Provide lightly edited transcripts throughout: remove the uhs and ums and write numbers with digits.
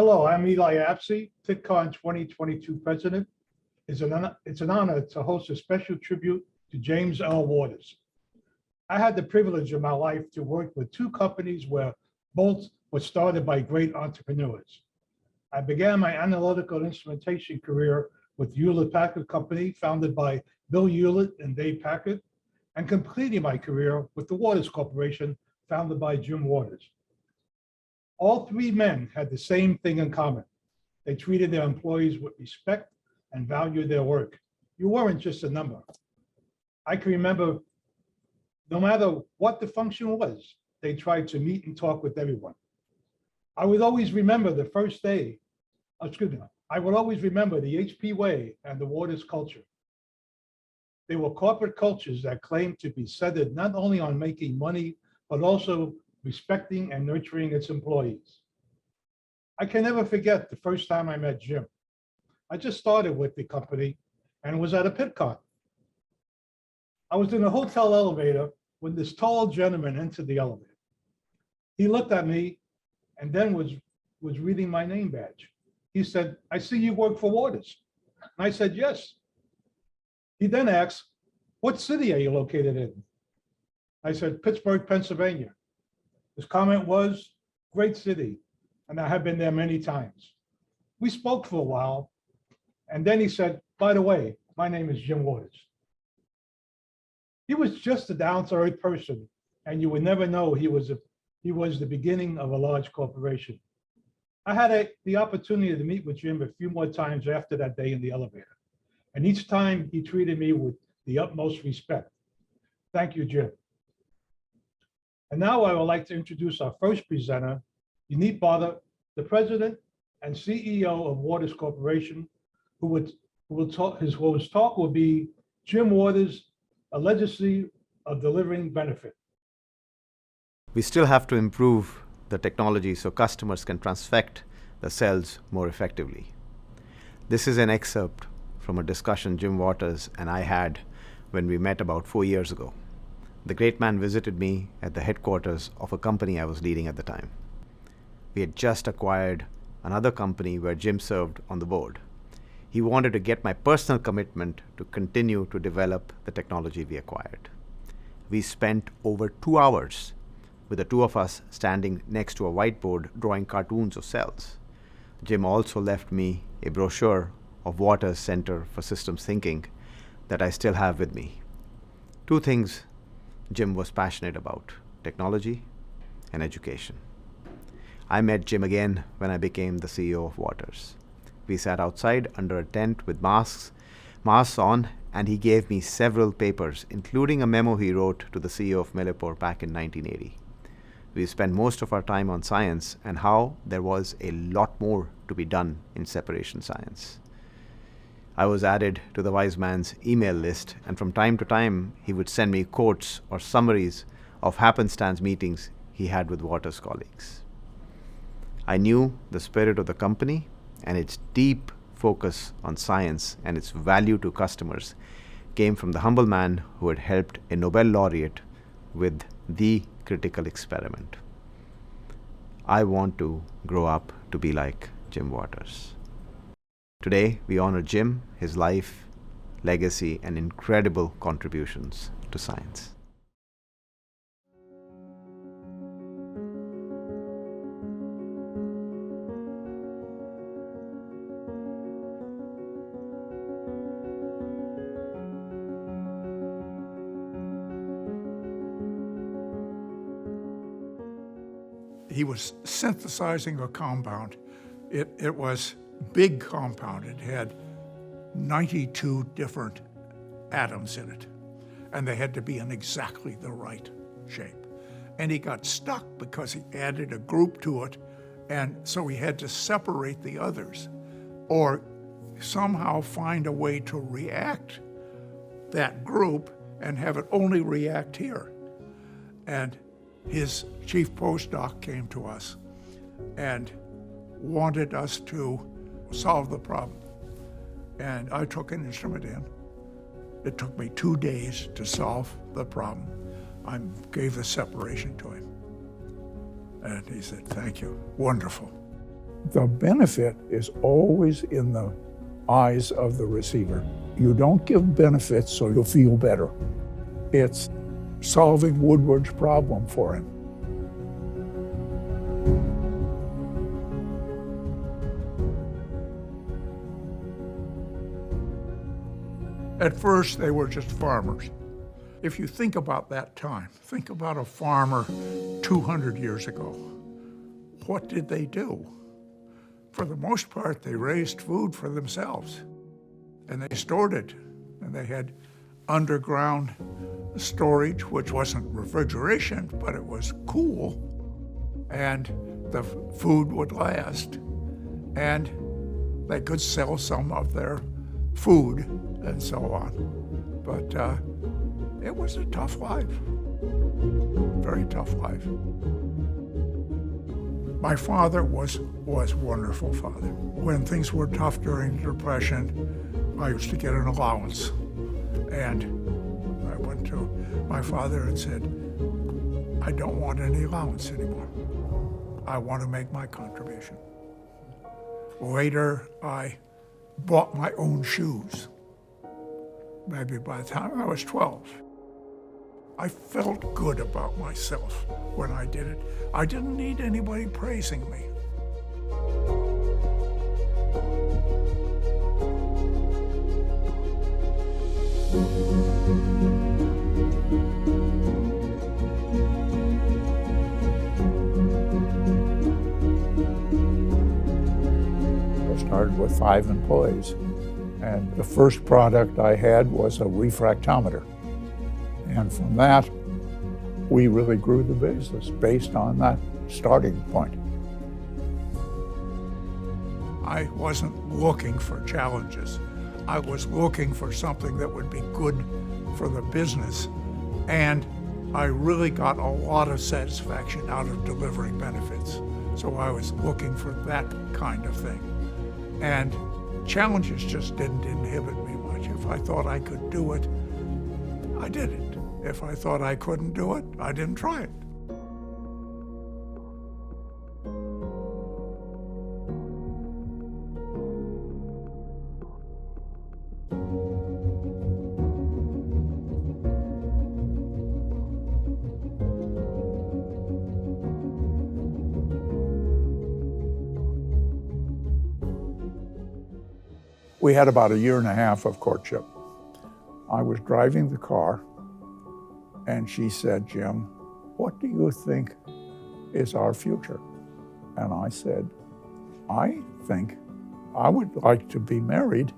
Hello, I'm Eli Apsey, Pittcon 2022 president. It's an honor to host a special tribute to James L. Waters. I had the privilege of my life to work with two companies where both were started by great entrepreneurs. I began my analytical instrumentation career with Hewlett-Packard Company, founded by Bill Hewlett and Dave Packard, and completing my career with the Waters Corporation, founded by Jim Waters. All three men had the same thing in common. They treated their employees with respect and valued their work. You weren't just a number. I can remember, no matter what the function was, they tried to meet and talk with everyone. I would always remember the first day, I would always remember the HP way and the Waters culture. They were corporate cultures that claimed to be centered not only on making money, but also respecting and nurturing its employees. I can never forget the first time I met Jim. I just started with the company and was at a Pittcon. I was in a hotel elevator when this tall gentleman entered the elevator. He looked at me and then was reading my name badge. He said, "I see you work for Waters." And I said, "Yes." He then asked, "What city are you located in?" I said, "Pittsburgh, Pennsylvania." His comment was, "Great city," and I have been there many times. We spoke for a while, and then he said, "By the way, my name is Jim Waters." He was just a down-to-earth person, and you would never know he was the beginning of a large corporation. I had the opportunity to meet with Jim a few more times after that day in the elevator, and each time he treated me with the utmost respect. Thank you, Jim. And now I would like to introduce our first presenter, Udit, the president and CEO of Waters Corporation, whose talk will be Jim Waters, a legacy of delivering benefit. We still have to improve the technology so customers can transfect the cells more effectively. This is an excerpt from a discussion Jim Waters and I had when we met about 4 years ago. The great man visited me at the headquarters of a company I was leading at the time. We had just acquired another company where Jim served on the board. He wanted to get my personal commitment to continue to develop the technology we acquired. We spent over 2 hours with the two of us standing next to a whiteboard drawing cartoons of cells. Jim also left me a brochure of Waters Center for Systems Thinking that I still have with me. 2 things Jim was passionate about: technology and education. I met Jim again when I became the CEO of Waters. We sat outside under a tent with masks on, and he gave me several papers, including a memo he wrote to the CEO of Millipore back in 1980. We spent most of our time on science and how there was a lot more to be done in separation science. I was added to the wise man's email list, and from time to time, he would send me quotes or summaries of happenstance meetings he had with Waters colleagues. I knew the spirit of the company and its deep focus on science and its value to customers came from the humble man who had helped a Nobel laureate with the critical experiment. I want to grow up to be like Jim Waters. Today, we honor Jim, his life, legacy, and incredible contributions to science. He was synthesizing a compound. It was big compound. It had 92 different atoms in it, and they had to be in exactly the right shape. And he got stuck because he added a group to it, and so he had to separate the others or somehow find a way to react that group and have it only react here. And his chief postdoc came to us and wanted us to solve the problem. And I took an instrument in. It took me 2 days to solve the problem. I gave the separation to him. And he said, "Thank you, wonderful." The benefit is always in the eyes of the receiver. You don't give benefits so you'll feel better. It's solving Woodward's problem for him. At first, they were just farmers. If you think about that time, think about a farmer 200 years ago. What did they do? For the most part, they raised food for themselves, and they stored it, and they had underground storage, which wasn't refrigeration, but it was cool, and the food would last, and they could sell some of their food and so on. But it was a tough life, very tough life. My father was a wonderful father. When things were tough during the Depression, I used to get an allowance. And I went to my father and said, I don't want any allowance anymore. I want to make my contribution. Later, I bought my own shoes, maybe by the time I was 12. I felt good about myself when I did it. I didn't need anybody praising me. I started with 5 employees, and the first product I had was a refractometer. And from that, we really grew the business based on that starting point. I wasn't looking for challenges. I was looking for something that would be good for the business. And I really got a lot of satisfaction out of delivering benefits. So I was looking for that kind of thing. And challenges just didn't inhibit me much. If I thought I could do it, I did it. If I thought I couldn't do it, I didn't try it. We had about a year and a half of courtship. I was driving the car, and she said, Jim, what do you think is our future? And I said, I think I would like to be married.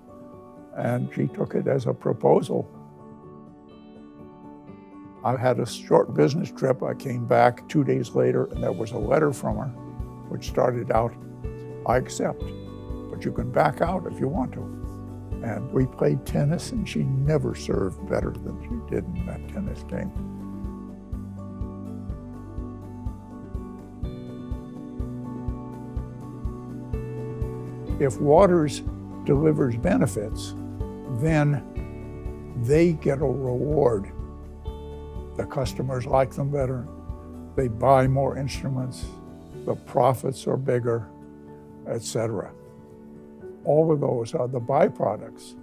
And she took it as a proposal. I had a short business trip. I came back 2 days later, and there was a letter from her, which started out, I accept, but you can back out if you want to. And we played tennis, and she never served better than she did in that tennis game. If Waters delivers benefits, then they get a reward. The customers like them better, they buy more instruments, the profits are bigger, etc. All of those are the byproducts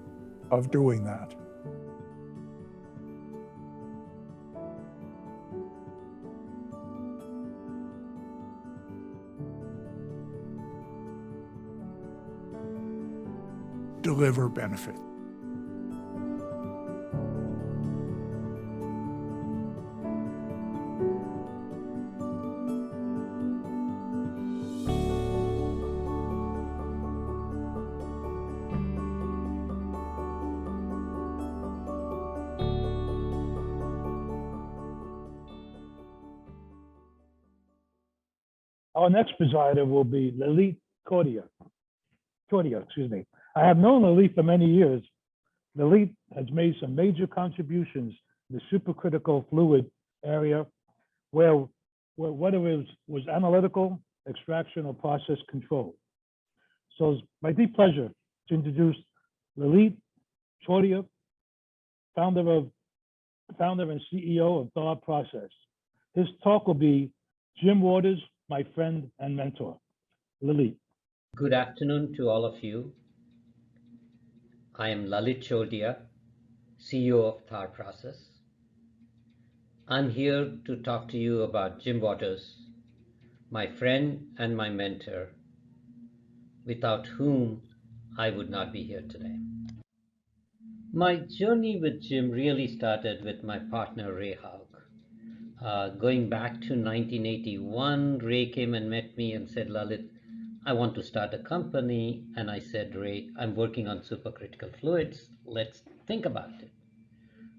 of doing that. Deliver benefit. Our next presider will be Lalit Chordia. I have known Lalit for many years. Lalit has made some major contributions in the supercritical fluid area, where whether it was analytical, extraction, or process control. So it's my deep pleasure to introduce Lalit Chordia, founder and CEO of TharProcess. His talk will be Jim Waters, my friend and mentor. Lalit. Good afternoon to all of you. I am Lalit Chordia, CEO of TharProcess. I'm here to talk to you about Jim Waters, my friend and my mentor, without whom I would not be here today. My journey with Jim really started with my partner Ray Howe. Going back to 1981, Ray came and met me and said, Lalit, I want to start a company. And I said, Ray, I'm working on supercritical fluids. Let's think about it.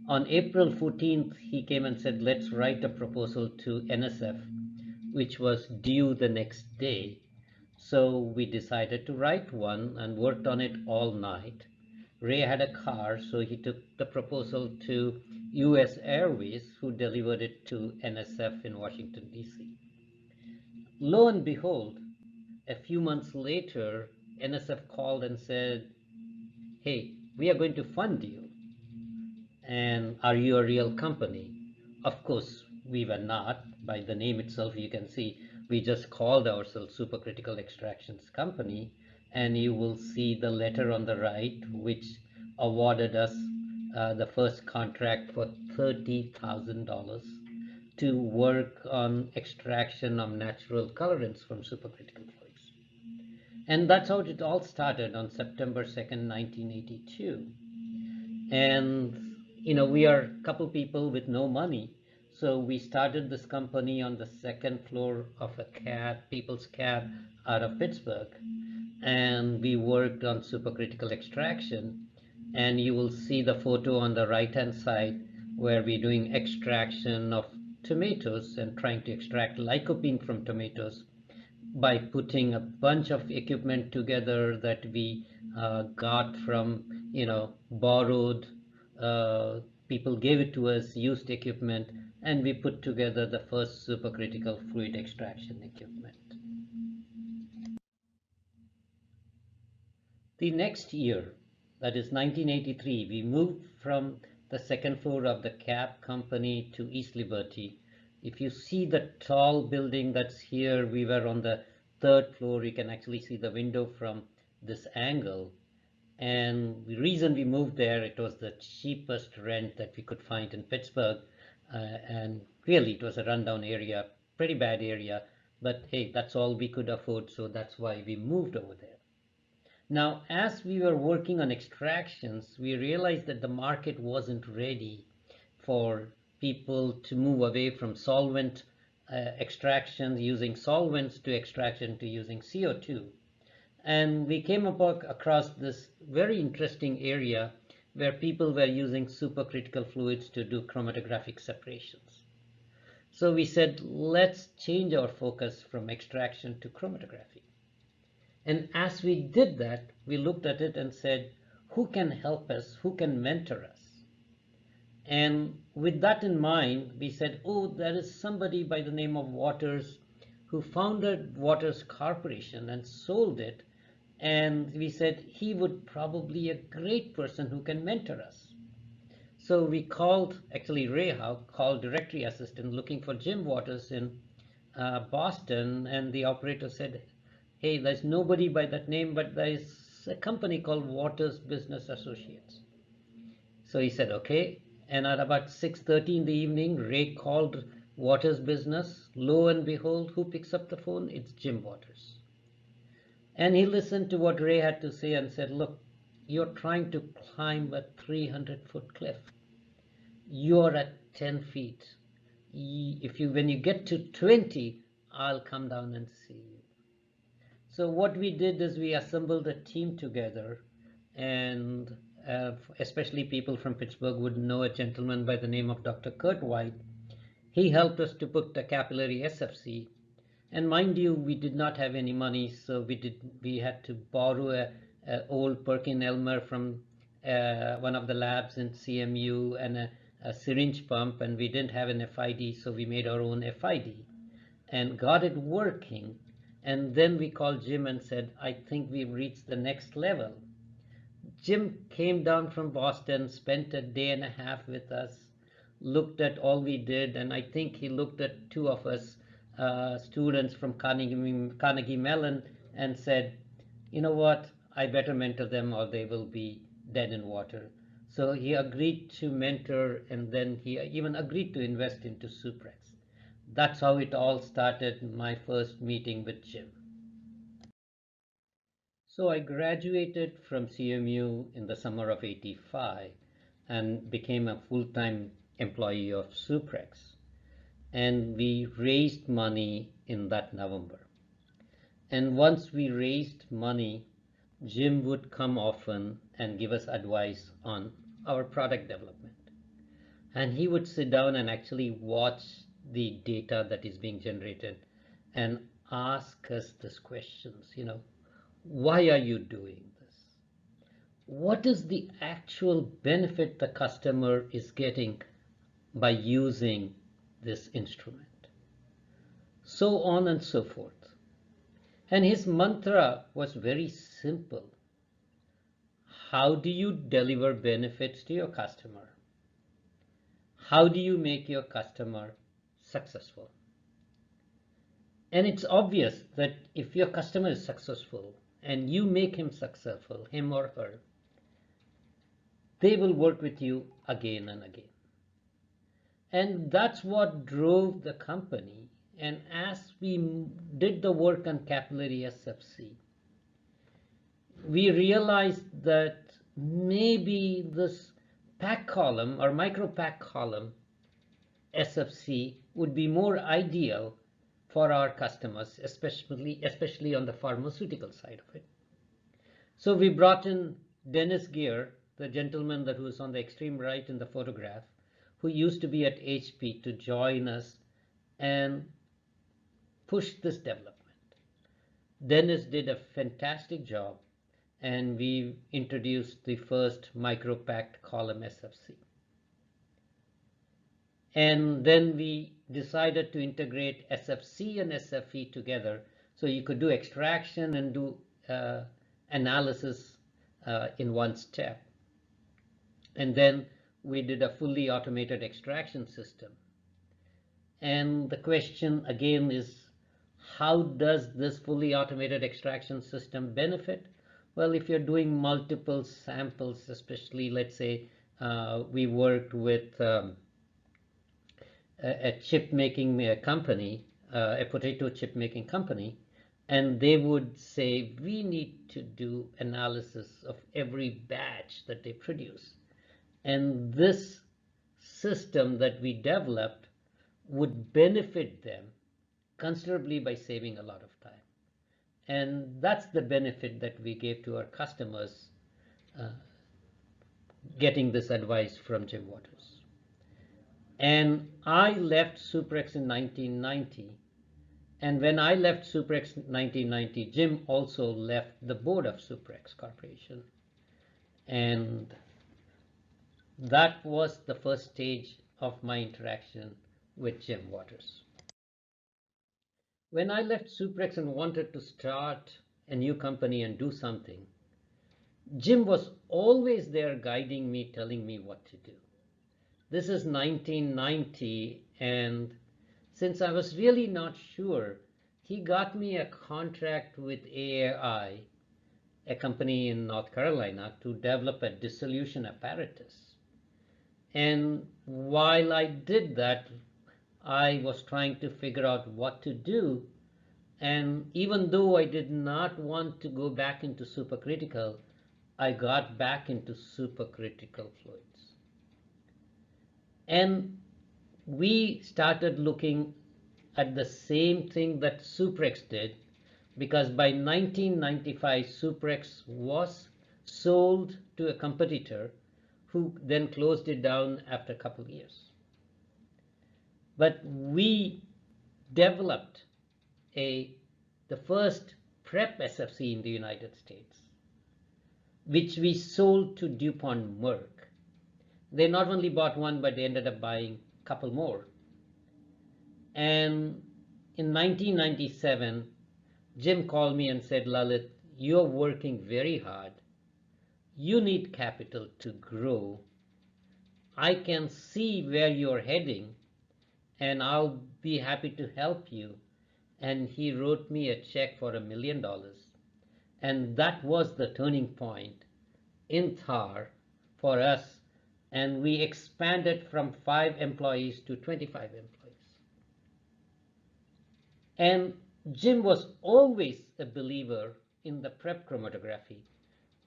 On April 14th, he came and said, let's write a proposal to NSF, which was due the next day. So we decided to write one and worked on it all night. Ray had a car, so he took the proposal to US Airways, who delivered it to NSF in Washington, D.C. Lo and behold, a few months later, NSF called and said, hey, we are going to fund you. And are you a real company? Of course, we were not. By the name itself, you can see we just called ourselves Supercritical Extractions Company, and you will see the letter on the right, which awarded us the first contract for $30,000 to work on extraction of natural colorants from supercritical fluids. And that's how it all started on September 2nd, 1982. And we are a couple people with no money, so we started this company on the second floor of a people's cab out of Pittsburgh, and we worked on supercritical extraction. And you will see the photo on the right hand side where we're doing extraction of tomatoes and trying to extract lycopene from tomatoes by putting a bunch of equipment together that we got from, borrowed, people gave it to us, used equipment, and we put together the first supercritical fluid extraction equipment. The next year, that is 1983, we moved from the second floor of the cab company to East Liberty. If you see the tall building that's here, we were on the third floor. You can actually see the window from this angle. And the reason we moved there, it was the cheapest rent that we could find in Pittsburgh. And really, it was a rundown area, pretty bad area. But hey, that's all we could afford, so that's why we moved over there. Now, as we were working on extractions, we realized that the market wasn't ready for people to move away from solvent extractions, using solvents to extraction to using CO2. And we came across this very interesting area where people were using supercritical fluids to do chromatographic separations. So we said, let's change our focus from extraction to chromatography. And as we did that, we looked at it and said, who can help us? Who can mentor us? And with that in mind, we said, oh, there is somebody by the name of Waters who founded Waters Corporation and sold it. And we said he would probably be a great person who can mentor us. So we called, actually Ray Howe called directory assistant looking for Jim Waters in Boston, and the operator said, hey, there's nobody by that name, but there's a company called Waters Business Associates. So he said, okay. And at about 6:30 in the evening, Ray called Waters Business. Lo and behold, who picks up the phone? It's Jim Waters. And he listened to what Ray had to say and said, look, you're trying to climb a 300-foot cliff. You're at 10 feet. When you get to 20, I'll come down and see you. So what we did is we assembled a team together, and especially people from Pittsburgh would know a gentleman by the name of Dr. Kurt White. He helped us to put the capillary SFC. And mind you, we did not have any money, so we had to borrow a old Perkin-Elmer from one of the labs in CMU and a syringe pump, and we didn't have an FID, so we made our own FID and got it working. And then we called Jim and said, I think we've reached the next level. Jim came down from Boston, spent a day and a half with us, looked at all we did, and I think he looked at two of us, students from Carnegie Mellon, and said, you know what, I better mentor them or they will be dead in water. So he agreed to mentor, and then he even agreed to invest into Suprex. That's how it all started, my first meeting with Jim. So I graduated from CMU in the summer of '85 and became a full-time employee of Suprex. And we raised money in that November. And once we raised money, Jim would come often and give us advice on our product development. And he would sit down and actually watch the data that is being generated and ask us these questions, why are you doing this? What is the actual benefit the customer is getting by using this instrument? So on and so forth. And his mantra was very simple. How do you deliver benefits to your customer? How do you make your customer successful? And it's obvious that if your customer is successful and you make him successful, him or her, they will work with you again and again. And that's what drove the company. And as we did the work on capillary SFC, we realized that maybe this pack column or micro pack column SFC would be more ideal for our customers, especially on the pharmaceutical side of it. So we brought in Dennis Gear, the gentleman that was on the extreme right in the photograph, who used to be at HP, to join us and push this development. Dennis did a fantastic job, and we introduced the first micro-packed column SFC. And then we decided to integrate SFC and SFE together, so you could do extraction and do analysis in one step. And then we did a fully automated extraction system. And the question again is, how does this fully automated extraction system benefit? Well, if you're doing multiple samples, especially, let's say, we worked with a chip making company, a potato chip making company, and they would say, we need to do analysis of every batch that they produce. And this system that we developed would benefit them considerably by saving a lot of time. And that's the benefit that we gave to our customers, getting this advice from Jim Waters. And I left Suprex in 1990. And when I left Suprex in 1990, Jim also left the board of Suprex Corporation. And that was the first stage of my interaction with Jim Waters. When I left Suprex and wanted to start a new company and do something, Jim was always there guiding me, telling me what to do. This is 1990, and since I was really not sure, he got me a contract with AAI, a company in North Carolina, to develop a dissolution apparatus. And while I did that, I was trying to figure out what to do. And even though I did not want to go back into supercritical, I got back into supercritical fluids. And we started looking at the same thing that Suprex did, because by 1995, Suprex was sold to a competitor who then closed it down after a couple of years. But we developed the first PrEP SFC in the United States, which we sold to DuPont Merck. They not only bought one, but they ended up buying a couple more. And in 1997, Jim called me and said, Lalit, you're working very hard. You need capital to grow. I can see where you're heading, and I'll be happy to help you. And he wrote me a check for $1 million. And that was the turning point in Thar for us. And we expanded from 5 employees to 25 employees. And Jim was always a believer in the prep chromatography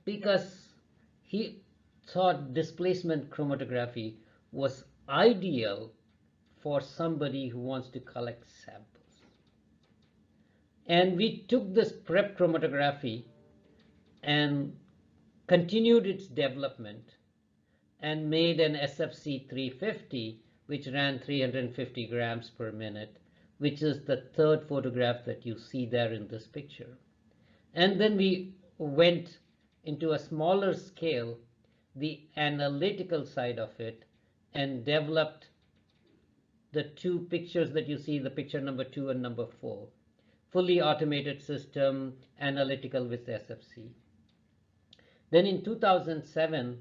because he thought displacement chromatography was ideal for somebody who wants to collect samples. And we took this prep chromatography and continued its development and made an SFC 350, which ran 350 grams per minute, which is the third photograph that you see there in this picture. And then we went into a smaller scale, the analytical side of it, and developed the 2 pictures that you see, the picture number 2 and number 4. Fully automated system, analytical with SFC. Then in 2007,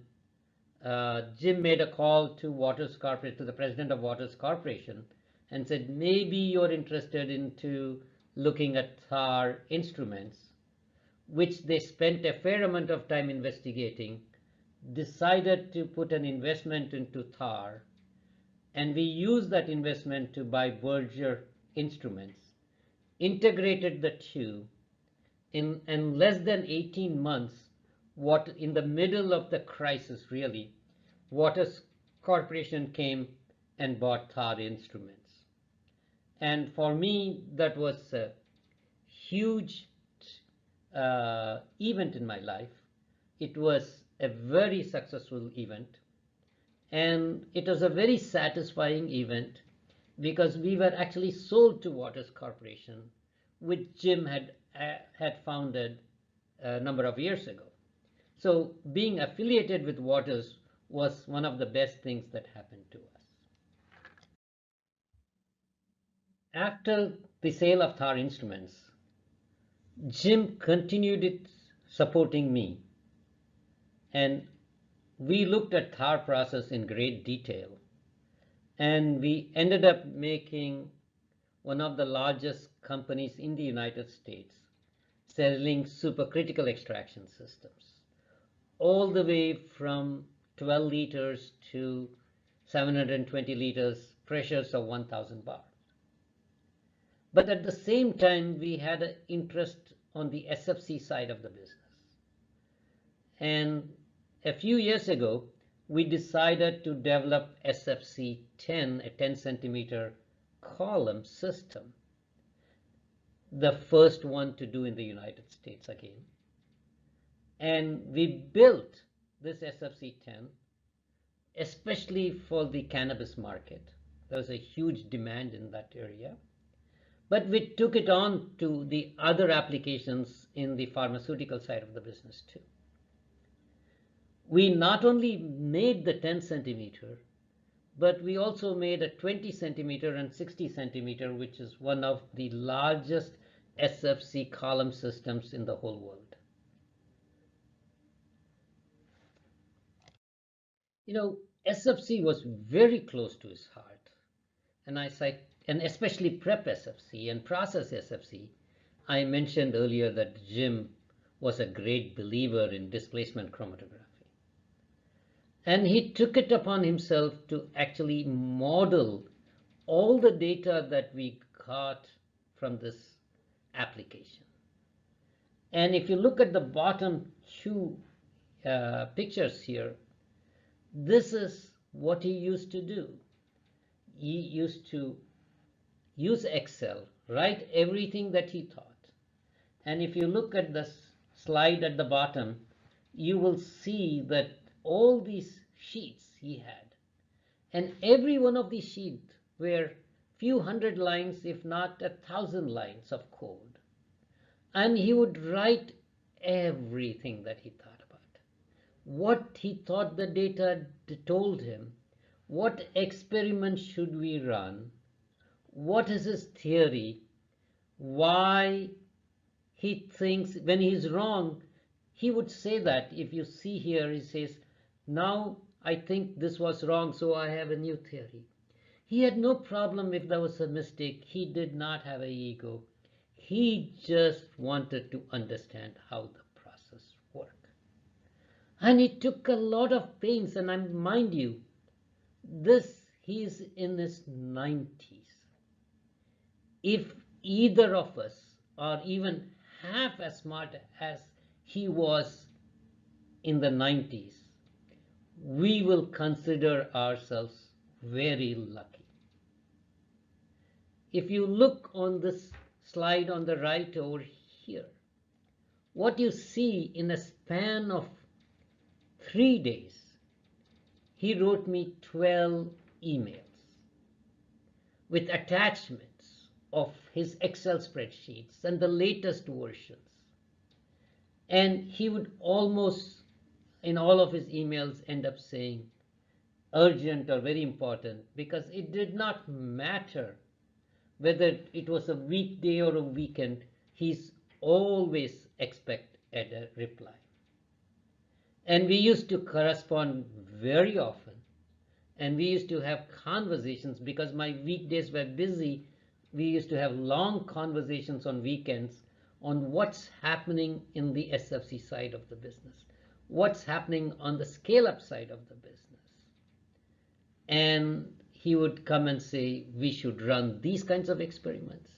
Jim made a call to Waters Corporation, to the president of Waters Corporation, and said, maybe you're interested into looking at Thar instruments, which they spent a fair amount of time investigating, decided to put an investment into Thar, and we used that investment to buy Berger instruments, integrated the 2. In less than 18 months, in the middle of the crisis really, Waters Corporation came and bought Thar instruments. And for me, that was a huge event in my life. It was a very successful event. And it was a very satisfying event because we were actually sold to Waters Corporation, which Jim had founded a number of years ago. So being affiliated with Waters was one of the best things that happened to us. After the sale of Thar Instruments, Jim continued supporting me, and we looked at TharProcess in great detail, and we ended up making one of the largest companies in the United States selling supercritical extraction systems, all the way from 12 liters to 720 liters, pressures of 1,000 bar. But at the same time, we had an interest on the SFC side of the business. And a few years ago, we decided to develop SFC 10, a 10 centimeter column system, the first one to do in the United States again. And we built this SFC 10, especially for the cannabis market. There was a huge demand in that area. But we took it on to the other applications in the pharmaceutical side of the business too. We not only made the 10 centimeter, but we also made a 20 centimeter and 60 centimeter, which is one of the largest SFC column systems in the whole world. You know, SFC was very close to his heart, and especially prep SFC and process SFC. I mentioned earlier that Jim was a great believer in displacement chromatography. And he took it upon himself to actually model all the data that we got from this application. And if you look at the bottom 2 pictures here, this is what he used to do. He used to use Excel, write everything that he thought. And if you look at the slide at the bottom, you will see that all these sheets he had, and every one of these sheets were few hundred lines, if not 1,000 lines of code. And he would write everything that he thought about, what he thought the data told him, what experiments should we run, what is his theory, why he thinks when he's wrong. He would say that. If you see here, he says, now I think this was wrong, so I have a new theory. He had no problem if there was a mistake. He did not have an ego. He just wanted to understand how the process worked. And it took a lot of pains, and mind you, he's in his 90s. If either of us are even half as smart as he was in the 90s, we will consider ourselves very lucky. If you look on this slide on the right over here, what you see in a span of 3 days, he wrote me 12 emails with attachments of his Excel spreadsheets and the latest versions. And he would almost, in all of his emails, end up saying urgent or very important, because it did not matter whether it was a weekday or a weekend, he's always expect a reply. And we used to correspond very often, and we used to have conversations because my weekdays were busy. We used to have long conversations on weekends on what's happening in the SFC side of the business, what's happening on the scale-up side of the business. And he would come and say, we should run these kinds of experiments.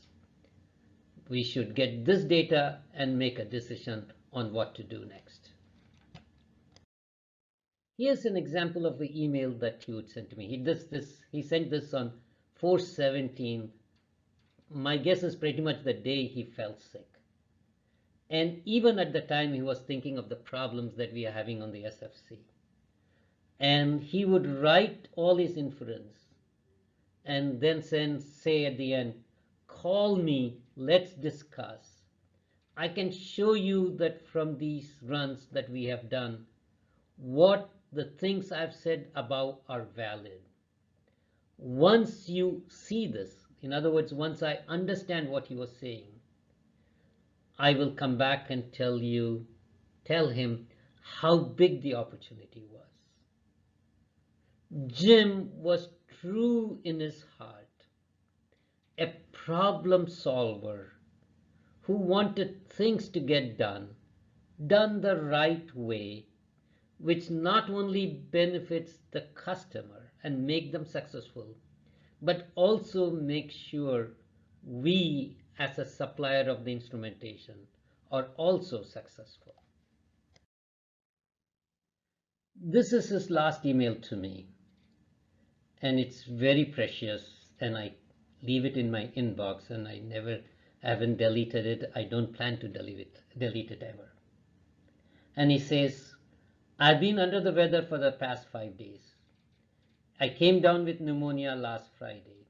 We should get this data and make a decision on what to do next. Here's an example of the email that he would send to me. He sent this on 4/17. My guess is pretty much the day he fell sick. And even at the time, he was thinking of the problems that we are having on the SFC. And he would write all his inference and then say at the end, call me, let's discuss. I can show you that from these runs that we have done, what the things I've said above are valid. Once you see this, in other words, once I understand what he was saying, I will come back and tell him how big the opportunity was. Jim was true in his heart, a problem solver who wanted things to get done the right way, which not only benefits the customer and make them successful, but also make sure we as a supplier of the instrumentation are also successful. This is his last email to me, and it's very precious, and I leave it in my inbox, and I haven't deleted it. I don't plan to delete it ever. And he says, I've been under the weather for the past 5 days. I came down with pneumonia last Friday.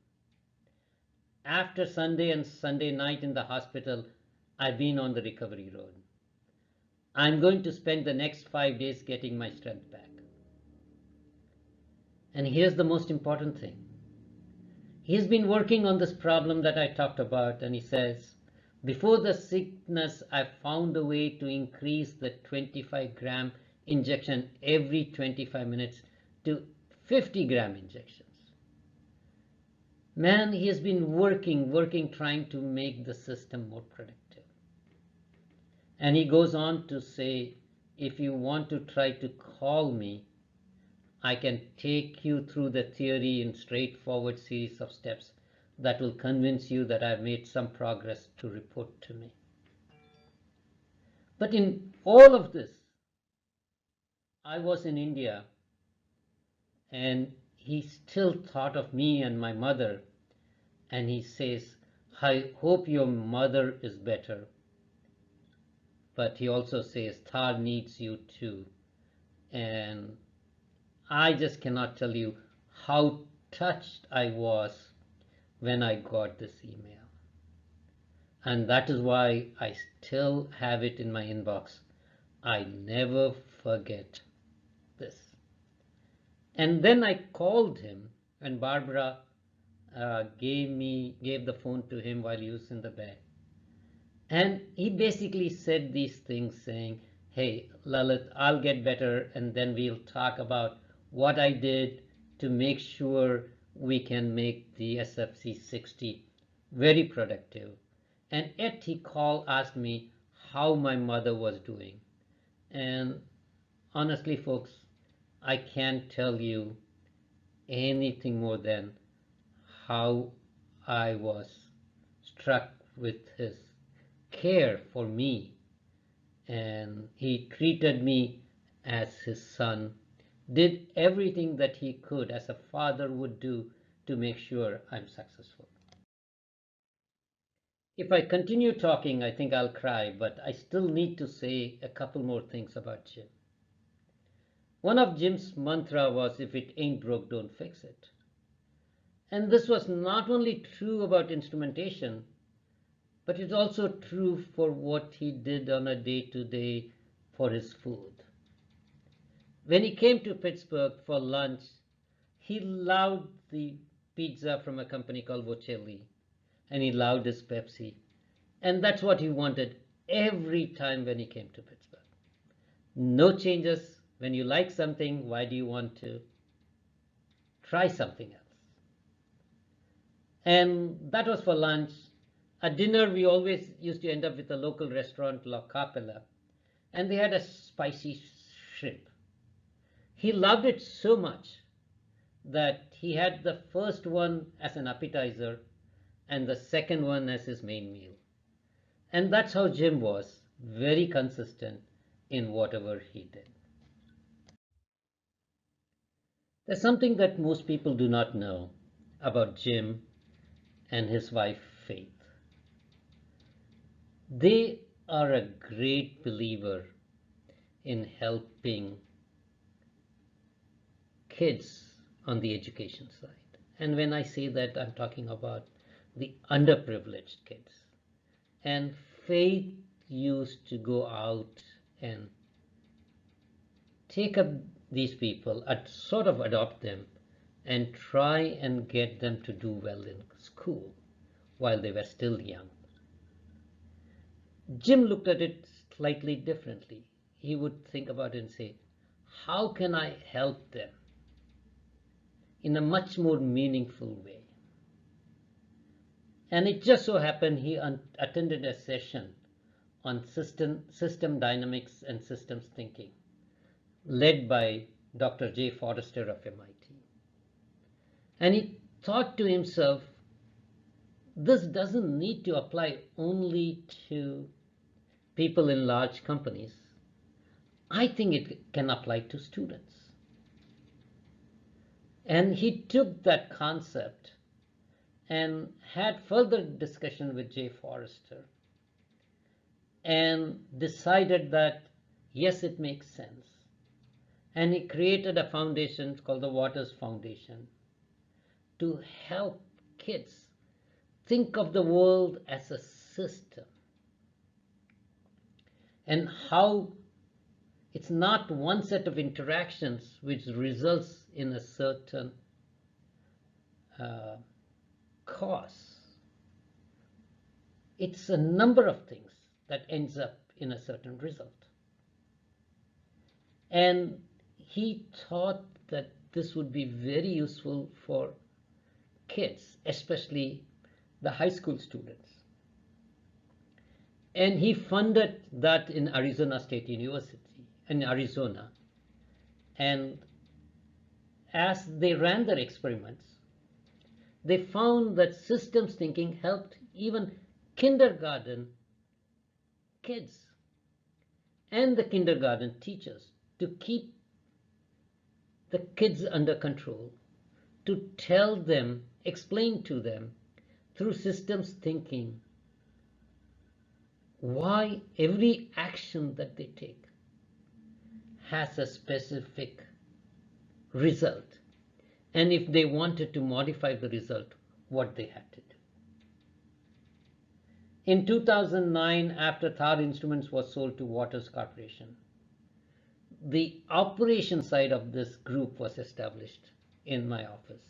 After Sunday and Sunday night in the hospital, I've been on the recovery road. I'm going to spend the next 5 days getting my strength back. And here's the most important thing. He's been working on this problem that I talked about, and he says, before the sickness, I found a way to increase the 25-gram injection every 25 minutes to 50-gram injections. Man, he has been working, trying to make the system more productive. And he goes on to say, if you want to try to call me, I can take you through the theory in straightforward series of steps that will convince you that I've made some progress to report to me. But in all of this, I was in India, and he still thought of me and my mother, and he says, I hope your mother is better. But he also says, Thar needs you too. And I just cannot tell you how touched I was when I got this email. And that is why I still have it in my inbox. I never forget this. And then I called him, and Barbara gave the phone to him while he was in the bed. And he basically said these things saying, hey, Lalit, I'll get better, and then we'll talk about what I did to make sure we can make the SFC 60 very productive. And yet he asked me how my mother was doing. And honestly, folks, I can't tell you anything more than how I was struck with his care for me. And he treated me as his son, did everything that he could as a father would do to make sure I'm successful. If I continue talking, I think I'll cry, but I still need to say a couple more things about Jim. One of Jim's mantra was, if it ain't broke, don't fix it. And this was not only true about instrumentation, but it's also true for what he did on a day-to-day for his food. When he came to Pittsburgh for lunch, he loved the pizza from a company called Vocelli, and he loved his Pepsi. And that's what he wanted every time when he came to Pittsburgh. No changes. When you like something, why do you want to try something else? And that was for lunch. At dinner, we always used to end up with a local restaurant, La Capella, and they had a spicy shrimp. He loved it so much that he had the first one as an appetizer and the second one as his main meal. And that's how Jim was, very consistent in whatever he did. There's something that most people do not know about Jim and his wife, Faith. They are a great believer in helping kids on the education side. And when I say that, I'm talking about the underprivileged kids. And Faith used to go out and take up these people, sort of adopt them, and try and get them to do well in school while they were still young. Jim looked at it slightly differently. He would think about it and say, how can I help them in a much more meaningful way? And it just so happened he attended a session on system dynamics and systems thinking, led by Dr. J. Forrester of MIT. And he thought to himself, this doesn't need to apply only to people in large companies. I think it can apply to students. And he took that concept and had further discussion with Jay Forrester and decided that, yes, it makes sense. And he created a foundation called the Waters Foundation to help kids think of the world as a system and how it's not one set of interactions which results in a certain cause. It's a number of things that ends up in a certain result. And he thought that this would be very useful for kids, especially the high school students. And he funded that in Arizona State University, in Arizona. And as they ran their experiments, they found that systems thinking helped even kindergarten kids and the kindergarten teachers to keep the kids under control, to tell them, explain to them through systems thinking why every action that they take has a specific result, and if they wanted to modify the result, what they had to do. In 2009, after Thar Instruments was sold to Waters Corporation, the operation side of this group was established in my office.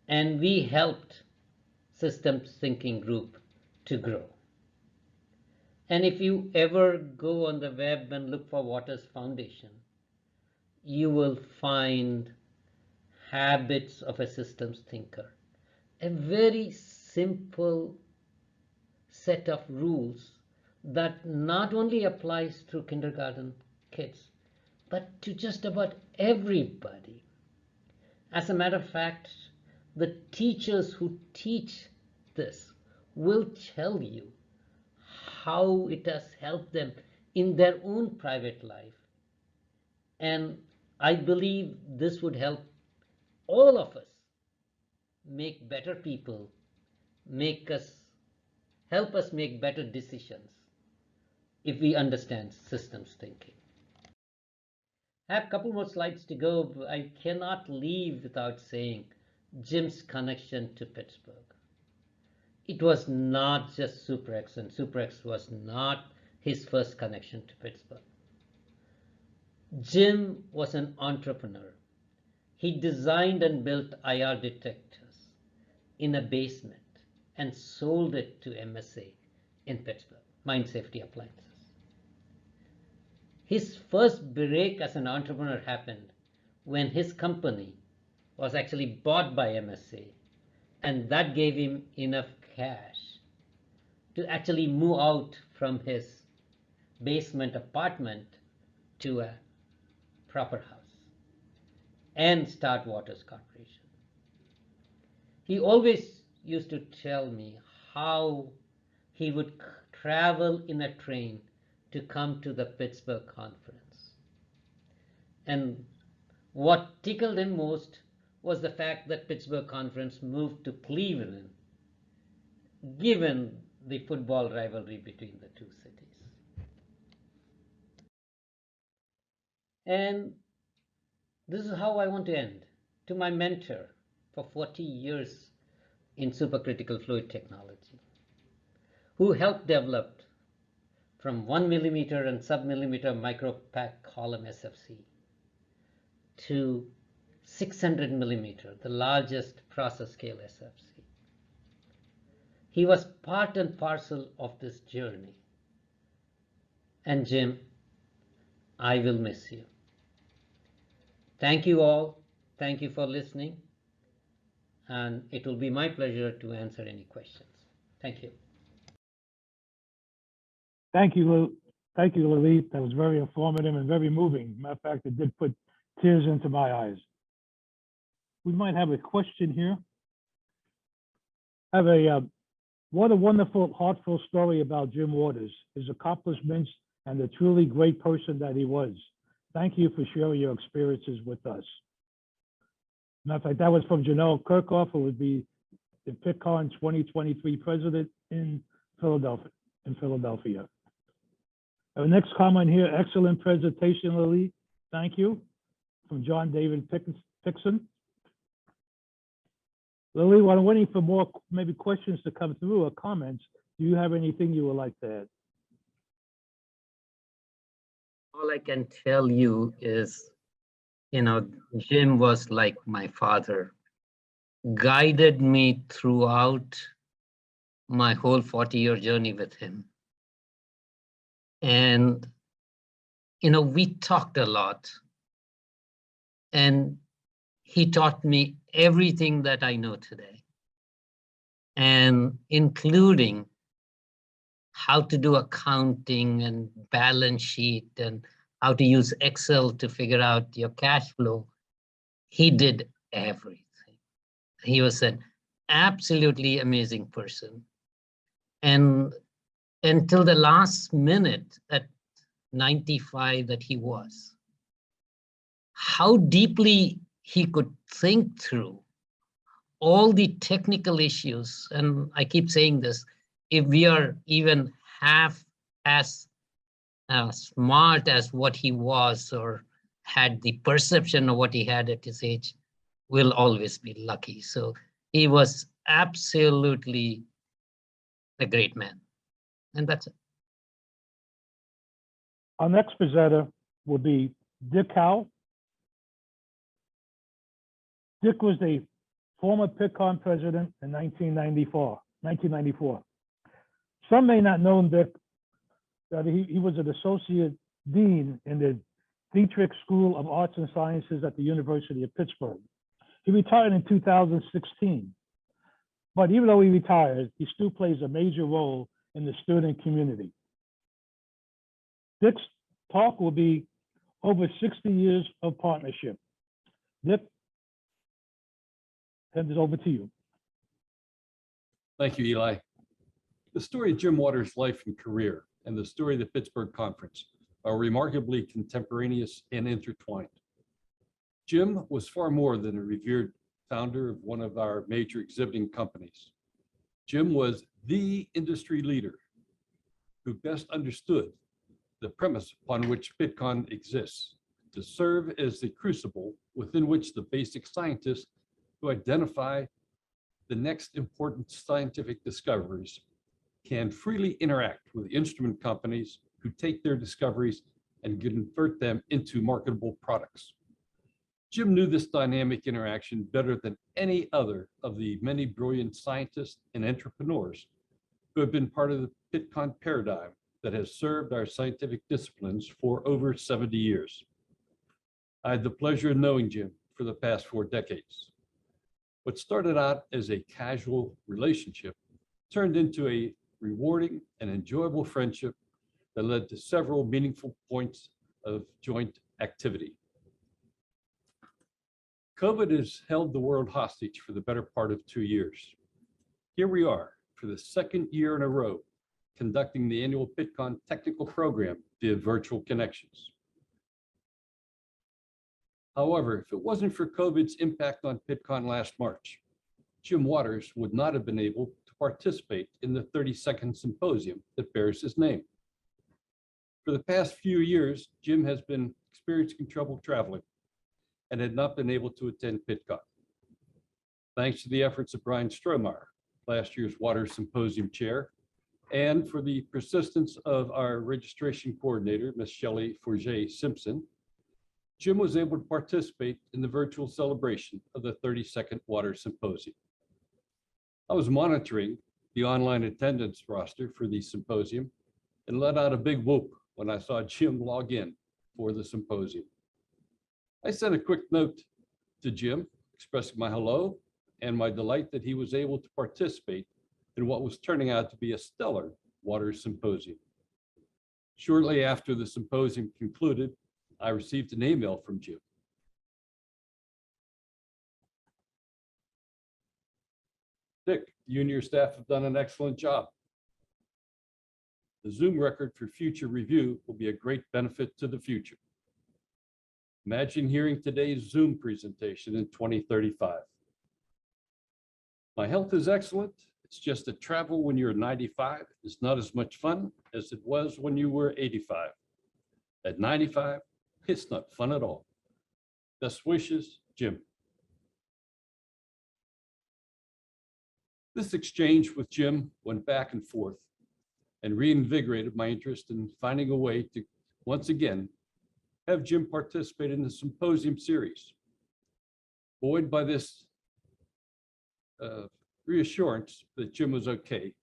And we helped systems thinking group to grow. And if you ever go on the web and look for Waters Foundation, you will find habits of a systems thinker. A very simple set of rules that not only applies to kindergarten kids, but to just about everybody. As a matter of fact, the teachers who teach this will tell you how it has helped them in their own private life. And I believe this would help all of us make better people, help us make better decisions if we understand systems thinking. I have a couple more slides to go, but I cannot leave without saying Jim's connection to Pittsburgh. It was not just SuperX, and SuperX was not his first connection to Pittsburgh. Jim was an entrepreneur. He designed and built IR detectors in a basement and sold it to MSA in Pittsburgh, Mine Safety Appliances. His first break as an entrepreneur happened when his company was actually bought by MSA, and that gave him enough cash to actually move out from his basement apartment to a proper house and start Waters Corporation. He always used to tell me how he would travel in a train to come to the Pittsburgh conference. And what tickled him most was the fact that Pittsburgh conference moved to Cleveland, given the football rivalry between the two cities. And this is how I want to end. To my mentor for 40 years in supercritical fluid technology, who helped develop from 1 millimeter and sub-millimeter micropack column SFC to 600 millimeter, the largest process scale SFC. He was part and parcel of this journey. And Jim, I will miss you. Thank you all. Thank you for listening. And it will be my pleasure to answer any questions. Thank you. Thank you, Lalit. That was very informative and very moving. Matter of fact, it did put tears into my eyes. We might have a question here. What a wonderful, heartful story about Jim Waters, his accomplishments, and the truly great person that he was. Thank you for sharing your experiences with us. Matter of fact, that was from Janelle Kirchhoff, who would be the Pittcon 2023 president in Philadelphia. Our next comment here, excellent presentation, Lalit. Thank you. From John David Pixon. Lalit, while I'm waiting for more maybe questions to come through or comments, do you have anything you would like to add? All I can tell you is, Jim was like my father, guided me throughout my whole 40-year journey with him. And, we talked a lot. And he taught me everything that I know today, and including how to do accounting and balance sheet and how to use Excel to figure out your cash flow. He did everything. He was an absolutely amazing person. And until the last minute at 95 that he was, how deeply he could think through all the technical issues. And I keep saying this, if we are even half as smart as what he was or had the perception of what he had at his age, we'll always be lucky. So he was absolutely a great man. And that's it. Our next presenter will be Dick Howe. Dick was the former Pittcon president in 1994. Some may not know Dick, that he was an associate dean in the Dietrich School of Arts and Sciences at the University of Pittsburgh. He retired in 2016. But even though he retired, he still plays a major role in the student community. Dick's talk will be over 60 years of partnership. Dick, hand it over to you. Thank you, Eli. The story of Jim Waters' life and career and the story of the Pittsburgh Conference are remarkably contemporaneous and intertwined. Jim was far more than a revered founder of one of our major exhibiting companies. Jim was the industry leader who best understood the premise upon which Pittcon exists, to serve as the crucible within which the basic scientists who identify the next important scientific discoveries can freely interact with instrument companies who take their discoveries and convert them into marketable products. Jim knew this dynamic interaction better than any other of the many brilliant scientists and entrepreneurs who have been part of the Pittcon paradigm that has served our scientific disciplines for over 70 years. I had the pleasure of knowing Jim for the past 4 decades. What started out as a casual relationship turned into a rewarding and enjoyable friendship that led to several meaningful points of joint activity. COVID has held the world hostage for the better part of 2 years. Here we are for the 2nd year in a row, conducting the annual Pittcon technical program via virtual connections. However, if it wasn't for COVID's impact on Pittcon last March, Jim Waters would not have been able to participate in the 32nd symposium that bears his name. For the past few years, Jim has been experiencing trouble traveling and had not been able to attend Pittcon. Thanks to the efforts of Brian Strohmeyer, last year's Waters Symposium chair, and for the persistence of our registration coordinator, Ms. Shelley Forget-Simpson, Jim was able to participate in the virtual celebration of the 32nd Waters Symposium. I was monitoring the online attendance roster for the symposium and let out a big whoop when I saw Jim log in for the symposium. I sent a quick note to Jim expressing my hello and my delight that he was able to participate in what was turning out to be a stellar Waters Symposium. Shortly after the symposium concluded, I received an email from Jim. Dick, you and your staff have done an excellent job. The Zoom record for future review will be a great benefit to the future. Imagine hearing today's Zoom presentation in 2035. My health is excellent. It's just that travel when you're 95 is not as much fun as it was when you were 85. At 95, it's not fun at all. Best wishes, Jim. This exchange with Jim went back and forth and reinvigorated my interest in finding a way to, once again, have Jim participate in the symposium series. Buoyed by this reassurance that Jim was okay,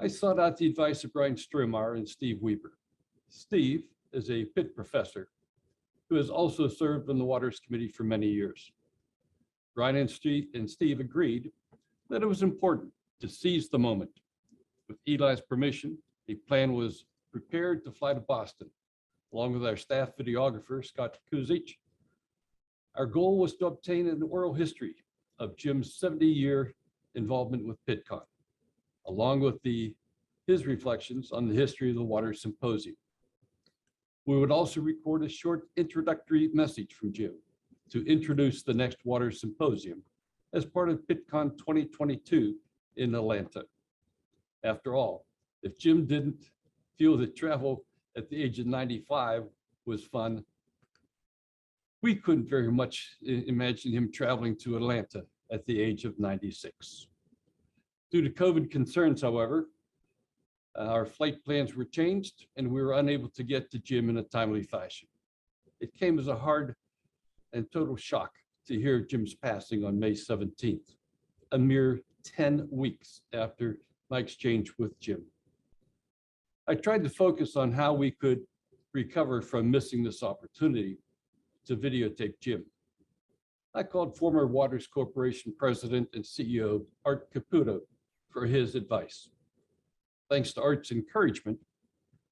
I sought out the advice of Brian Strohmeyer and Steve Weber. Steve is a Pitt professor who has also served on the Waters Committee for many years. Brian and Steve agreed that it was important to seize the moment. With Eli's permission, a plan was prepared to fly to Boston, along with our staff videographer, Scott Kuzic. Our goal was to obtain an oral history of Jim's 70-year involvement with Pittcon, along with his reflections on the history of the Waters Symposium. We would also record a short introductory message from Jim to introduce the next Waters Symposium as part of Pittcon 2022 in Atlanta. After all, if Jim didn't feel that travel at the age of 95 was fun, we couldn't very much imagine him traveling to Atlanta at the age of 96. Due to COVID concerns, however, our flight plans were changed and we were unable to get to Jim in a timely fashion. It came as a hard and total shock to hear Jim's passing on May 17th, a mere 10 weeks after my exchange with Jim. I tried to focus on how we could recover from missing this opportunity to videotape Jim. I called former Waters Corporation President and CEO Art Caputo for his advice. thanks to Art's encouragement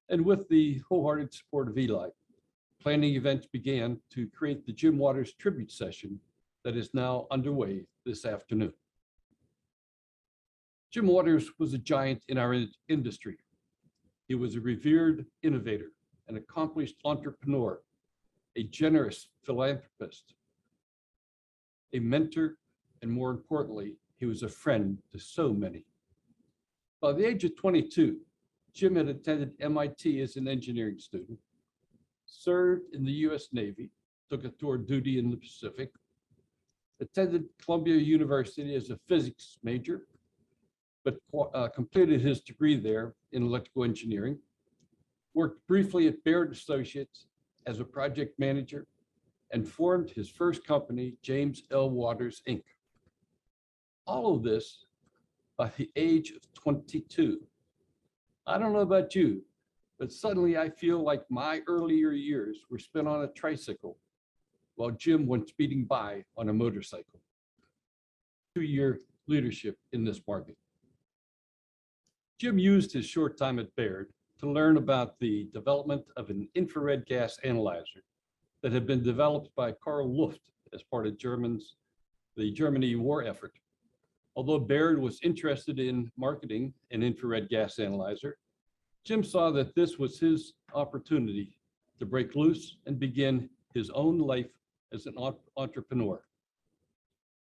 and with the wholehearted support of Eli, planning events began to create the Jim Waters tribute session that is now underway this afternoon. Jim Waters was a giant in our industry. He was a revered innovator, an accomplished entrepreneur, a generous philanthropist, a mentor, and more importantly, he was a friend to so many. By the age of 22, Jim had attended MIT as an engineering student, served in the US Navy, took a tour of duty in the Pacific, attended Columbia University as a physics major, but completed his degree there in electrical engineering, worked briefly at Baird Associates as a project manager, and formed his first company, James L. Waters, Inc. All of this by the age of 22. I don't know about you, but suddenly I feel like my earlier years were spent on a tricycle while Jim went speeding by on a motorcycle. 2-year leadership in this market. Jim used his short time at Baird to learn about the development of an infrared gas analyzer that had been developed by Karl Luft as part of the Germany war effort. Although Baird was interested in marketing an infrared gas analyzer, Jim saw that this was his opportunity to break loose and begin his own life as an entrepreneur.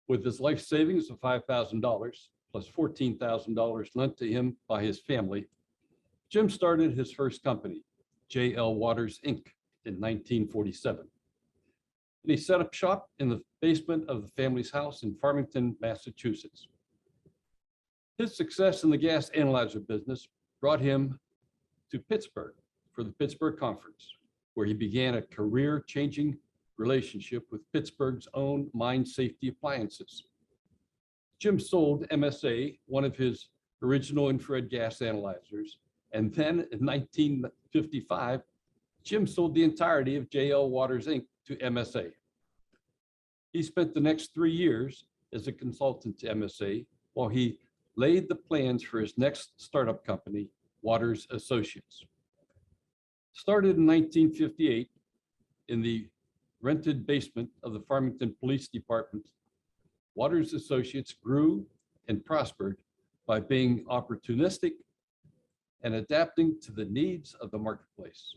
With his life savings of $5,000 plus $14,000 lent to him by his family, Jim started his first company, J.L. Waters, Inc., in 1947. And he set up shop in the basement of the family's house in Farmington, Massachusetts. His success in the gas analyzer business brought him to Pittsburgh for the Pittsburgh Conference, where he began a career-changing relationship with Pittsburgh's own mine safety appliances. Jim sold MSA, one of his original infrared gas analyzers, and then in 1955, Jim sold the entirety of J.L. Waters, Inc. to MSA. He spent the next 3 years as a consultant to MSA while he laid the plans for his next startup company, Waters Associates. Started in 1958 in the rented basement of the Farmington Police Department, Waters Associates grew and prospered by being opportunistic and adapting to the needs of the marketplace.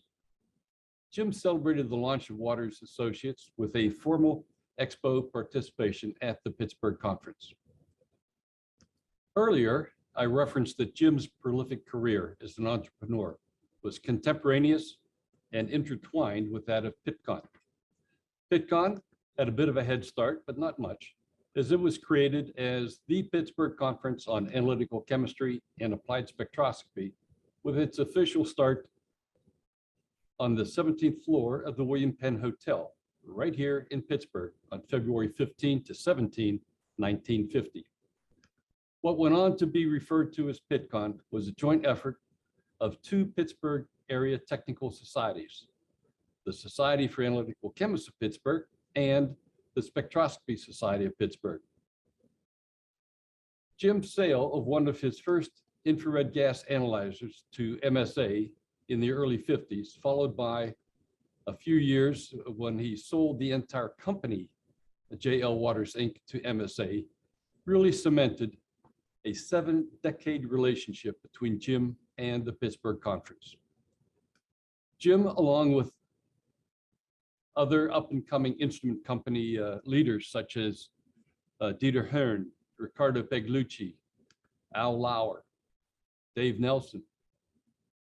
Jim celebrated the launch of Waters Associates with a formal expo participation at the Pittsburgh Conference. Earlier, I referenced that Jim's prolific career as an entrepreneur was contemporaneous and intertwined with that of Pittcon. Pittcon had a bit of a head start, but not much, as it was created as the Pittsburgh Conference on Analytical Chemistry and Applied Spectroscopy, with its official start on the 17th floor of the William Penn Hotel, right here in Pittsburgh on February 15 to 17, 1950. What went on to be referred to as Pittcon was a joint effort of 2 Pittsburgh area technical societies, the Society for Analytical Chemists of Pittsburgh and the Spectroscopy Society of Pittsburgh. Jim's sale of one of his first infrared gas analyzers to MSA in the early 50s, followed by a few years when he sold the entire company, J.L. Waters, Inc., to MSA, really cemented a 7-decade relationship between Jim and the Pittsburgh Conference. Jim, along with other up-and-coming instrument company leaders such as Dieter Hearn, Ricardo Beglucci, Al Lauer, Dave Nelson,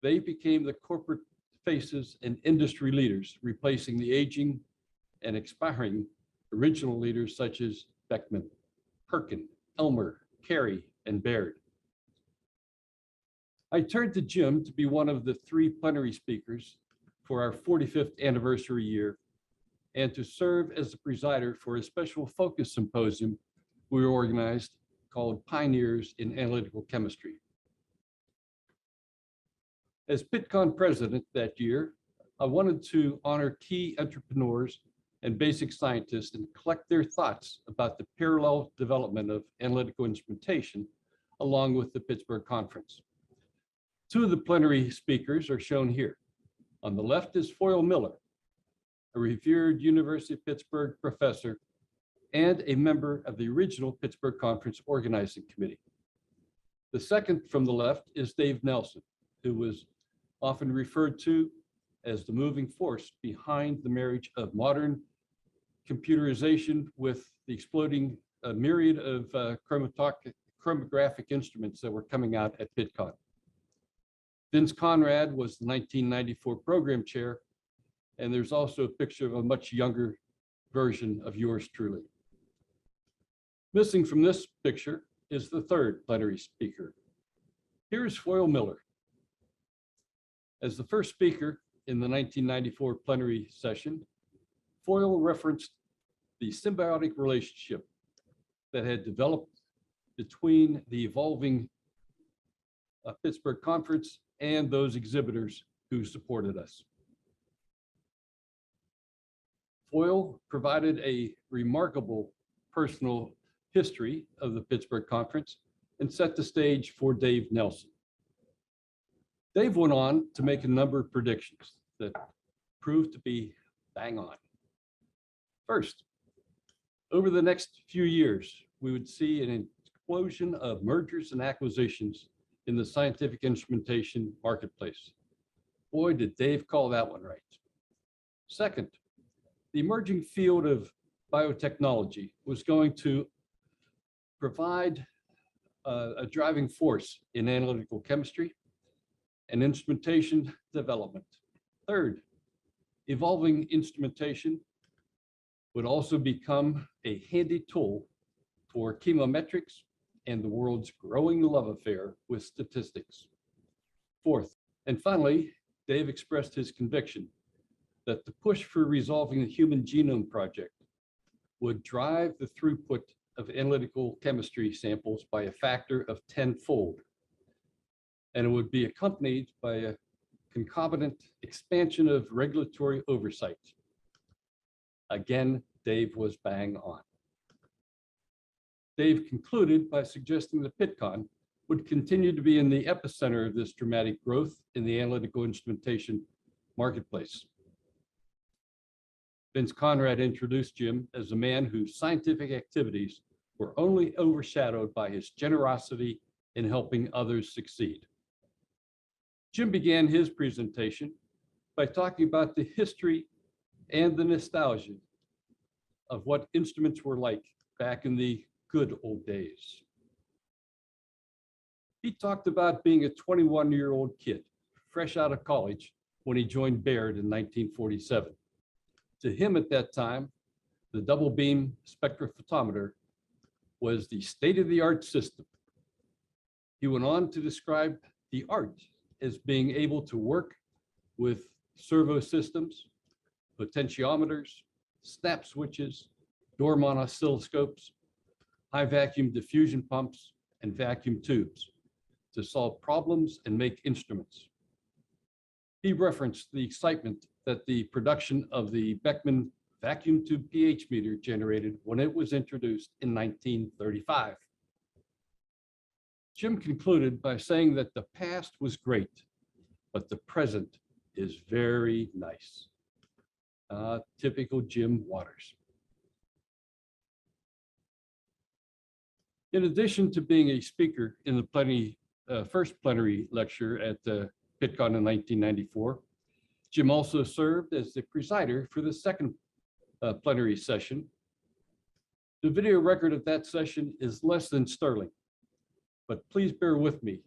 they became the corporate faces and industry leaders, replacing the aging and expiring original leaders such as Beckman, Perkin, Elmer, Carey, and Baird. I turned to Jim to be one of the 3 plenary speakers for our 45th anniversary year and to serve as the presider for a special focus symposium we organized called Pioneers in Analytical Chemistry. As Pittcon president that year, I wanted to honor key entrepreneurs and basic scientists and collect their thoughts about the parallel development of analytical instrumentation along with the Pittsburgh Conference. Two of the plenary speakers are shown here. On the left is Foyle Miller, a revered University of Pittsburgh professor and a member of the original Pittsburgh Conference Organizing Committee. The second from the left is Dave Nelson, who was often referred to as the moving force behind the marriage of modern computerization with the exploding myriad of chromographic instruments that were coming out at Pittcon. Vince Conrad was the 1994 program chair, and there's also a picture of a much younger version of yours truly. Missing from this picture is the third plenary speaker. Here's Foyle Miller. As the first speaker in the 1994 plenary session, Foyle referenced the symbiotic relationship that had developed between the evolving Pittsburgh Conference and those exhibitors who supported us. Foyle provided a remarkable personal history of the Pittsburgh Conference and set the stage for Dave Nelson. Dave went on to make a number of predictions that proved to be bang on. First, over the next few years, we would see an explosion of mergers and acquisitions in the scientific instrumentation marketplace. Boy, did Dave call that one right. Second, the emerging field of biotechnology was going to provide a driving force in analytical chemistry and instrumentation development. Third, evolving instrumentation would also become a handy tool for chemometrics and the world's growing love affair with statistics. Fourth, and finally, Dave expressed his conviction that the push for resolving the Human Genome Project would drive the throughput of analytical chemistry samples by a factor of 10-fold. And it would be accompanied by a concomitant expansion of regulatory oversight. Again, Dave was bang on. Dave concluded by suggesting that Pittcon would continue to be in the epicenter of this dramatic growth in the analytical instrumentation marketplace. Vince Conrad introduced Jim as a man whose scientific activities were only overshadowed by his generosity in helping others succeed. Jim began his presentation by talking about the history and the nostalgia of what instruments were like back in the good old days. He talked about being a 21-year-old kid, fresh out of college, when he joined Baird in 1947. To him at that time, the double beam spectrophotometer was the state-of-the-art system. He went on to describe the art as being able to work with servo systems, potentiometers, snap switches, Dorman oscilloscopes, high vacuum diffusion pumps, and vacuum tubes to solve problems and make instruments. He referenced the excitement that the production of the Beckman vacuum tube pH meter generated when it was introduced in 1935. Jim concluded by saying that the past was great, but the present is very nice. Typical Jim Waters. In addition to being a speaker in the first plenary lecture at Pittcon in 1994, Jim also served as the presider for the second plenary session. The video record of that session is less than sterling, but please bear with me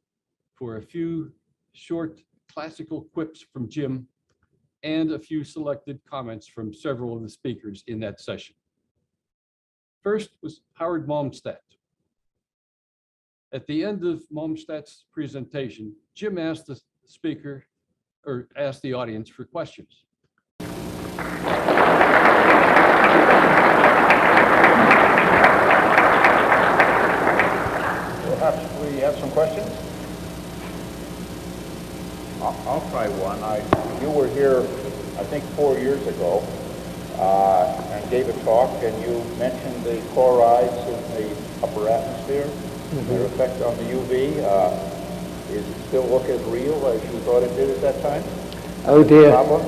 for a few short classical quips from Jim and a few selected comments from several of the speakers in that session. First was Howard Malmstat. At the end of Malmstat's presentation, Jim asked the speaker, or asked the audience for questions. Perhaps we have some questions? I'll try one. You were here, I think, 4 years ago and gave a talk, and you mentioned the chlorides in the upper atmosphere, their effect on the UV. Is it still look as real as you thought it did at that time? Oh dear, Problem?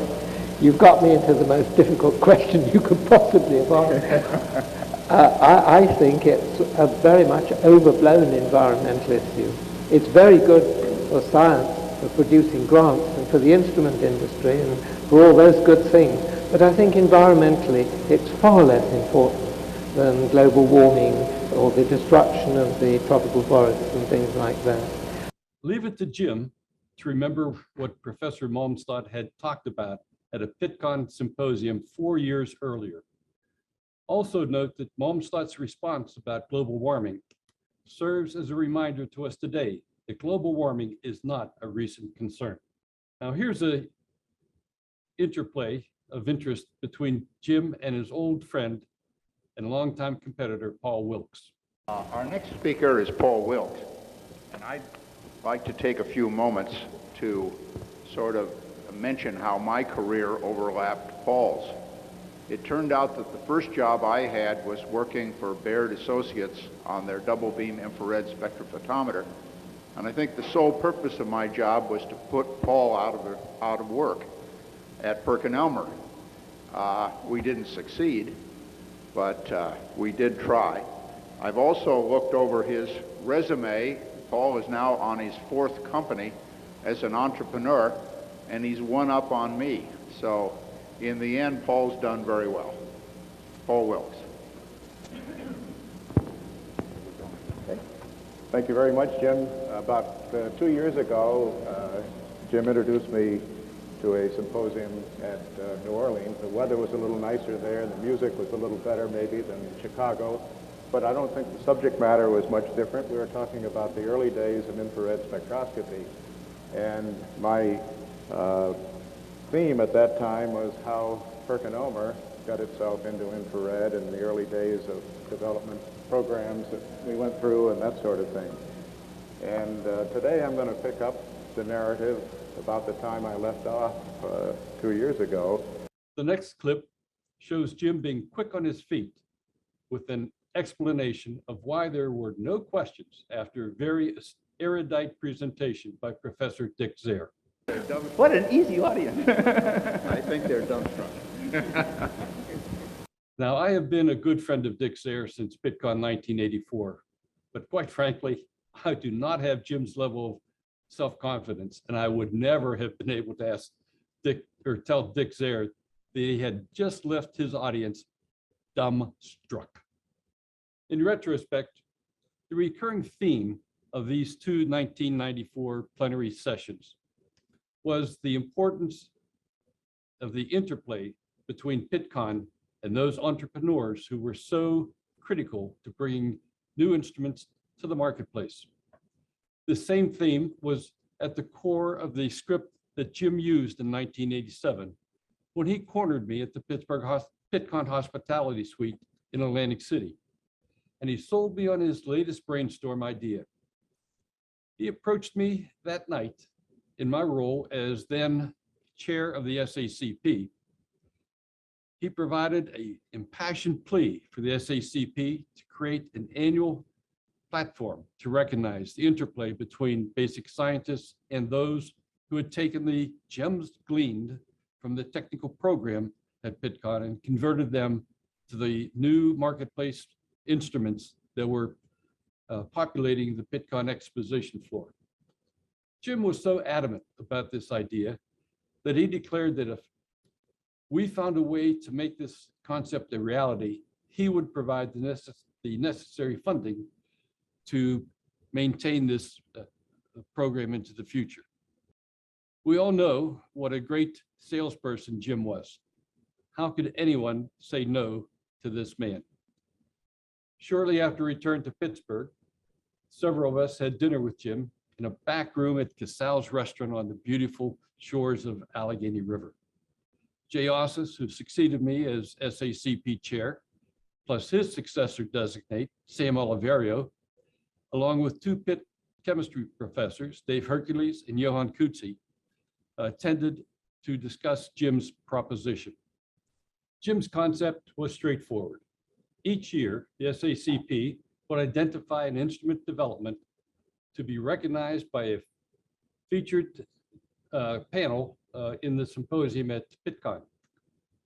you've got me into the most difficult question you could possibly have asked. I think it's a very much overblown environmental issue. It's very good for science, for producing grants, and for the instrument industry, and for all those good things. But I think environmentally, it's far less important than global warming or the destruction of the tropical forests and things like that. Leave it to Jim to remember what Professor Malmstad had talked about at a Pittcon symposium 4 years earlier. Also note that Malmstad's response about global warming serves as a reminder to us today that global warming is not a recent concern. Now here's an interplay of interest between Jim and his old friend and longtime competitor, Paul Wilkes. Our next speaker is Paul Wilkes, and I'd like to take a few moments to sort of mention how my career overlapped Paul's. It turned out that the first job I had was working for Baird Associates on their double beam infrared spectrophotometer, and I think the sole purpose of my job was to put Paul out of work at PerkinElmer. We didn't succeed, but we did try. I've also looked over his resume. Paul is now on his 4th company as an entrepreneur, and he's one up on me. So in the end, Paul's done very well. Paul Wilkes. Thank you very much, Jim. About 2 years ago, Jim introduced me to a symposium at New Orleans. The weather was a little nicer there, the music was a little better maybe than Chicago, but I don't think the subject matter was much different. We were talking about the early days of infrared spectroscopy, and my theme at that time was how PerkinElmer got itself into infrared in the early days of development programs that we went through and that sort of thing. And today I'm going to pick up the narrative about the time I left off 2 years ago. The next clip shows Jim being quick on his feet with an explanation of why there were no questions after a very erudite presentation by Professor Dick Zare. What an easy audience. I think they're dumbstruck. Now, I have been a good friend of Dick Zare since Pittcon 1984, but quite frankly, I do not have Jim's level of self-confidence, and I would never have been able to ask Dick or tell Dick Zare that he had just left his audience dumbstruck. In retrospect, the recurring theme of these 2 1994 plenary sessions was the importance of the interplay between Pittcon and those entrepreneurs who were so critical to bringing new instruments to the marketplace. The same theme was at the core of the script that Jim used in 1987 when he cornered me at the Pittcon Hospitality Suite in Atlantic City, and he sold me on his latest brainstorm idea. He approached me that night in my role as then chair of the SACP. He provided an impassioned plea for the SACP to create an annual platform to recognize the interplay between basic scientists and those who had taken the gems gleaned from the technical program at Pittcon and converted them to the new marketplace instruments that were populating the Pittcon exposition floor. Jim was so adamant about this idea that he declared that if we found a way to make this concept a reality, he would provide the necessary funding to maintain this program into the future. We all know what a great salesperson Jim was. How could anyone say no to this man? Shortly after return to Pittsburgh, several of us had dinner with Jim in a back room at Casal's restaurant on the beautiful shores of Allegheny River. Jay Ossis, who succeeded me as SACP chair, plus his successor designate, Sam Oliverio, along with 2 Pitt chemistry professors, Dave Hercules and Johan Kutzi, attended to discuss Jim's proposition. Jim's concept was straightforward. Each year, the SACP would identify an instrument development to be recognized by a featured panel in the symposium at Pittcon.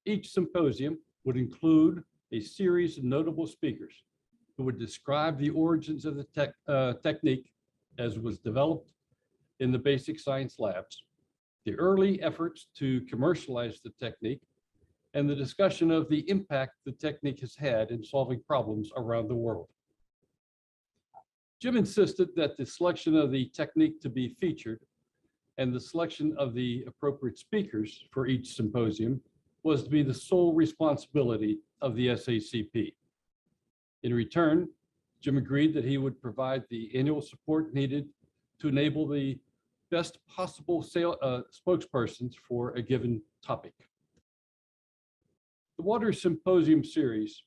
Each symposium would include a series of notable speakers who would describe the origins of the technique as was developed in the basic science labs, the early efforts to commercialize the technique, and the discussion of the impact the technique has had in solving problems around the world. Jim insisted that the selection of the technique to be featured and the selection of the appropriate speakers for each symposium was to be the sole responsibility of the SACP. In return, Jim agreed that he would provide the annual support needed to enable the best possible spokespersons for a given topic. The Water Symposium series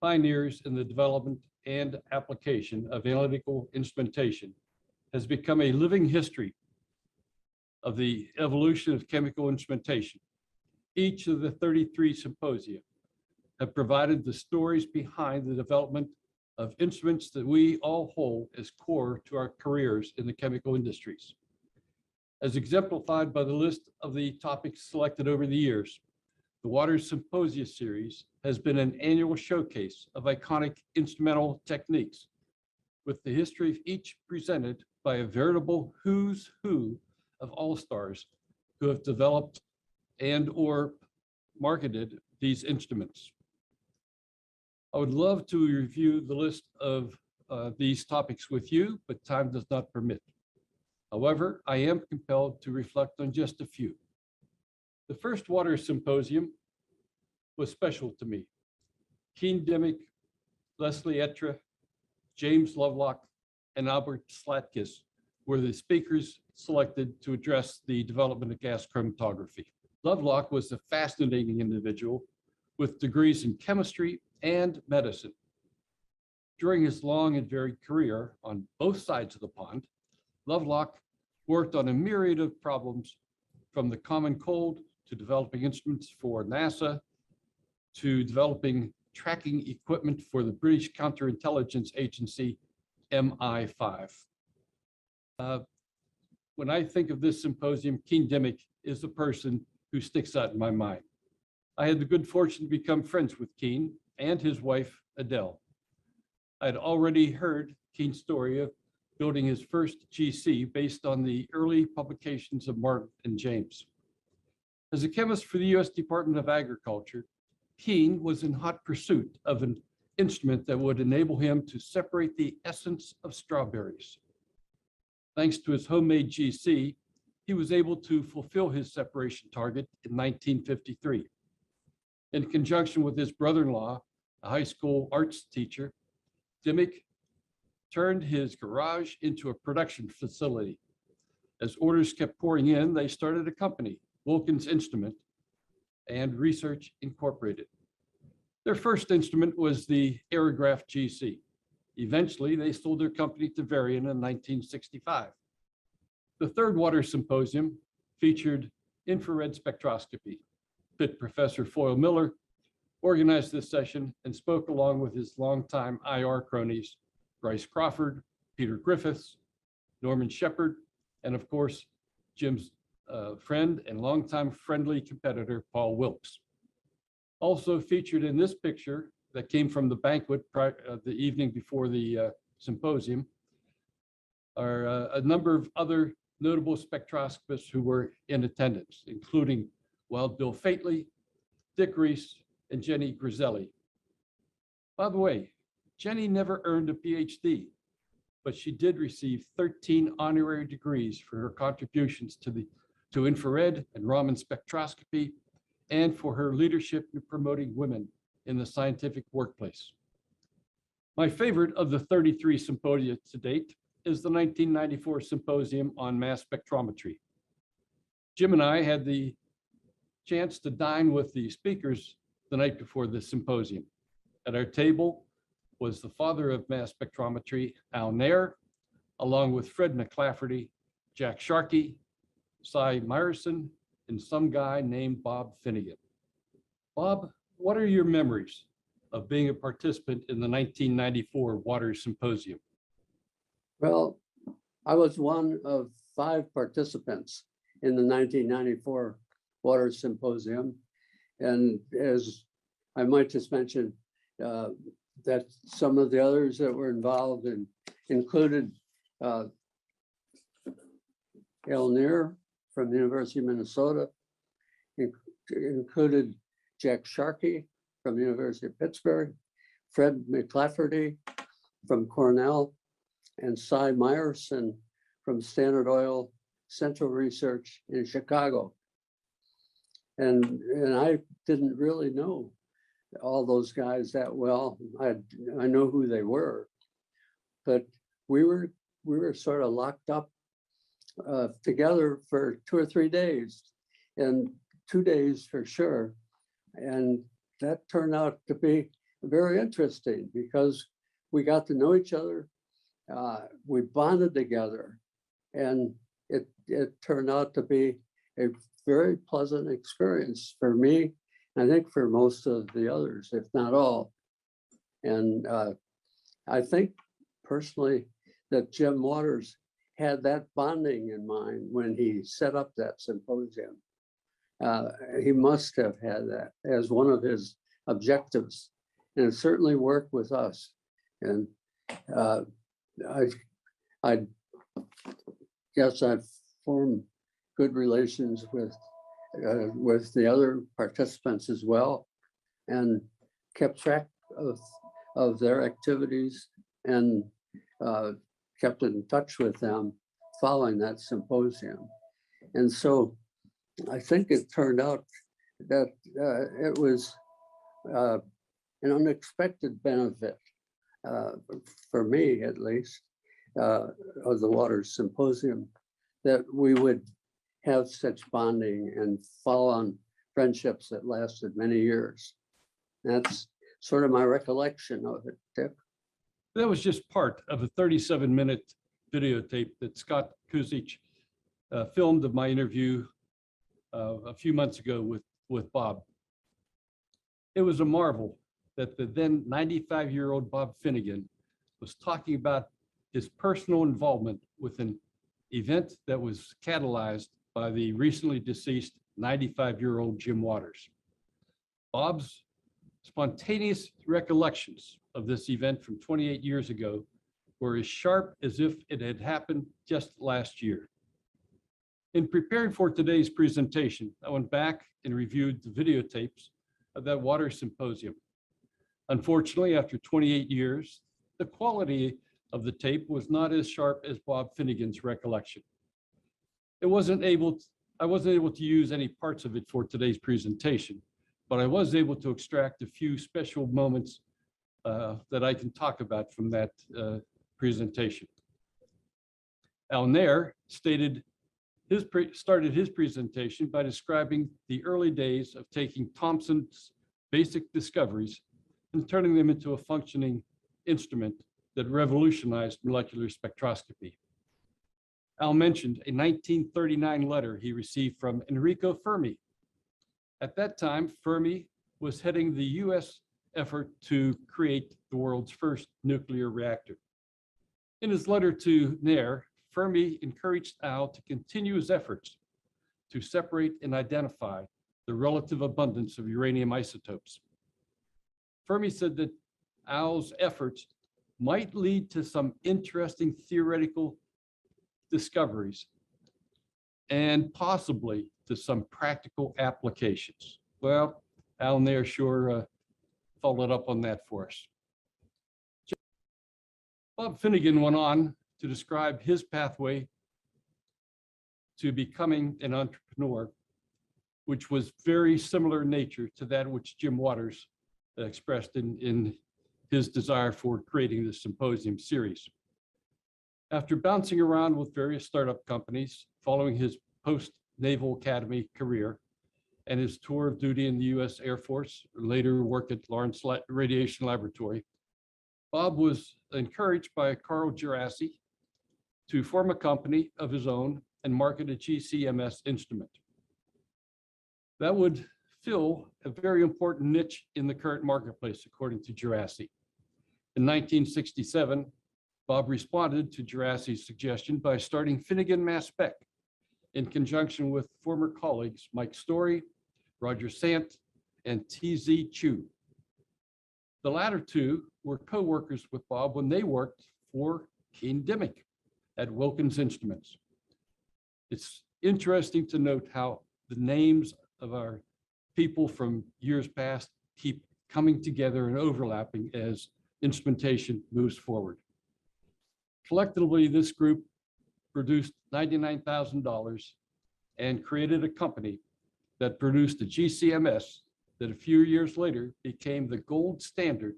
pioneers in the development and application of analytical instrumentation has become a living history of the evolution of chemical instrumentation. Each of the 33 symposia have provided the stories behind the development of instruments that we all hold as core to our careers in the chemical industries. As exemplified by the list of the topics selected over the years, the Water Symposia series has been an annual showcase of iconic instrumental techniques, with the history of each presented by a veritable who's who of all-stars who have developed and or marketed these instruments. I would love to review the list of these topics with you, but time does not permit. However, I am compelled to reflect on just a few. The first Water Symposium was special to me. Keen Dimmick, Leslie Etra, James Lovelock, and Albert Slatkus were the speakers selected to address the development of gas chromatography. Lovelock was a fascinating individual with degrees in chemistry and medicine. During his long and varied career on both sides of the pond, Lovelock worked on a myriad of problems, from the common cold to developing instruments for NASA to developing tracking equipment for the British counterintelligence agency MI5. When I think of this symposium, Keen Dimmick is the person who sticks out in my mind. I had the good fortune to become friends with Keen and his wife, Adele. I had already heard Keen's story of building his first GC based on the early publications of Martin and James. As a chemist for the US Department of Agriculture, Keen was in hot pursuit of an instrument that would enable him to separate the essence of strawberries. Thanks to his homemade GC, he was able to fulfill his separation target in 1953. In conjunction with his brother-in-law, a high school arts teacher, Dimmick turned his garage into a production facility. As orders kept pouring in, they started a company, Wilkins Instrument and Research Incorporated. Their first instrument was the Aerograph GC. Eventually, they sold their company to Varian in 1965. The third Water Symposium featured infrared spectroscopy. Pitt Professor Foyle Miller organized this session and spoke along with his longtime IR cronies, Bryce Crawford, Peter Griffiths, Norman Shepard, and of course, Jim's friend and longtime friendly competitor, Paul Wilkes. Also featured in this picture that came from the banquet the evening before the symposium are a number of other notable spectroscopists who were in attendance, including Wild Bill Fately, Dick Reese, and Jenny Griselli. By the way, Jenny never earned a PhD, but she did receive 13 honorary degrees for her contributions to infrared and Raman spectroscopy and for her leadership in promoting women in the scientific workplace. My favorite of the 33 symposia to date is the 1994 Symposium on Mass Spectrometry. Jim and I had the chance to dine with the speakers the night before the symposium. At our table was the father of mass spectrometry, Al Nair, along with Fred McClafferty, Jack Sharkey, Cy Myerson, and some guy named Bob Finnegan. Bob, what are your memories of being a participant in the 1994 Water Symposium? Well, I was one of 5 participants in the 1994 Water Symposium. And as I might just mention, that some of the others that were involved included El Near from the University of Minnesota, included Jack Sharkey from the University of Pittsburgh, Fred McLafferty from Cornell, and Cy Meyerson from Standard Oil Central Research in Chicago. And I didn't really know all those guys that well. I know who they were, but we were sort of locked up together for 2 or 3 days, and 2 days for sure. And that turned out to be very interesting because we got to know each other. We bonded together, and it turned out to be a very pleasant experience for me, I think for most of the others, if not all. And I think personally that Jim Waters had that bonding in mind when he set up that symposium. He must have had that as one of his objectives, and it certainly worked with us. And I guess I've formed good relations with the other participants as well, and kept track of their activities, and kept in touch with them following that symposium. And so I think it turned out that it was an unexpected benefit, for me at least, of the Water Symposium, that we would have such bonding and follow-on friendships that lasted many years. That's sort of my recollection of it, Dick. That was just part of a 37-minute videotape that Scott Kuzich filmed of my interview a few months ago with Bob. It was a marvel that the then 95-year-old Bob Finnegan was talking about his personal involvement with an event that was catalyzed by the recently deceased 95-year-old Jim Waters. Bob's spontaneous recollections of this event from 28 years ago were as sharp as if it had happened just last year. In preparing for today's presentation, I went back and reviewed the videotapes of that Water Symposium. Unfortunately, after 28 years, the quality of the tape was not as sharp as Bob Finnegan's recollection. I wasn't able to use any parts of it for today's presentation, but I was able to extract a few special moments that I can talk about from that presentation. Al Nair started his presentation by describing the early days of taking Thomson's basic discoveries and turning them into a functioning instrument that revolutionized molecular spectroscopy. Al mentioned a 1939 letter he received from Enrico Fermi. At that time, Fermi was heading the US effort to create the world's first nuclear reactor. In his letter to Nair, Fermi encouraged Al to continue his efforts to separate and identify the relative abundance of uranium isotopes. Fermi said that Al's efforts might lead to some interesting theoretical discoveries and possibly to some practical applications. Well, Al Nair sure followed up on that for us. Bob Finnegan went on to describe his pathway to becoming an entrepreneur, which was very similar in nature to that which Jim Waters expressed in his desire for creating the symposium series. After bouncing around with various startup companies, following his post-Naval Academy career and his tour of duty in the US Air Force, later work at Lawrence Radiation Laboratory, Bob was encouraged by Carl Djerassi to form a company of his own and market a GCMS instrument. That would fill a very important niche in the current marketplace, according to Djerassi. In 1967, Bob responded to Gerassi's suggestion by starting Finnegan Mass Spec in conjunction with former colleagues Mike Story, Roger Sant, and T.Z. Chu. The latter two were co-workers with Bob when they worked for Keen Dimmick at Wilkins Instruments. It's interesting to note how the names of our people from years past keep coming together and overlapping as instrumentation moves forward. Collectively, this group produced $99,000 and created a company that produced a GCMS that a few years later became the gold standard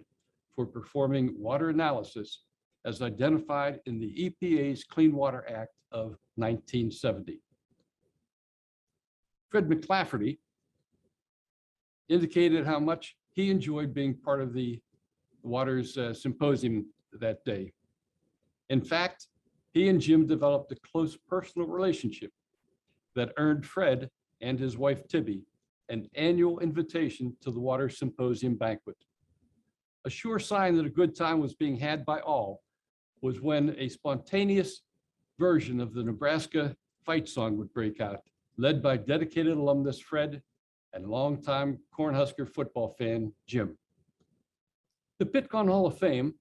for performing water analysis as identified in the EPA's Clean Water Act of 1970. Fred McClafferty indicated how much he enjoyed being part of the Waters Symposium that day. In fact, he and Jim developed a close personal relationship that earned Fred and his wife Tibby an annual invitation to the Waters Symposium banquet. A sure sign that a good time was being had by all was when a spontaneous version of the Nebraska fight song would break out, led by dedicated alumnus Fred and longtime Cornhusker football fan Jim. The Pittcon Hall of Fame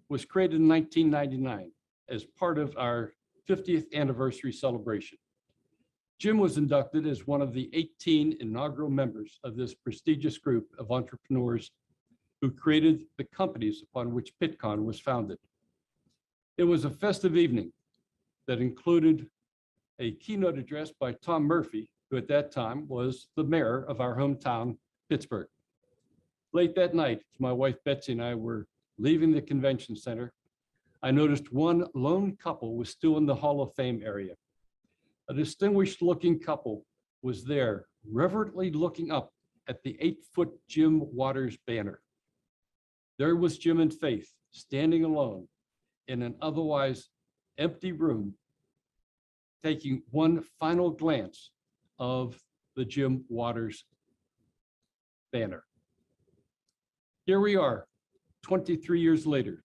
was created in 1999 as part of our 50th anniversary celebration. Jim was inducted as one of the 18 inaugural members of this prestigious group of entrepreneurs who created the companies upon which Pittcon was founded. It was a festive evening that included a keynote address by Tom Murphy, who at that time was the mayor of our hometown, Pittsburgh. Late that night, as my wife Betsy and I were leaving the convention center, I noticed one lone couple was still in the Hall of Fame area. A distinguished looking couple was there, reverently looking up at the 8-foot Jim Waters banner. There was Jim and Faith standing alone in an otherwise empty room, taking one final glance of the Jim Waters banner. Here we are, 23 years later,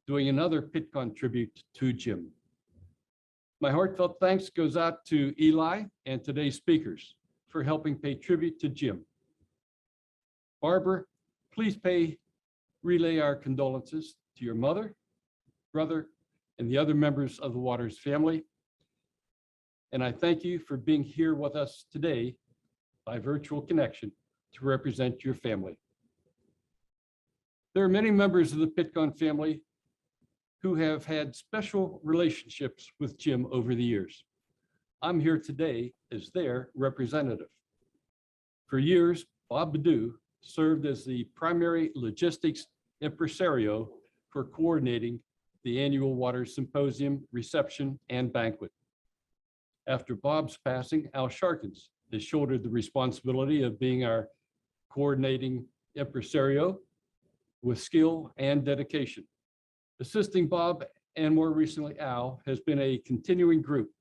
doing another Pittcon tribute to Jim. My heartfelt thanks goes out to Eli and today's speakers for helping pay tribute to Jim. Barbara, please relay our condolences to your mother, brother, and the other members of the Waters family. And I thank you for being here with us today by virtual connection to represent your family. There are many members of the Pittcon family who have had special relationships with Jim over the years. I'm here today as their representative. For years, Bob Badu served as the primary logistics impresario for coordinating the annual Waters Symposium reception and banquet. After Bob's passing, Al Sharkins has shouldered the responsibility of being our coordinating impresario with skill and dedication. Assisting Bob and more recently Al has been a continuing group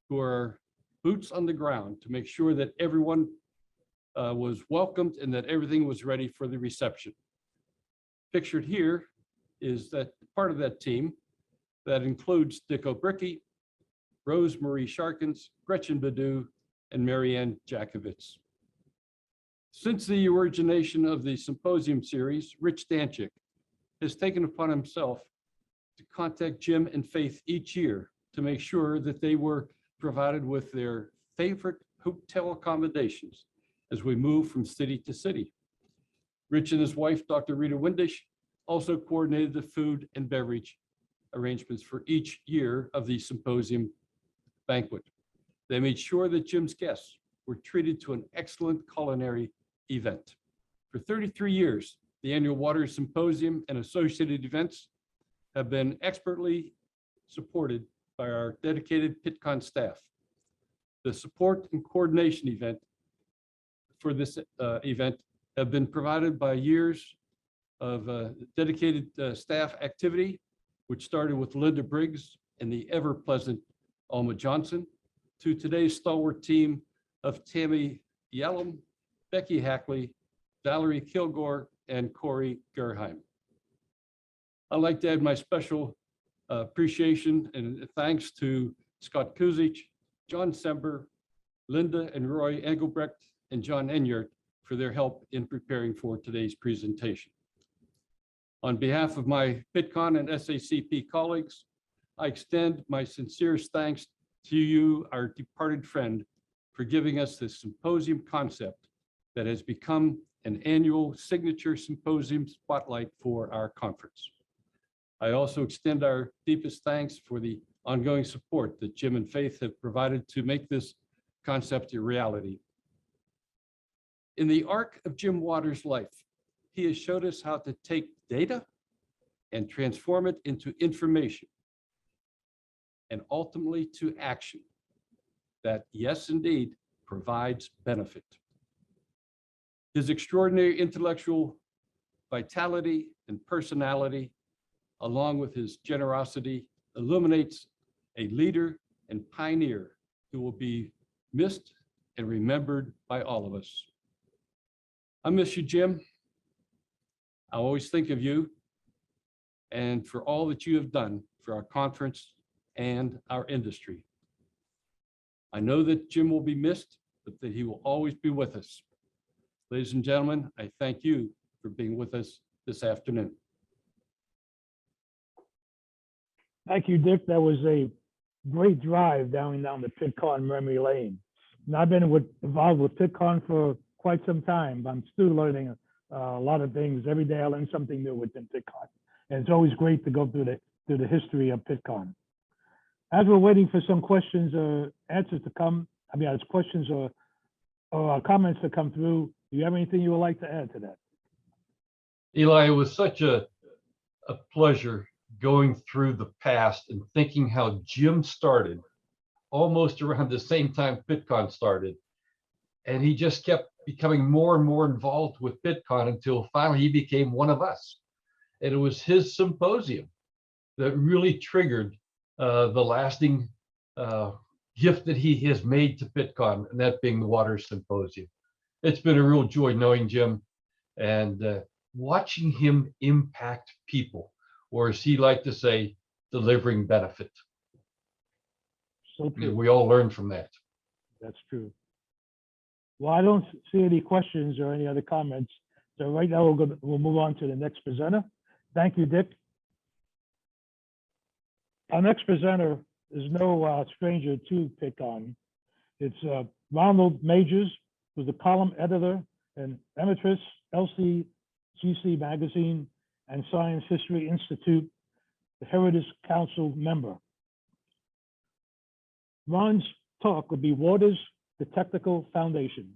who are boots on the ground to make sure that everyone was welcomed and that everything was ready for the reception. Pictured here is that part of that team that includes Dick O'Bricky, Rose Marie Sharkins, Gretchen Badu, and Marianne Jakovitz. Since the origination of the Symposium series, Rich Danchik has taken upon himself to contact Jim and Faith each year to make sure that they were provided with their favorite hotel accommodations as we move from city to city. Rich and his wife, Dr. Rita Windish, also coordinated the food and beverage arrangements for each year of the Symposium banquet. They made sure that Jim's guests were treated to an excellent culinary event. For 33 years, the annual Waters Symposium and associated events have been expertly supported by our dedicated Pittcon staff. The support and coordination event for this event have been provided by years of dedicated staff activity, which started with Linda Briggs and the ever-pleasant Alma Johnson, to today's stalwart team of Tammy Yellum, Becky Hackley, Valerie Kilgore, and Corey Gerheim. I'd like to add my special appreciation and thanks to Scott Kuzich, John Sember, Linda and Roy Engelbrecht, and John Enyart for their help in preparing for today's presentation. On behalf of my Pittcon and SACP colleagues, I extend my sincerest thanks to you, our departed friend, for giving us this symposium concept that has become an annual signature symposium spotlight for our conference. I also extend our deepest thanks for the ongoing support that Jim and Faith have provided to make this concept a reality. In the arc of Jim Waters' life, he has showed us how to take data and transform it into information and ultimately to action that, yes, indeed, provides benefit. His extraordinary intellectual vitality and personality, along with his generosity, illuminates a leader and pioneer who will be missed and remembered by all of us. I miss you, Jim. I always think of you and for all that you have done for our conference and our industry. I know that Jim will be missed, but that he will always be with us. Ladies and gentlemen, I thank you for being with us this afternoon. Thank you, Dick. That was a great drive down the Pittcon memory lane. And I've been involved with Pittcon for quite some time, but I'm still learning a lot of things. Every day I learn something new within Pittcon. And it's always great to go through the history of Pittcon. As we're waiting for some questions or answers to come, as questions or comments to come through, do you have anything you would like to add to that? Eli, it was such a pleasure going through the past and thinking how Jim started almost around the same time Pittcon started. And he just kept becoming more and more involved with Pittcon until finally he became one of us. And it was his symposium that really triggered the lasting gift that he has made to Pittcon, and that being the Waters Symposium. It's been a real joy knowing Jim and watching him impact people, or as he liked to say, delivering benefit. So true. We all learn from that. That's true. Well, I don't see any questions or any other comments. So right now we'll move on to the next presenter. Thank you, Dick. Our next presenter is no stranger to Pittcon. It's Ronald Majors, who's the column editor and emeritus LCGC magazine and Science History Institute, the Heritage Council member. Ron's talk will be Waters, the Technical Foundation.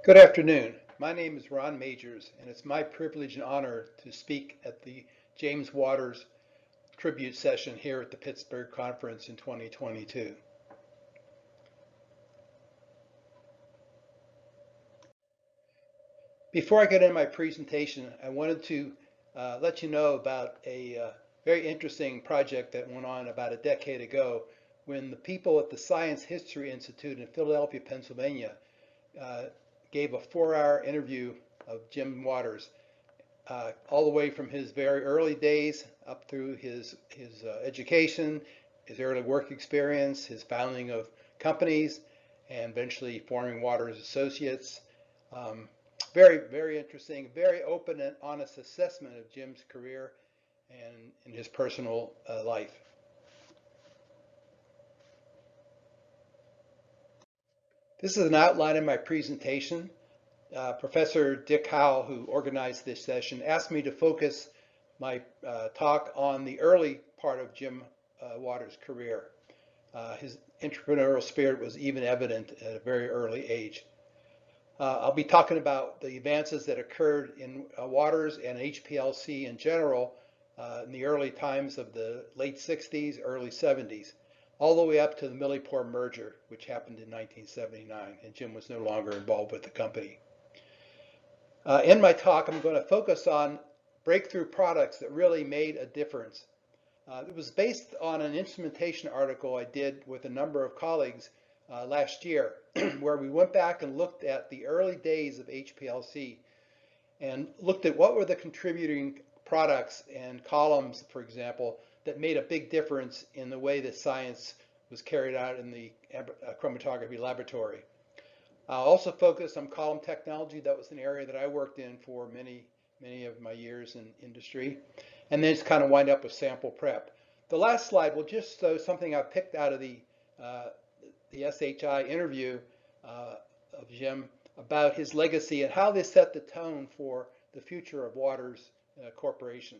Good afternoon. My name is Ron Majors, and it's my privilege and honor to speak at the James Waters tribute session here at the Pittsburgh Conference in 2022. Before I get into my presentation, I wanted to let you know about a very interesting project that went on about a decade ago when the people at the Science History Institute in Philadelphia, Pennsylvania, gave a 4-hour interview of Jim Waters, all the way from his very early days up through his education, his early work experience, his founding of companies, and eventually forming Waters Associates. Very, very interesting, very open and honest assessment of Jim's career and his personal life. This is an outline of my presentation. Professor Dick Howe, who organized this session, asked me to focus my talk on the early part of Jim Waters' career. His entrepreneurial spirit was even evident at a very early age. I'll be talking about the advances that occurred in Waters and HPLC in general in the early times of the late 60s, early 70s, all the way up to the Millipore merger, which happened in 1979, and Jim was no longer involved with the company. In my talk, I'm going to focus on breakthrough products that really made a difference. It was based on an instrumentation article I did with a number of colleagues last year, where we went back and looked at the early days of HPLC and looked at what were the contributing products and columns, for example, that made a big difference in the way that science was carried out in the chromatography laboratory. I also focused on column technology. That was an area that I worked in for many of my years in industry. And then just kind of wind up with sample prep. The last slide will just show something I picked out of the SHI interview of Jim about his legacy and how this set the tone for the future of Waters Corporation.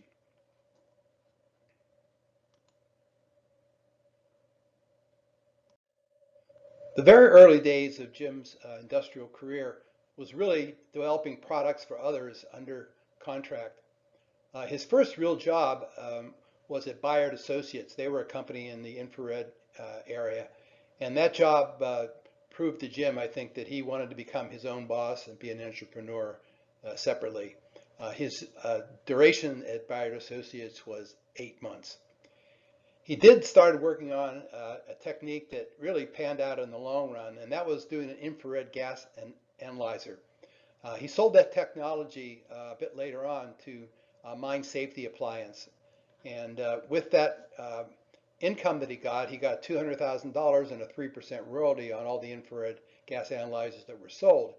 The very early days of Jim's industrial career was really developing products for others under contract. His first real job was at Bayard Associates. They were a company in the infrared area. And that job proved to Jim, I think, that he wanted to become his own boss and be an entrepreneur separately. His duration at Bayard Associates was 8 months. He did start working on a technique that really panned out in the long run, and that was doing an infrared gas analyzer. He sold that technology a bit later on to Mine Safety Appliance. And with that income that he got $200,000 and a 3% royalty on all the infrared gas analyzers that were sold.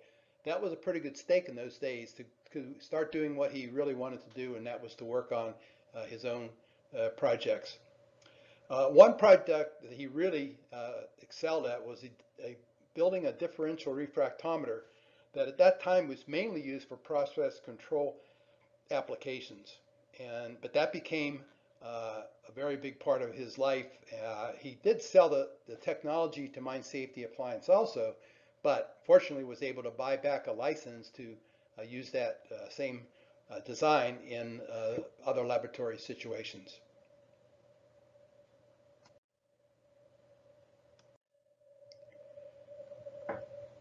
That was a pretty good stake in those days to start doing what he really wanted to do, and that was to work on his own projects. One project that he really excelled at was building a differential refractometer that at that time was mainly used for process control applications. But that became a very big part of his life. He did sell the technology to Mine Safety Appliance also, but fortunately was able to buy back a license to use that same design in other laboratory situations.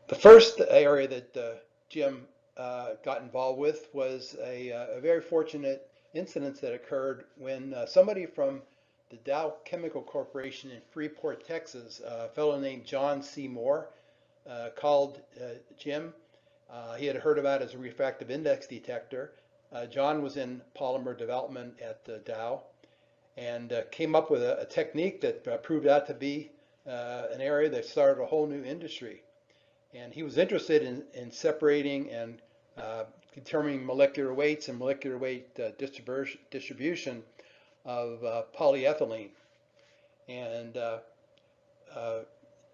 The first area that Jim got involved with was a very fortunate incident that occurred when somebody from the Dow Chemical Corporation in Freeport, Texas, a fellow named John C. Moore, called Jim. He had heard about his refractive index detector. John was in polymer development at Dow and came up with a technique that proved out to be an area that started a whole new industry. And he was interested in separating and determining molecular weights and molecular weight distribution of polyethylene. And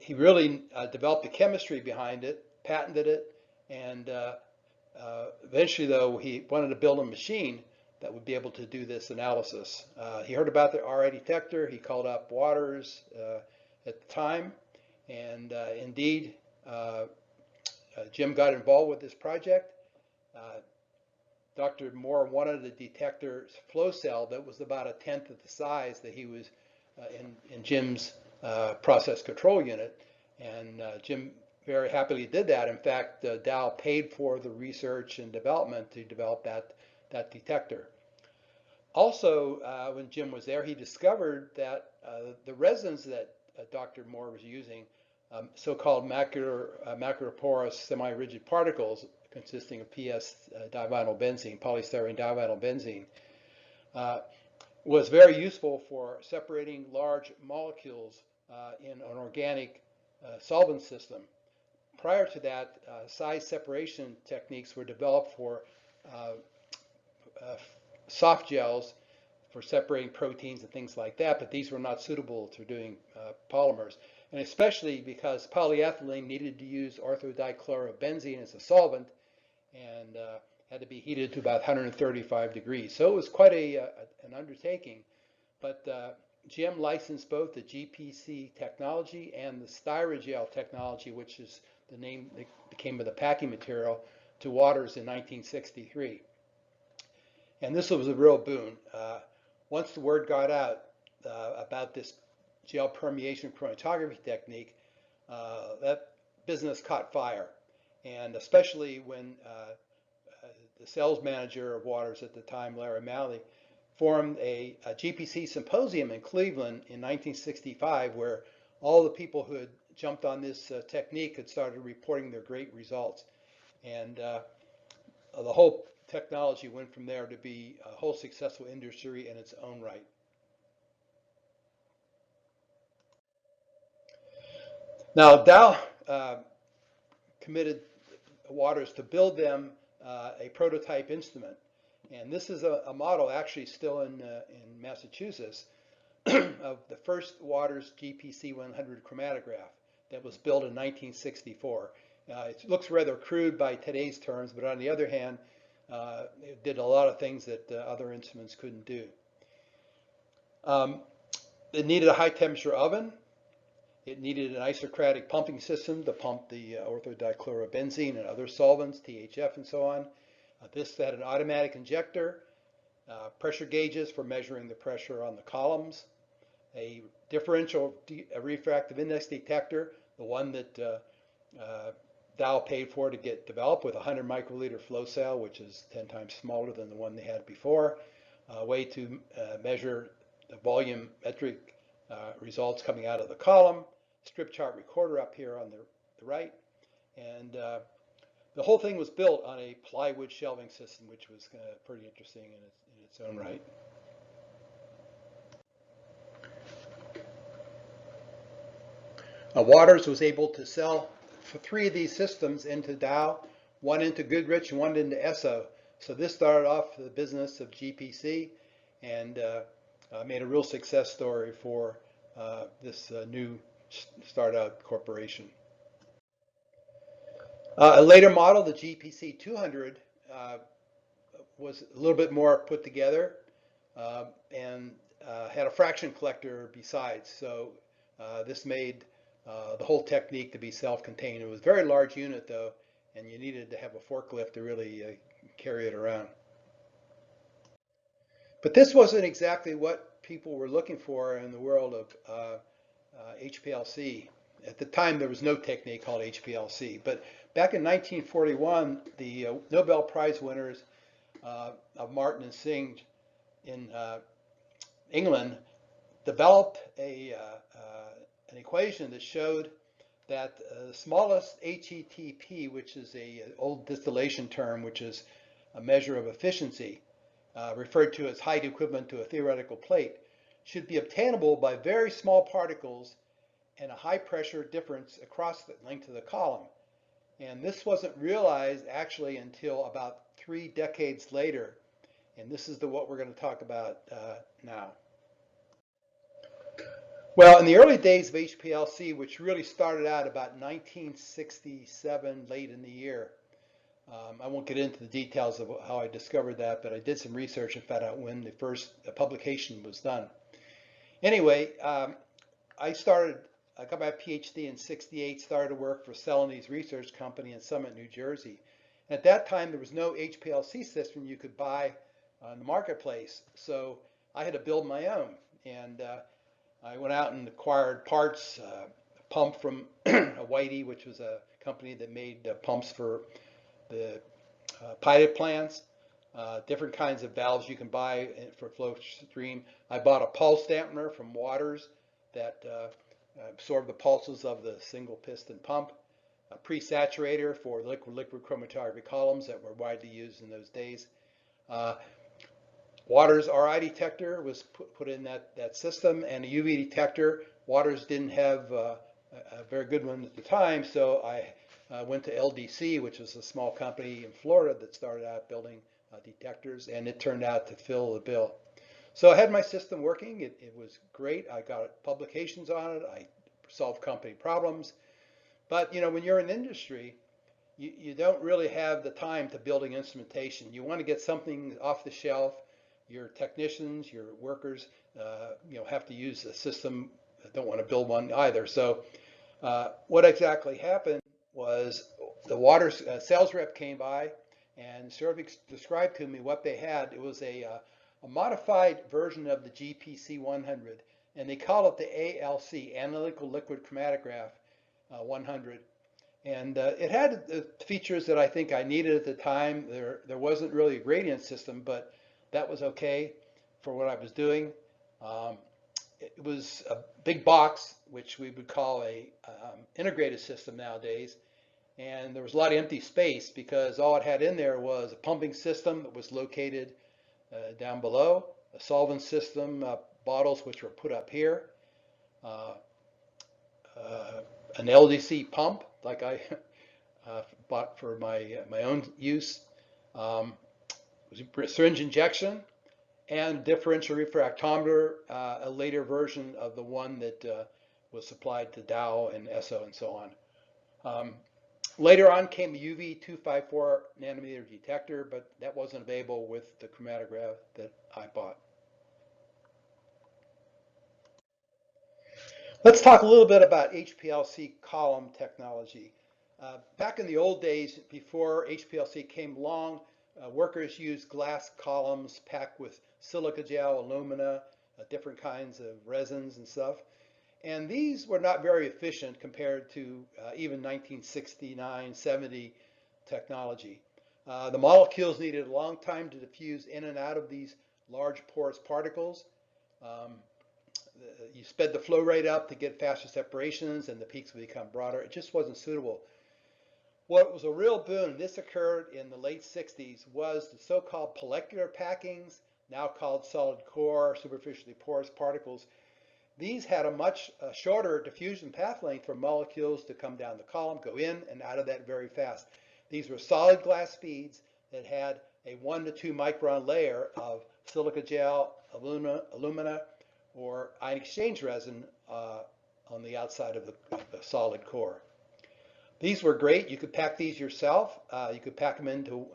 he really developed the chemistry behind it, patented it, and eventually, though, he wanted to build a machine that would be able to do this analysis. He heard about the RI detector. He called up Waters at the time, and indeed, Jim got involved with this project. Dr. Moore wanted a detector flow cell that was about 1/10 of the size that he was in Jim's process control unit, and Jim very happily did that. In fact, Dow paid for the research and development to develop that detector. Also, when Jim was there, he discovered that the resins that Dr. Moore was using, so-called maculoporous semi-rigid particles consisting of PS divinyl benzene, polystyrene divinyl benzene, was very useful for separating large molecules in an organic solvent system. Prior to that, size separation techniques were developed for soft gels for separating proteins and things like that, but these were not suitable for doing polymers. And especially because polyethylene needed to use orthodichlorobenzene as a solvent and had to be heated to about 135 degrees. So it was quite an undertaking. But Jim licensed both the GPC technology and the styrogel technology, which is the name that became of the packing material, to Waters in 1963. And this was a real boon. Once the word got out about this gel permeation chromatography technique, that business caught fire. And especially when the sales manager of Waters at the time, Larry Malley, formed a GPC Symposium in Cleveland in 1965, where all the people who had jumped on this technique had started reporting their great results. And the whole technology went from there to be a whole successful industry in its own right. Now, Dow committed Waters to build them a prototype instrument. And this is a model actually still in Massachusetts of the first Waters GPC 100 chromatograph that was built in 1964. It looks rather crude by today's terms, but on the other hand, it did a lot of things that other instruments couldn't do. It needed a high temperature oven. It needed an isocratic pumping system to pump the orthodichlorobenzene and other solvents, THF and so on. This had an automatic injector, pressure gauges for measuring the pressure on the columns, a differential refractive index detector, the one that Dow paid for to get developed with a 100 microliter flow cell, which is 10 times smaller than the one they had before, a way to measure the volumetric results coming out of the column, strip chart recorder up here on the right, and the whole thing was built on a plywood shelving system, which was pretty interesting in its own right. Waters was able to sell 3 of these systems into Dow, 1 into Goodrich and 1 into Esso. So this started off the business of GPC and made a real success story for this new startup corporation. A later model, the GPC 200, was a little bit more put together and had a fraction collector besides. So this made the whole technique to be self-contained. It was a very large unit though, and you needed to have a forklift to really carry it around. But this wasn't exactly what people were looking for in the world of HPLC. At the time, there was no technique called HPLC. But back in 1941, the Nobel Prize winners of Martin and Singh in England developed an equation that showed that the smallest HETP, which is an old distillation term, which is a measure of efficiency, referred to as height equivalent to a theoretical plate, should be obtainable by very small particles and a high pressure difference across the length of the column. And this wasn't realized actually until about 3 decades later. And this is what we're going to talk about now. Well, in the early days of HPLC, which really started out about 1967, late in the year, I won't get into the details of how I discovered that, but I did some research and found out when the first publication was done. Anyway, I got my PhD in '68, started to work for Celanese Research Company in Summit, New Jersey. At that time, there was no HPLC system you could buy on the marketplace, so I had to build my own. And I went out and acquired parts, a pump from Whitey, which was a company that made pumps for the pilot plants, different kinds of valves you can buy for flow stream. I bought a pulse dampener from Waters that absorbed the pulses of the single piston pump, a pre-saturator for liquid chromatography columns that were widely used in those days. Waters RI detector was put in that system, and a UV detector. Waters didn't have a very good one at the time, so I went to LDC, which was a small company in Florida that started out building detectors, and it turned out to fill the bill. So I had my system working. It was great. I got publications on it. I solved company problems. But you know, when you're in industry, you don't really have the time to building instrumentation. You want to get something off the shelf. Your technicians, your workers, have to use a system. Don't want to build one either. So what exactly happened was the Waters sales rep came by and sort of described to me what they had. It was a modified version of the GPC 100, and they call it the ALC, Analytical Liquid Chromatograph 100. And it had the features that I think I needed at the time. There wasn't really a gradient system, but that was okay for what I was doing. It was a big box, which we would call a integrated system nowadays. And there was a lot of empty space because all it had in there was a pumping system that was located down below, a solvent system, bottles which were put up here, an LDC pump, like I bought for my own use, syringe injection, and differential refractometer, a later version of the one that was supplied to Dow and Esso and so on. Later on came a UV 254 nanometer detector, but that wasn't available with the chromatograph that I bought. Let's talk a little bit about HPLC column technology. Back in the old days, before HPLC came along, workers used glass columns packed with silica gel, alumina, different kinds of resins and stuff. And these were not very efficient compared to even 1969, 70 technology. The molecules needed a long time to diffuse in and out of these large porous particles. You sped the flow rate up to get faster separations and the peaks would become broader. It just wasn't suitable. What was a real boon, this occurred in the late 60s, was the so-called molecular packings, now called solid core, superficially porous particles. These had a much shorter diffusion path length for molecules to come down the column, go in and out of that very fast. These were solid glass beads that had a 1 to 2 micron layer of silica gel, alumina, or ion exchange resin on the outside of the solid core. These were great. You could pack these yourself. You could pack them into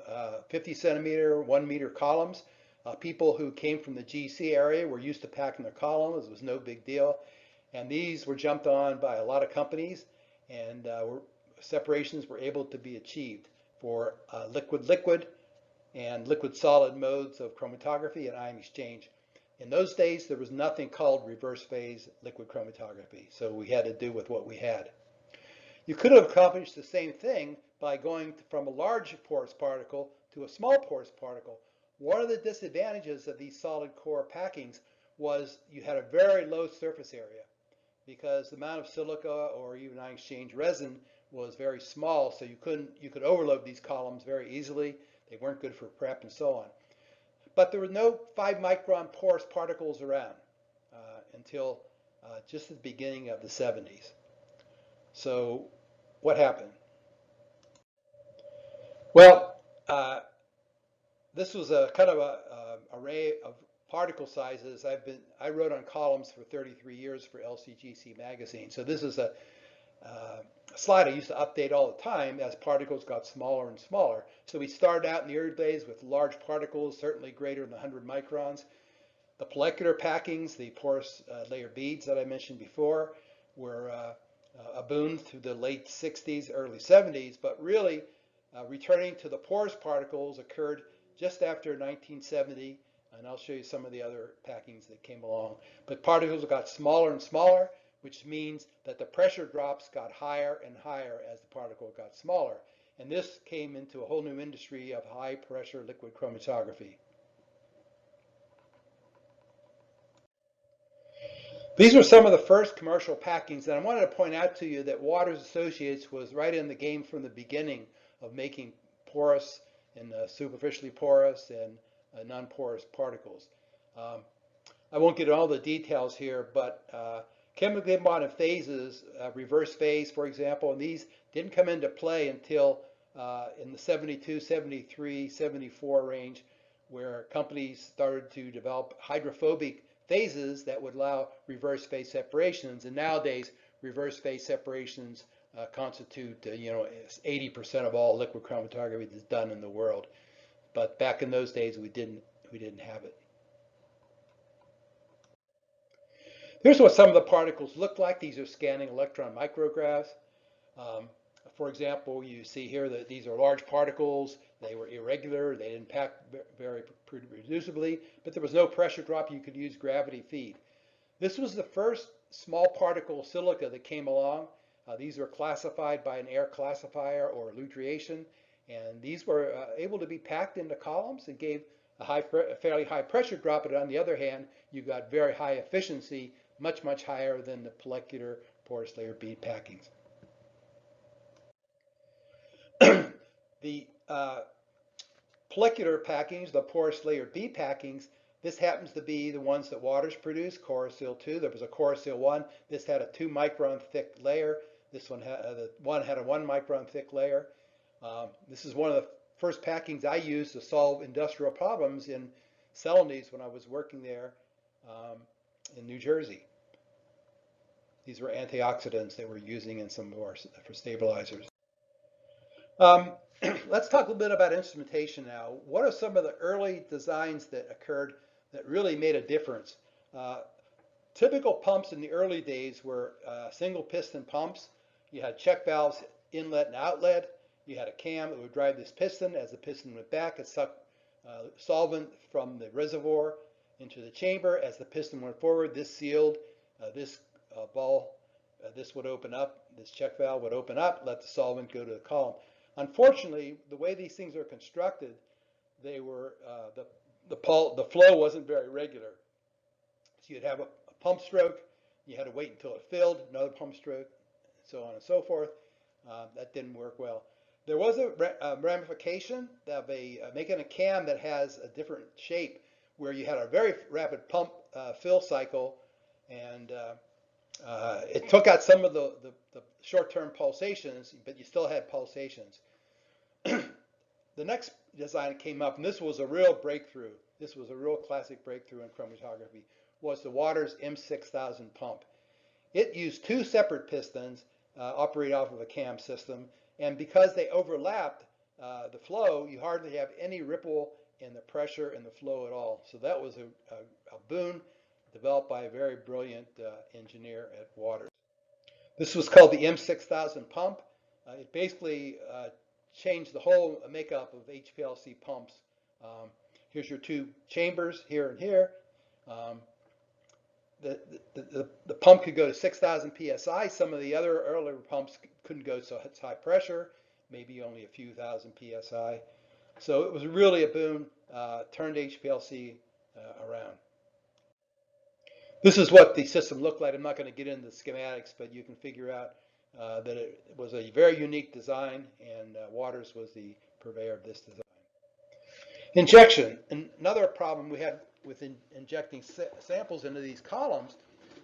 50 centimeter, 1 meter columns. People who came from the GC area were used to packing their columns. It was no big deal. And these were jumped on by a lot of companies, and separations were able to be achieved for liquid-liquid and liquid-solid modes of chromatography and ion exchange. In those days, there was nothing called reverse phase liquid chromatography, so we had to do with what we had. You could have accomplished the same thing by going from a large porous particle to a small porous particle. One of the disadvantages of these solid core packings was you had a very low surface area because the amount of silica or even ion exchange resin was very small, so you could overload these columns very easily. They weren't good for prep and so on. But there were no 5 micron porous particles around until just the beginning of the 70s. So what happened? Well, this was a kind of a array of particle sizes. I wrote on columns for 33 years for LCGC magazine. So this is a slide I used to update all the time as particles got smaller and smaller. So we started out in the early days with large particles, certainly greater than 100 microns. The molecular packings, the porous layer beads that I mentioned before, were a boon through the late 60s, early 70s, but really returning to the porous particles occurred just after 1970, and I'll show you some of the other packings that came along. But particles got smaller and smaller, which means that the pressure drops got higher and higher as the particle got smaller. And this came into a whole new industry of high pressure liquid chromatography. These were some of the first commercial packings, and I wanted to point out to you that Waters Associates was right in the game from the beginning of making porous and superficially porous and non-porous particles. I won't get into all the details here, but chemically bonded phases, reverse phase, for example, and these didn't come into play until in the 72, 73, 74 range, where companies started to develop hydrophobic phases that would allow reverse phase separations. And nowadays, reverse phase separations constitute 80% of all liquid chromatography that's done in the world. But back in those days, we didn't have it. Here's what some of the particles look like. These are scanning electron micrographs. For example, you see here that these are large particles. They were irregular. They didn't pack very reproducibly, but there was no pressure drop. You could use gravity feed. This was the first small particle silica that came along. These were classified by an air classifier or elutriation, and these were able to be packed into columns and gave a fairly high pressure drop, but on the other hand, you got very high efficiency, much, much higher than the molecular porous layer bead packings. The molecular packings, the porous layer bead packings, this happens to be the ones that Waters produced, Chordia 2. There was a Chordia 1. This had a 2 micron thick layer. This one had a 1 micron thick layer. This is one of the first packings I used to solve industrial problems in Celanese when I was working there in New Jersey. These were antioxidants that we're using in some of our for stabilizers. Let's talk a little bit about instrumentation now. What are some of the early designs that occurred that really made a difference? Typical pumps in the early days were single piston pumps. You had check valves, inlet and outlet. You had a cam that would drive this piston. As the piston went back, it sucked solvent from the reservoir into the chamber. As the piston went forward, this sealed this ball. This would open up. This check valve would open up, let the solvent go to the column. Unfortunately, the way these things are constructed, they were the flow wasn't very regular. So you'd have a pump stroke. You had to wait until it filled. Another pump stroke, so on and so forth. That didn't work well. There was a ramification of making a cam that has a different shape, where you had a very rapid pump fill cycle, and it took out some of the short-term pulsations, but you still had pulsations. The next design that came up, and this was a real breakthrough, this was a real classic breakthrough in chromatography, was the Waters M6000 pump. It used 2 separate pistons operated off of a cam system, and because they overlapped the flow, you hardly have any ripple in the pressure and the flow at all. So that was a boon developed by a very brilliant engineer at Waters. This was called the M6000 pump. It basically changed the whole makeup of HPLC pumps. Here's your 2 chambers here and here. The pump could go to 6,000 psi. Some of the other earlier pumps couldn't go so high pressure, maybe only a few thousand psi. So it was really a boon, turned HPLC around. This is what the system looked like. I'm not going to get into the schematics, but you can figure out that it was a very unique design, and Waters was the purveyor of this design. Injection. Another problem we had with injecting samples into these columns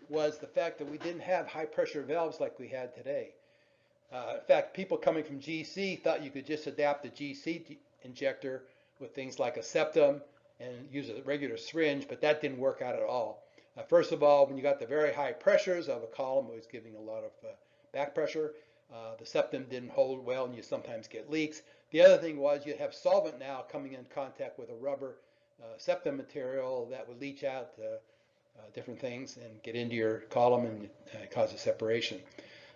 was the fact that we didn't have high pressure valves like we had today. In fact, people coming from GC thought you could just adapt the GC injector with things like a septum and use a regular syringe, but that didn't work out at all. First of all, when you got the very high pressures of a column, it was giving a lot of back pressure. The septum didn't hold well, and you sometimes get leaks. The other thing was you'd have solvent now coming in contact with a rubber septum material that would leach out different things and get into your column and cause a separation.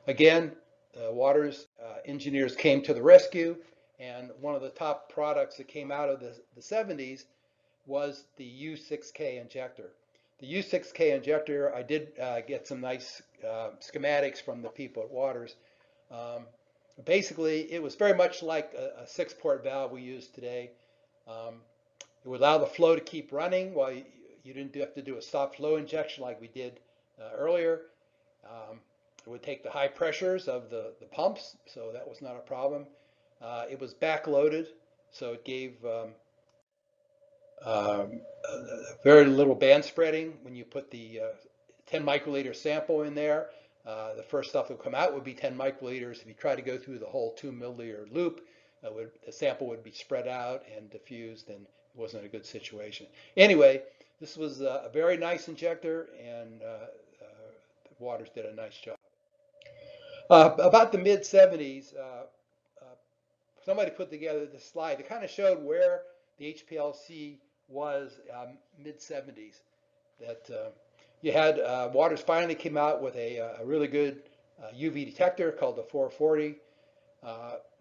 Again, Waters engineers came to the rescue, and one of the top products that came out of the 70s was the U6K injector. The U6K injector, I did get some nice schematics from the people at Waters. Basically, it was very much like a 6-port valve we use today. It would allow the flow to keep running while you didn't have to do a stop flow injection like we did earlier. It would take the high pressures of the pumps, so that was not a problem. It was backloaded, so it gave very little band spreading. When you put the 10 microliter sample in there, the first stuff that would come out would be 10 microliters. If you try to go through the whole 2 milliliter loop, the sample would be spread out and diffused, and it wasn't a good situation. Anyway, this was a very nice injector, and Waters did a nice job. About the mid-70s, somebody put together this slide that kind of showed where the HPLC was mid-70s. That you had Waters finally came out with a really good UV detector called the 440,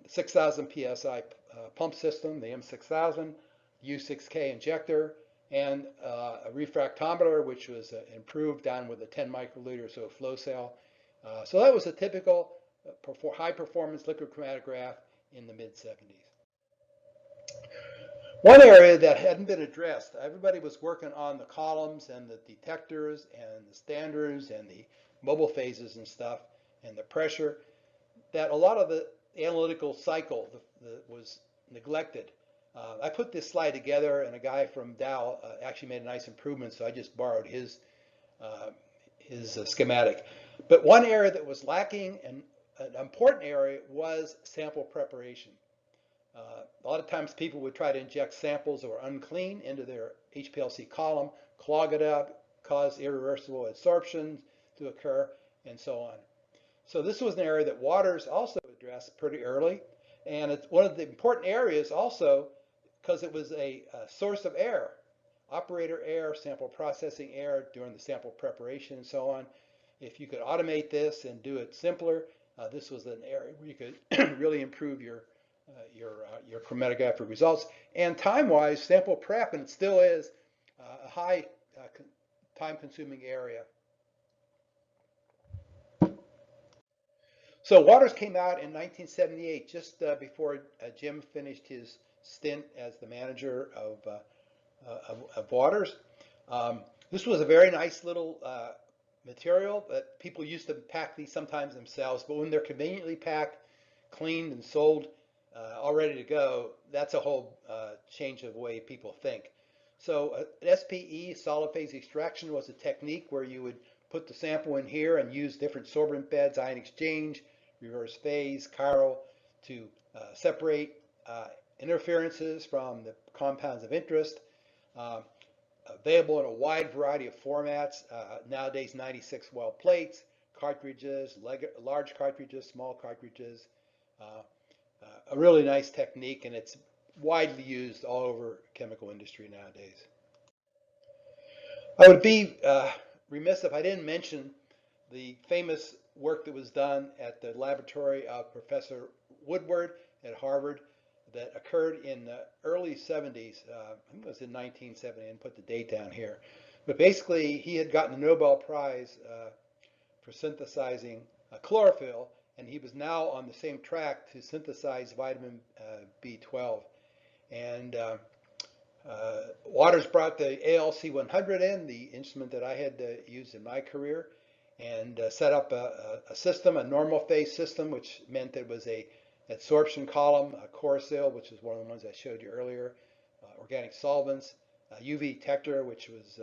6,000 psi pump system, the M6000, U6K injector, and a refractometer, which was improved down with a 10 microliter, so a flow cell. So that was a typical high-performance liquid chromatograph in the mid-70s. One area that hadn't been addressed, everybody was working on the columns and the detectors and the standards and the mobile phases and stuff and the pressure, that a lot of the analytical cycle was neglected. I put this slide together, and a guy from Dow actually made a nice improvement, so I just borrowed his schematic. But one area that was lacking and an important area was sample preparation. A lot of times people would try to inject samples that were unclean into their HPLC column, clog it up, cause irreversible adsorption to occur, and so on. So this was an area that Waters also addressed pretty early, and it's one of the important areas also because it was a source of error, operator error, sample processing error during the sample preparation and so on. If you could automate this and do it simpler, this was an area where you could really improve your chromatographic results. And time-wise, sample prep, and it still is a high time-consuming area. So Waters came out in 1978, just before Jim finished his stint as the manager of Waters. This was a very nice little material that people used to pack these sometimes themselves, but when they're conveniently packed, cleaned, and sold all ready to go, that's a whole change of the way people think. So SPE, solid phase extraction, was a technique where you would put the sample in here and use different sorbent beds, ion exchange, reverse phase, chiral, to separate interferences from the compounds of interest. Available in a wide variety of formats. Nowadays, 96 well plates, cartridges, large cartridges, small cartridges. A really nice technique, and it's widely used all over chemical industry nowadays. I would be remiss if I didn't mention the famous work that was done at the laboratory of Professor Woodward at Harvard that occurred in the early 70s. I think it was in 1970, and put the date down here. But basically, he had gotten a Nobel Prize for synthesizing chlorophyll, and he was now on the same track to synthesize vitamin B12. And Waters brought the ALC 100 in, the instrument that I had used in my career, and set up a system, a normal phase system, which meant it was a adsorption column, a chlorophyll, which is one of the ones I showed you earlier, organic solvents, a UV detector, which was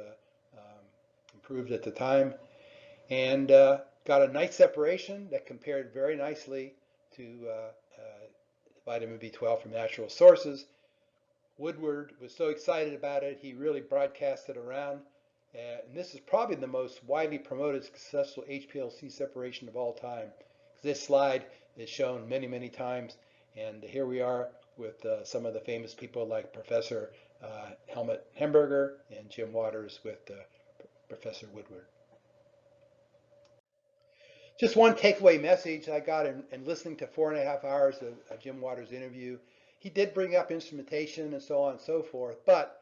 improved at the time, and got a nice separation that compared very nicely to vitamin B12 from natural sources. Woodward was so excited about it, he really broadcast it around. And this is probably the most widely promoted successful HPLC separation of all time. This slide is shown many, many times. And here we are with some of the famous people like Professor Helmut Hamburger and Jim Waters with Professor Woodward. Just one takeaway message I got in listening to 4.5 hours of Jim Waters' interview. He did bring up instrumentation and so on and so forth, but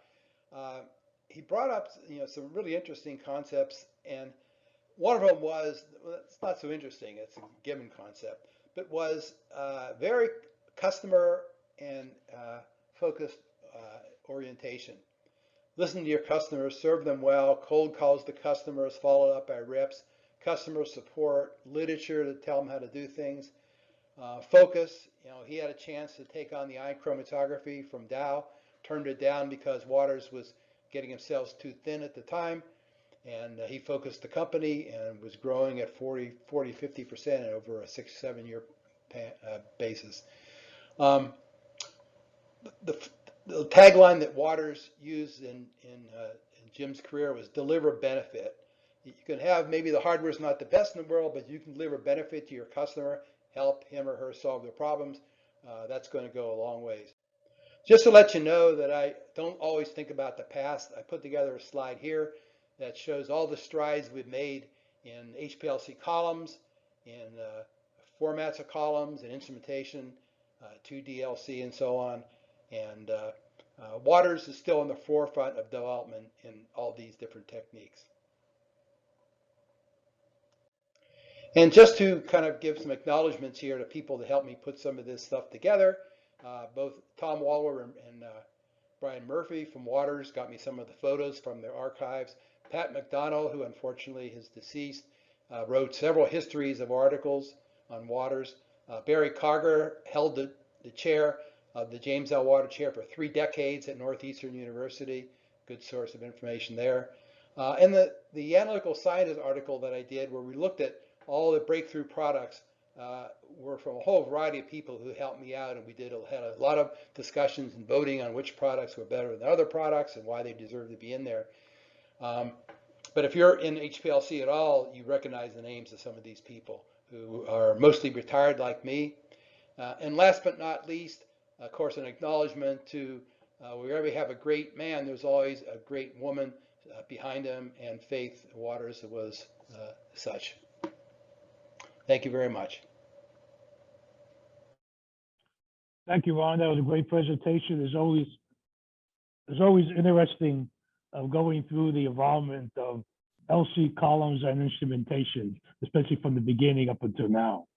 he brought up some really interesting concepts, and one of them was, well, it's not so interesting, it's a given concept, but was very customer and focused orientation. Listen to your customers, serve them well, cold calls to customers, followed up by reps, customer support, literature to tell them how to do things. Focus, he had a chance to take on the ion chromatography from Dow, turned it down because Waters was getting himself too thin at the time, and he focused the company and was growing at 50% over a 6-7 year basis. The tagline that Waters used in Jim's career was deliver benefit. You can have, maybe the hardware is not the best in the world, but you can deliver benefit to your customer, help him or her solve their problems. That's going to go a long ways. Just to let you know that I don't always think about the past, I put together a slide here that shows all the strides we've made in HPLC columns, in formats of columns, and instrumentation, 2DLC, and so on. And Waters is still in the forefront of development in all these different techniques. And just to kind of give some acknowledgments here to people that helped me put some of this stuff together, both Tom Waller and Brian Murphy from Waters got me some of the photos from their archives. Pat McDonald, who unfortunately is deceased, wrote several histories of articles on Waters. Barry Carger held the chair of the James L. Water Chair for 3 decades at Northeastern University. Good source of information there. And the Analytical Scientist article that I did, where we looked at all the breakthrough products were from a whole variety of people who helped me out, and we had a lot of discussions and voting on which products were better than other products and why they deserve to be in there. But if you're in HPLC at all, you recognize the names of some of these people who are mostly retired like me. And last but not least, of course, an acknowledgement to wherever you have a great man, there's always a great woman behind him, and Faith Waters was such. Thank you very much. Thank you, Ron. That was a great presentation. It's always interesting going through the involvement of LC columns and instrumentation, especially from the beginning up until now.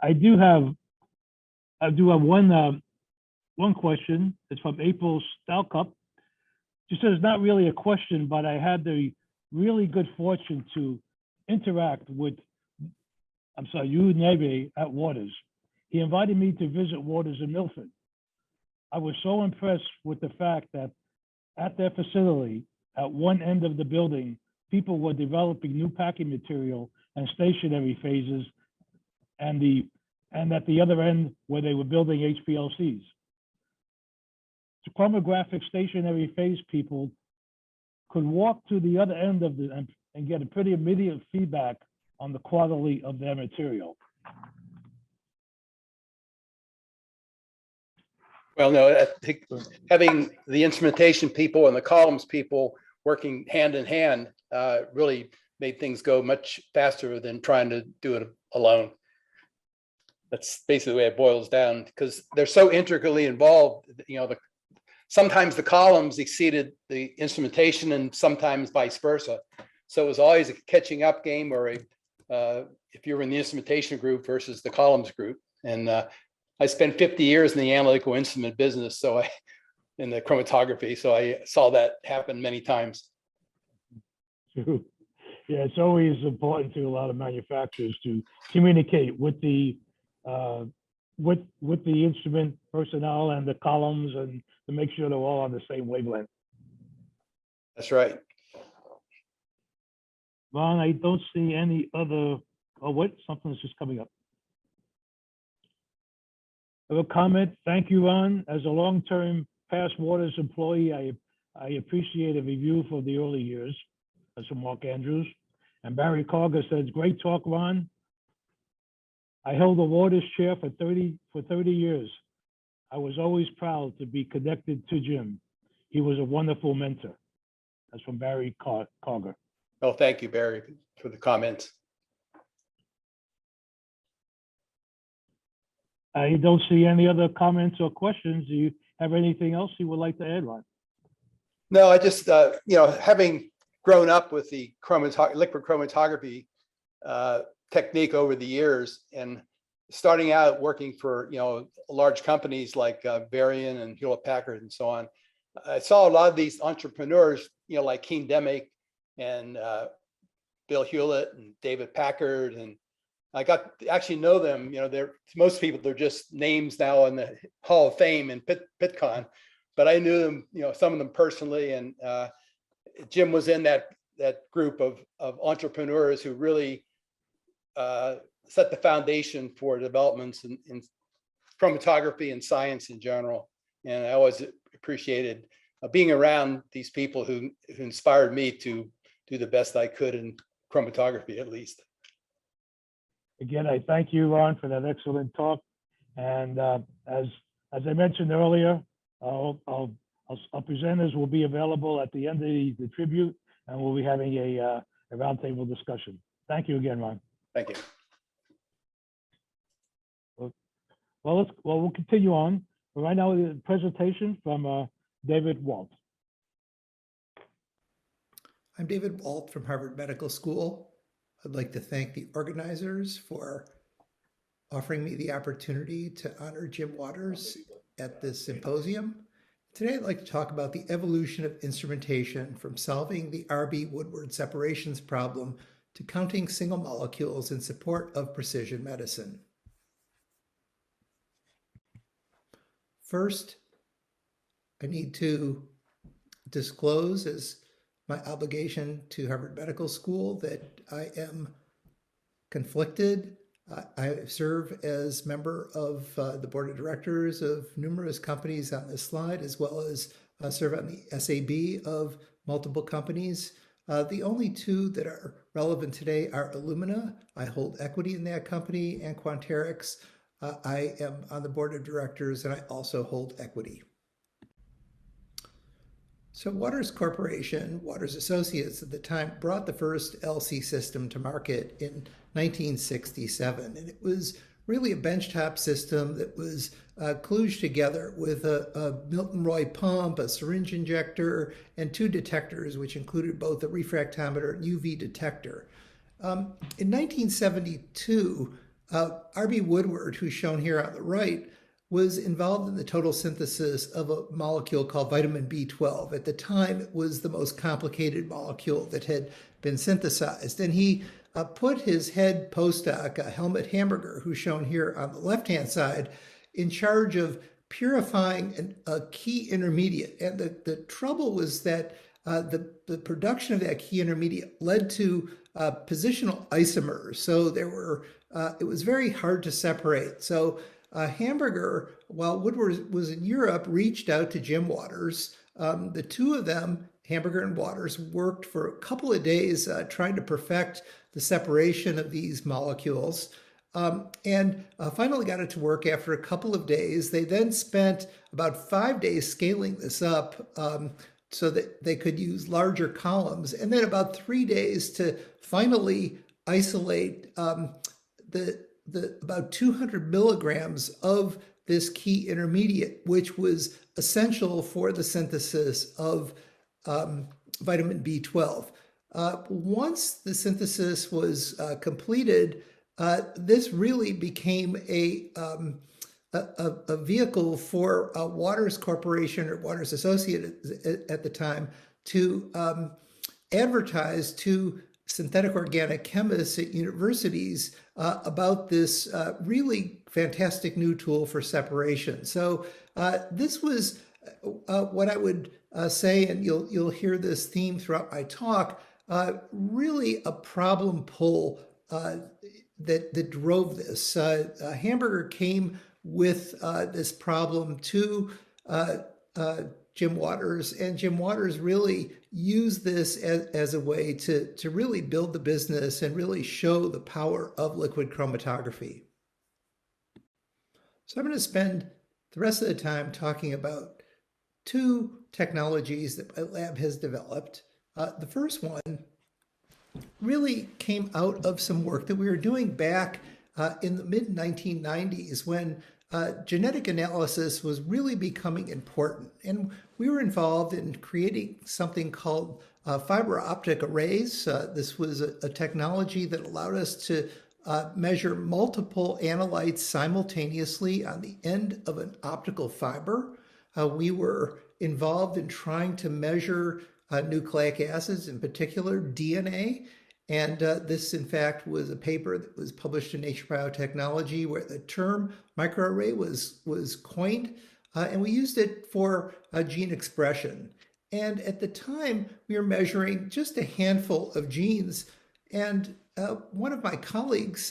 I do have one question. It's from April Stalcup. She says, not really a question, but I had the really good fortune to interact with, Neve at Waters. He invited me to visit Waters in Milford. I was so impressed with the fact that at their facility, at one end of the building, people were developing new packing material and stationary phases, and at the other end where they were building HPLCs. The chromographic stationary phase people could walk to the other end of and get a pretty immediate feedback on the quality of their material. Well, no, I think having the instrumentation people and the columns people working hand in hand really made things go much faster than trying to do it alone. That's basically the way it boils down, because they're so intricately involved. Sometimes the columns exceeded the instrumentation, and sometimes vice versa. So it was always a catching up game, or if you were in the instrumentation group versus the columns group. And I spent 50 years in the analytical instrument business, in the chromatography, so I saw that happen many times. Yeah, it's always important to a lot of manufacturers to communicate with the instrument personnel and the columns, and to make sure they're all on the same wavelength. That's right. Ron, I don't see any other. Oh, wait, something's just coming up. I have a comment. Thank you, Ron. As a long-term past Waters employee, I appreciate a review for the early years. That's from Mark Andrews. And Barry Carger says, great talk, Ron. I held the Waters chair for 30 years. I was always proud to be connected to Jim. He was a wonderful mentor. That's from Barry Carger. Oh, thank you, Barry, for the comments. I don't see any other comments or questions. Do you have anything else you would like to add, Ron? No, I just, having grown up with the liquid chromatography technique over the years, and starting out working for, large companies like Varian and Hewlett Packard and so on, I saw a lot of these entrepreneurs, like Keen Demick and Bill Hewlett and David Packard, and I got to actually know them. Most people, they're just names now in the Hall of Fame in Pittcon, but I knew them, some of them personally, and Jim was in that group of entrepreneurs who really set the foundation for developments in chromatography and science in general. And I always appreciated being around these people who inspired me to do the best I could in chromatography, at least. Again, I thank you, Ron, for that excellent talk. And as I mentioned earlier, our presenters will be available at the end of the tribute, and we'll be having a roundtable discussion. Thank you again, Ron. Thank you. Well, we'll continue on. Right now, the presentation from David Walt. I'm David Walt from Harvard Medical School. I'd like to thank the organizers for offering me the opportunity to honor Jim Waters at this symposium. Today, I'd like to talk about the evolution of instrumentation from solving the R.B. Woodward separations problem to counting single molecules in support of precision medicine. First, I need to disclose as my obligation to Harvard Medical School that I am conflicted I serve as member of the board of directors of numerous companies on this slide, as well as serve on the SAB of multiple companies. The only two that are relevant today are Illumina. I hold equity in that company, and Quanterix. I am on the board of directors, and I also hold equity. So Waters Corporation, Waters Associates at the time, brought the first LC system to market in 1967. And it was really a benchtop system that was kludged together with a Milton Roy pump, a syringe injector, and two detectors, which included both a refractometer and UV detector. In 1972, R.B. Woodward, who's shown here on the right, was involved in the total synthesis of a molecule called vitamin B12. At the time, it was the most complicated molecule that had been synthesized. And he put his head postdoc, Helmut Hamburger, who's shown here on the left-hand side, in charge of purifying a key intermediate. And the trouble was that the production of that key intermediate led to positional isomers. So it was very hard to separate. So Hamburger, while Woodward was in Europe, reached out to Jim Waters. The two of them, Hamburger and Waters, worked for a couple of days trying to perfect the separation of these molecules, and finally got it to work after a couple of days. They then spent about 5 days scaling this up so that they could use larger columns, and then about 3 days to finally isolate the about 200 milligrams of this key intermediate, which was essential for the synthesis of vitamin B12. Once the synthesis was completed, this really became a vehicle for Waters Corporation or Waters Associates at the time to advertise to synthetic organic chemists at universities about this really fantastic new tool for separation. So this was what I would say, and you'll hear this theme throughout my talk, really a problem pull that drove this. Hamburger came with this problem to Jim Waters, and Jim Waters really used this as a way to really build the business and really show the power of liquid chromatography. So I'm going to spend the rest of the time talking about two technologies that my lab has developed. The first one really came out of some work that we were doing back in the mid-1990s when genetic analysis was really becoming important. And we were involved in creating something called fiber optic arrays. This was a technology that allowed us to measure multiple analytes simultaneously on the end of an optical fiber. We were involved in trying to measure nucleic acids, in particular DNA. And this, in fact, was a paper that was published in Nature Biotechnology where the term microarray was coined, and we used it for gene expression. And at the time, we were measuring just a handful of genes. And one of my colleagues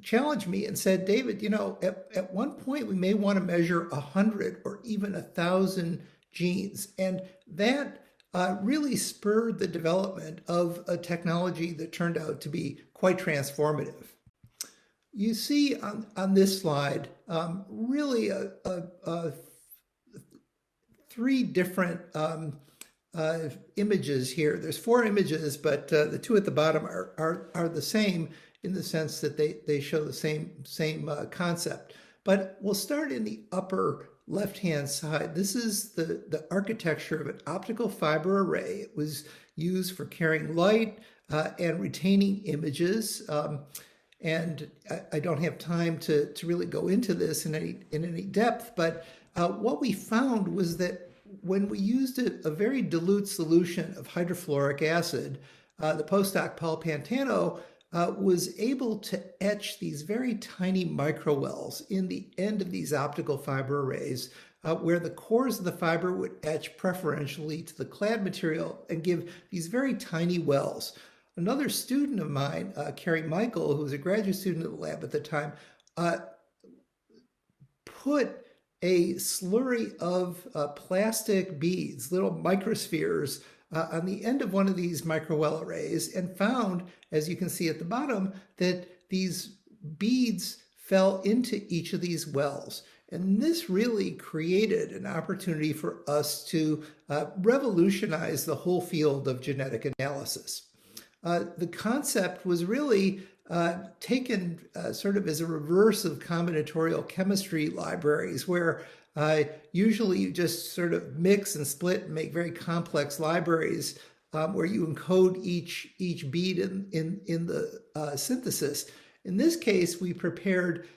challenged me and said, David, you know, at one point, we may want to measure 100 or even 1,000 genes. And that really spurred the development of a technology that turned out to be quite transformative. You see on this slide really three different images here. There's 4 images, but the 2 at the bottom are the same in the sense that they show the same concept. But we'll start in the upper left-hand side. This is the architecture of an optical fiber array. It was used for carrying light and retaining images. And I don't have time to really go into this in any depth, but what we found was that when we used a very dilute solution of hydrofluoric acid, the postdoc Paul Pantano was able to etch these very tiny microwells in the end of these optical fiber arrays, where the cores of the fiber would etch preferentially to the clad material and give these very tiny wells. another student of mine, Carrie Michael, who was a graduate student at the lab at the time, put a slurry of plastic beads, little microspheres, on the end of one of these microwell arrays and found, as you can see at the bottom, that these beads fell into each of these wells. And this really created an opportunity for us to revolutionize the whole field of genetic analysis. The concept was really taken sort of as a reverse of combinatorial chemistry libraries, where usually you just sort of mix and split and make very complex libraries where you encode each bead in the synthesis. In this case, we prepared,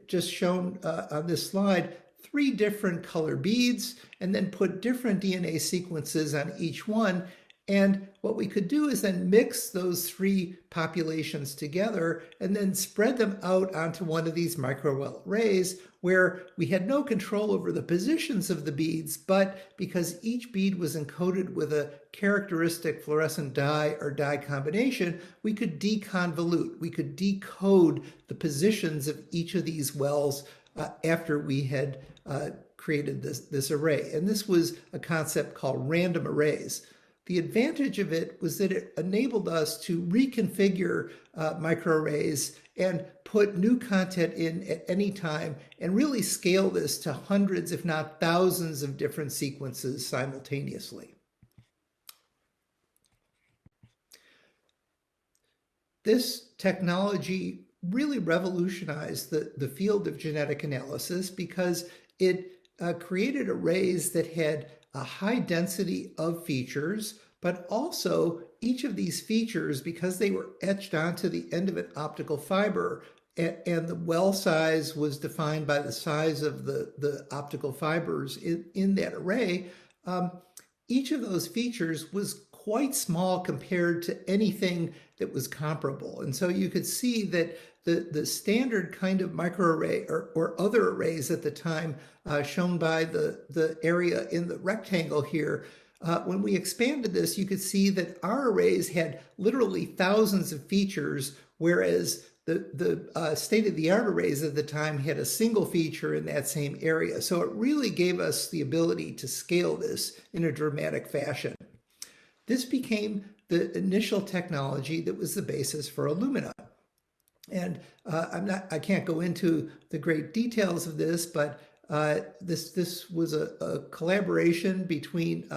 just shown on this slide, 3 different color beads and then put different DNA sequences on each one. And what we could do is then mix those 3 populations together and then spread them out onto one of these microwell arrays where we had no control over the positions of the beads, but because each bead was encoded with a characteristic fluorescent dye or dye combination, we could deconvolute, we could decode the positions of each of these wells after we had created this array. And this was a concept called random arrays. The advantage of it was that it enabled us to reconfigure microarrays and put new content in at any time and really scale this to hundreds, if not thousands, of different sequences simultaneously. This technology really revolutionized the field of genetic analysis because it created arrays that had a high density of features, but also each of these features, because they were etched onto the end of an optical fiber, and the well size was defined by the size of the optical fibers in that array, each of those features was quite small compared to anything that was comparable. And so you could see that the standard kind of microarray or other arrays at the time, shown by the area in the rectangle here, when we expanded this, you could see that our arrays had literally thousands of features, whereas the state-of-the-art arrays at the time had a single feature in that same area. So it really gave us the ability to scale this in a dramatic fashion. This became the initial technology that was the basis for Illumina. And I can't go into the great details of this, but this was a collaboration between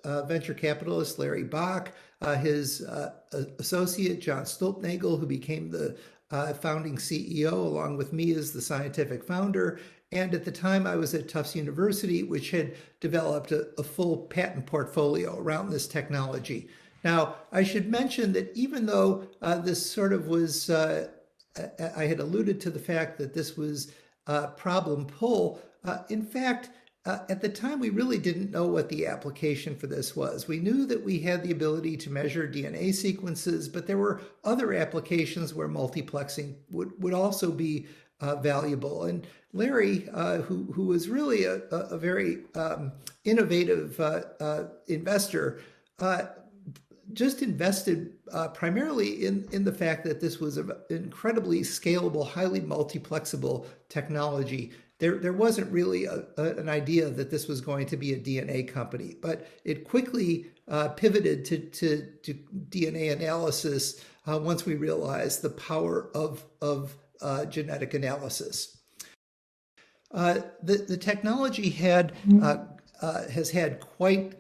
venture capitalist Larry Bach, his associate John Stolpnagel, who became the founding CEO, along with me as the scientific founder. And at the time, I was at Tufts University, which had developed a full patent portfolio around this technology. Now, I should mention that even though this sort of was, I had alluded to the fact that this was problem pull, in fact, at the time, we really didn't know what the application for this was. We knew that we had the ability to measure DNA sequences, but there were other applications where multiplexing would also be valuable. And Larry, who was really a very innovative investor, just invested primarily in the fact that this was an incredibly scalable, highly multiplexable technology. There wasn't really an idea that this was going to be a DNA company, but it quickly pivoted to DNA analysis once we realized the power of genetic analysis. The technology has had quite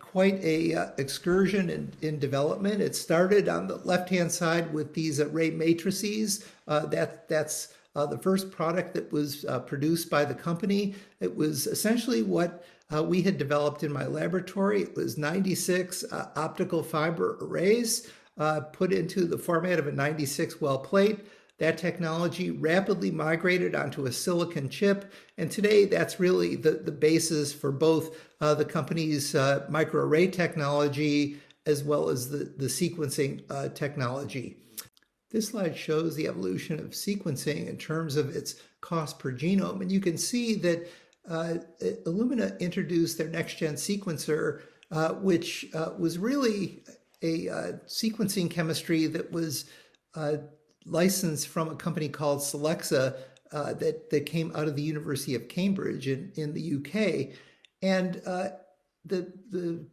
a excursion in development. It started on the left-hand side with these array matrices. That's the first product that was produced by the company. It was essentially what we had developed in my laboratory. It was 96 optical fiber arrays put into the format of a 96 well plate. That technology rapidly migrated onto a silicon chip, and today that's really the basis for both the company's microarray technology as well as the sequencing technology. This slide shows the evolution of sequencing in terms of its cost per genome, and you can see that Illumina introduced their next-gen sequencer, which was really sequencing chemistry that was licensed from a company called Solexa that came out of the University of Cambridge in the UK. And the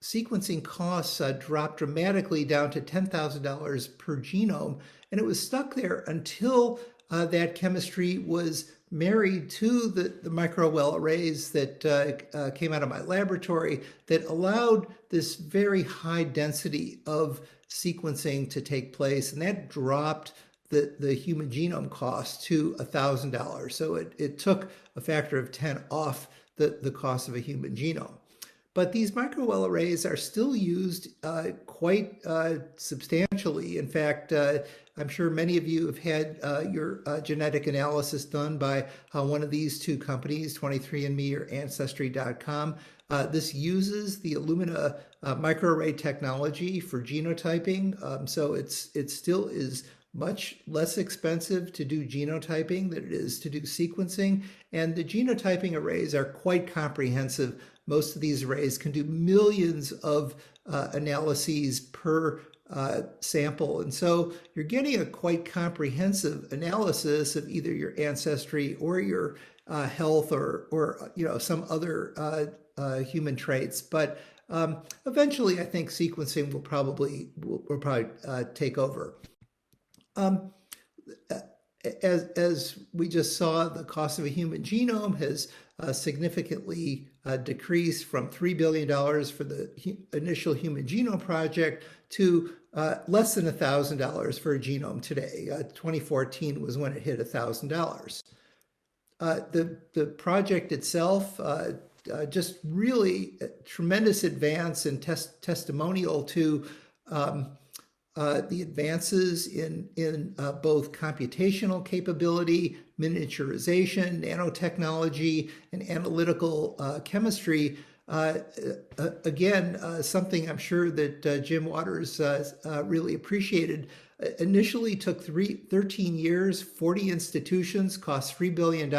sequencing costs dropped dramatically down to $10,000 per genome. And it was stuck there until that chemistry was married to the microwell arrays that came out of my laboratory that allowed this very high density of sequencing to take place. And that dropped the human genome cost to $1,000. So it took a factor of 10 off the cost of a human genome. But these microwell arrays are still used quite substantially. In fact, I'm sure many of you have had your genetic analysis done by one of these two companies, 23andMe or Ancestry.com. This uses the Illumina microarray technology for genotyping. So it still is much less expensive to do genotyping than it is to do sequencing. And the genotyping arrays are quite comprehensive. Most of these arrays can do millions of analyses per sample. And so you're getting a quite comprehensive analysis of either your ancestry or your health or some other human traits. But eventually, I think sequencing will probably take over. As we just saw, the cost of a human genome has significantly decreased from $3 billion for the initial Human Genome Project to less than $1,000 for a genome today. 2014 was when it hit $1,000. The project itself, just really a tremendous advance and testimonial to the advances in both computational capability, miniaturization, nanotechnology, and analytical chemistry. Again, something I'm sure that Jim Waters really appreciated. Initially took 13 years, 40 institutions, cost $3 billion.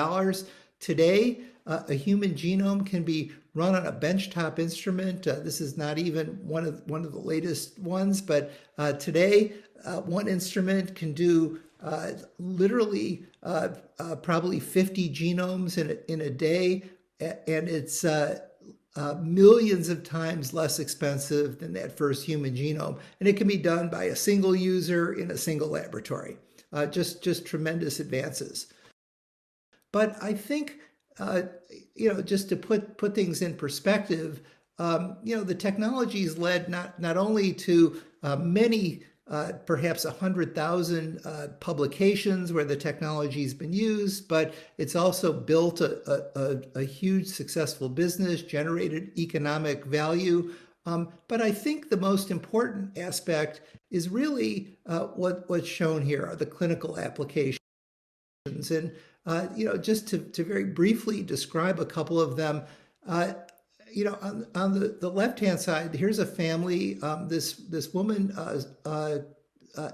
Today, a human genome can be run on a benchtop instrument. This is not even one of the latest ones, but today one instrument can do literally probably 50 genomes in a day, and it's millions of times less expensive than that first human genome, and it can be done by a single user in a single laboratory. Just tremendous advances. But I think just to put things in perspective, the technologies led not only to many, perhaps 100,000 publications where the technology has been used, but it's also built a huge successful business, generated economic value. But I think the most important aspect is really what's shown here are the clinical applications. And just to very briefly describe a couple of them, on the left-hand side, here's a family. This woman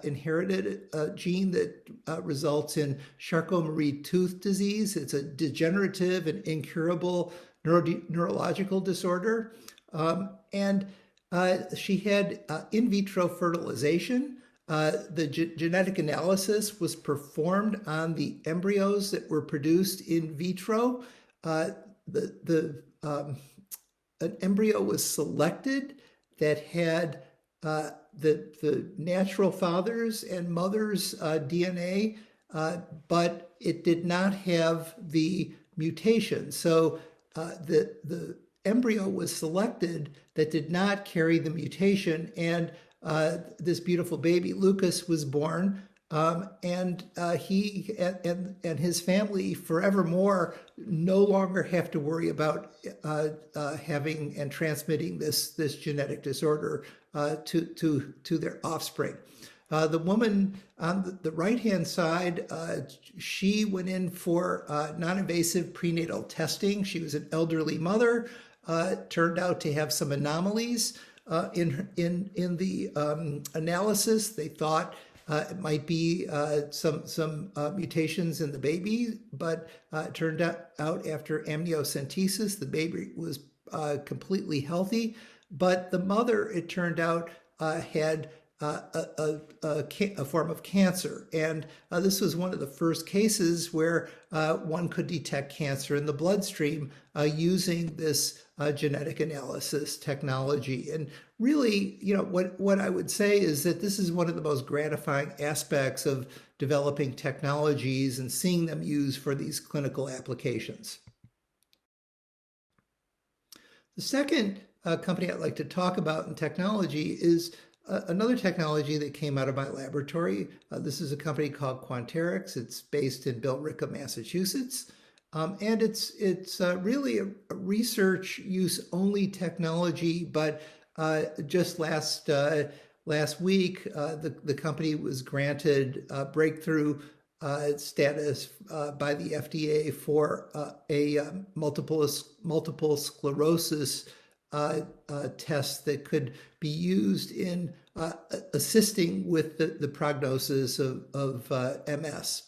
inherited a gene that results in Charcot-Marie tooth disease. It's a degenerative and incurable neurological disorder. And she had in vitro fertilization. The genetic analysis was performed on the embryos that were produced in vitro. An embryo was selected that had the natural father's and mother's DNA, but it did not have the mutation. So the embryo was selected that did not carry the mutation, and this beautiful baby Lucas was born, and he and his family forevermore no longer have to worry about having and transmitting this genetic disorder to their offspring. The woman on the right-hand side, she went in for non-invasive prenatal testing. She was an elderly mother, turned out to have some anomalies. In the analysis, they thought it might be some mutations in the baby, but it turned out after amniocentesis, the baby was completely healthy. but the mother, it turned out, had a form of cancer. And this was one of the first cases where one could detect cancer in the bloodstream using this genetic analysis technology. And really, what I would say is that this is one of the most gratifying aspects of developing technologies and seeing them used for these clinical applications. The second company I'd like to talk about in technology is another technology that came out of my laboratory. This is a company called Quanterix. It's based in Billerica, Massachusetts. And it's really a research use only technology, but just last week, the company was granted breakthrough status by the FDA for a multiple sclerosis test that could be used in assisting with the prognosis of MS.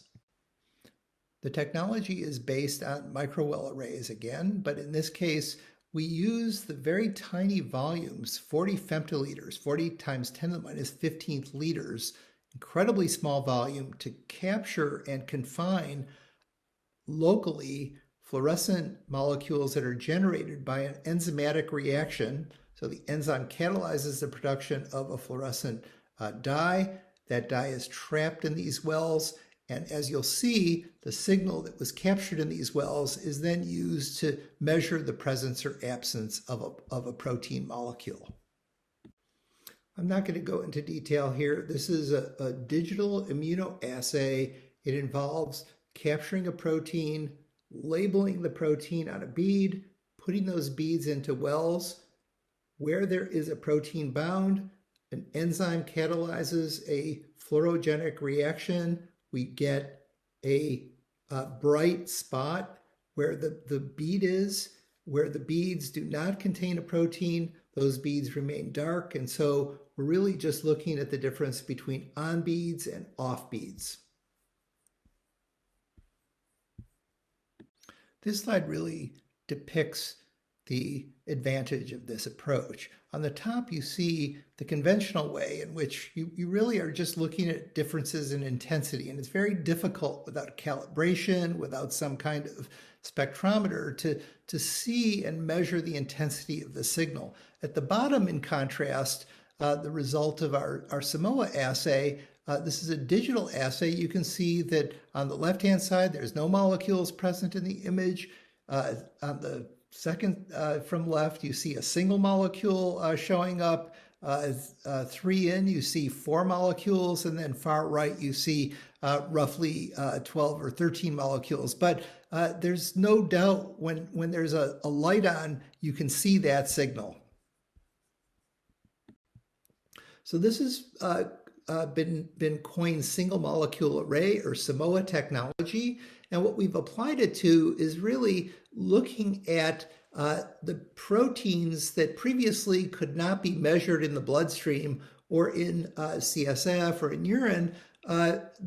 The technology is based on microwell arrays again, but in this case, we use the very tiny volumes, 40 femtoliters, 40 times 10 to the minus 15th liters, incredibly small volume to capture and confine locally fluorescent molecules that are generated by an enzymatic reaction. So the enzyme catalyzes the production of a fluorescent dye. That dye is trapped in these wells. And as you'll see, the signal that was captured in these wells is then used to measure the presence or absence of a protein molecule. I'm not going to go into detail here. This is a digital immunoassay. It involves capturing a protein, labeling the protein on a bead, putting those beads into wells. Where there is a protein bound, an enzyme catalyzes a fluorogenic reaction. We get a bright spot where the bead is. Where the beads do not contain a protein, those beads remain dark. And so we're really just looking at the difference between on beads and off beads. This slide really depicts the advantage of this approach. On the top, you see the conventional way in which you really are just looking at differences in intensity, and it's very difficult without calibration, without some kind of spectrometer to see and measure the intensity of the signal. At the bottom, in contrast, the result of our Simoa assay, this is a digital assay. You can see that on the left-hand side, there's no molecules present in the image. On the second from left, you see a single molecule showing up. 3 in, you see 4 molecules, and then far right, you see roughly 12 or 13 molecules. But there's no doubt when there's a light on, you can see that signal. So this has been coined single molecule array or Simoa technology. And what we've applied it to is really looking at the proteins that previously could not be measured in the bloodstream or in CSF or in urine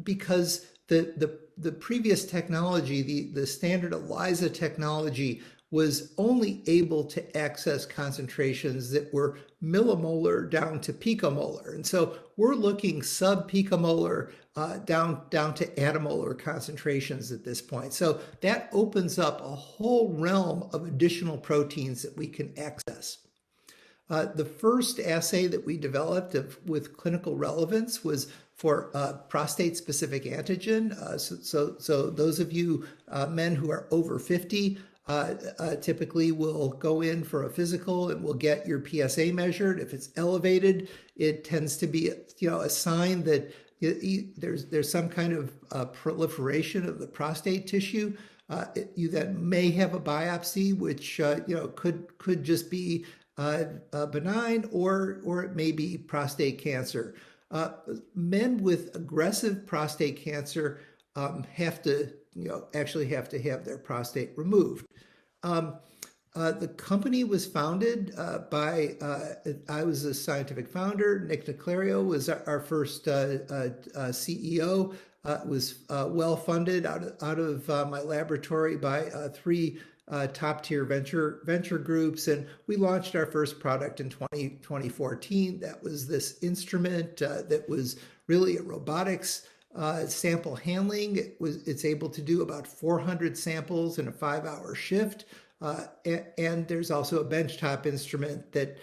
because the previous technology, the standard ELISA technology, was only able to access concentrations that were millimolar down to picomolar. And so we're looking sub-picomolar down to attomolar concentrations at this point. So that opens up a whole realm of additional proteins that we can access. The first assay that we developed with clinical relevance was for prostate-specific antigen. So those of you men who are over 50 typically will go in for a physical and will get your PSA measured. If it's elevated, it tends to be a sign that there's some kind of proliferation of the prostate tissue. You then may have a biopsy, which could just be benign, or it may be prostate cancer. Men with aggressive prostate cancer have to have their prostate removed. The company was founded by, I was a scientific founder. Nick Niclario was our first CEO. It was well funded out of my laboratory by 3 top-tier venture groups, and we launched our first product in 2014. That was this instrument that was really a robotics sample handling. It's able to do about 400 samples in a 5-hour shift. And there's also a benchtop instrument that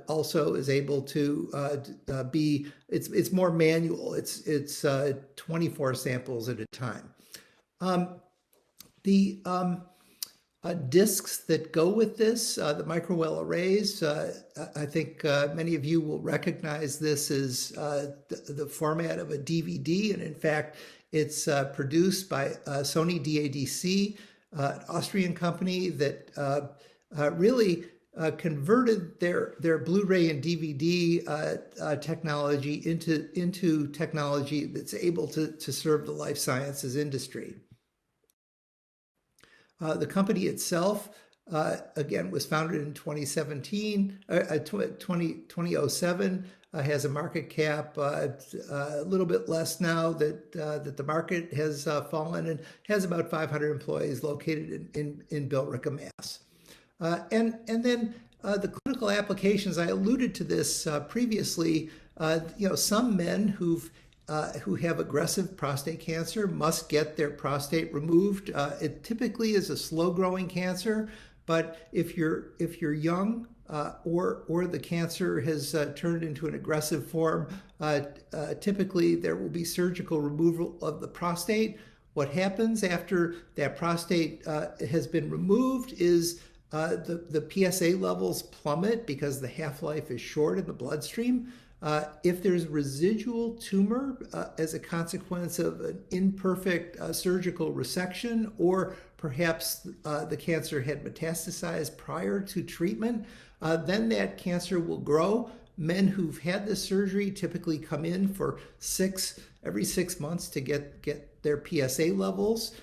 also is able to be, it's more manual. It's 24 samples at a time. The discs that go with this, the microwell arrays, I think many of you will recognize this as the format of a DVD. And in fact, it's produced by Sony DADC, an Austrian company that really converted their Blu-ray and DVD technology into technology that's able to serve the life sciences industry. The company itself, again, was founded in 2007, has a market cap a little bit less now that the market has fallen, and has about 500 employees located in Billerica, Mass. And then the clinical applications, I alluded to this previously. Some men who have aggressive prostate cancer must get their prostate removed. It typically is a slow-growing cancer, but if you're young or the cancer has turned into an aggressive form, typically there will be surgical removal of the prostate. What happens after that prostate has been removed is the PSA levels plummet because the half-life is short in the bloodstream. If there's residual tumor as a consequence of an imperfect surgical resection, or perhaps the cancer had metastasized prior to treatment, then that cancer will grow. Men who've had this surgery typically come in for every 6 months to get their PSA levels.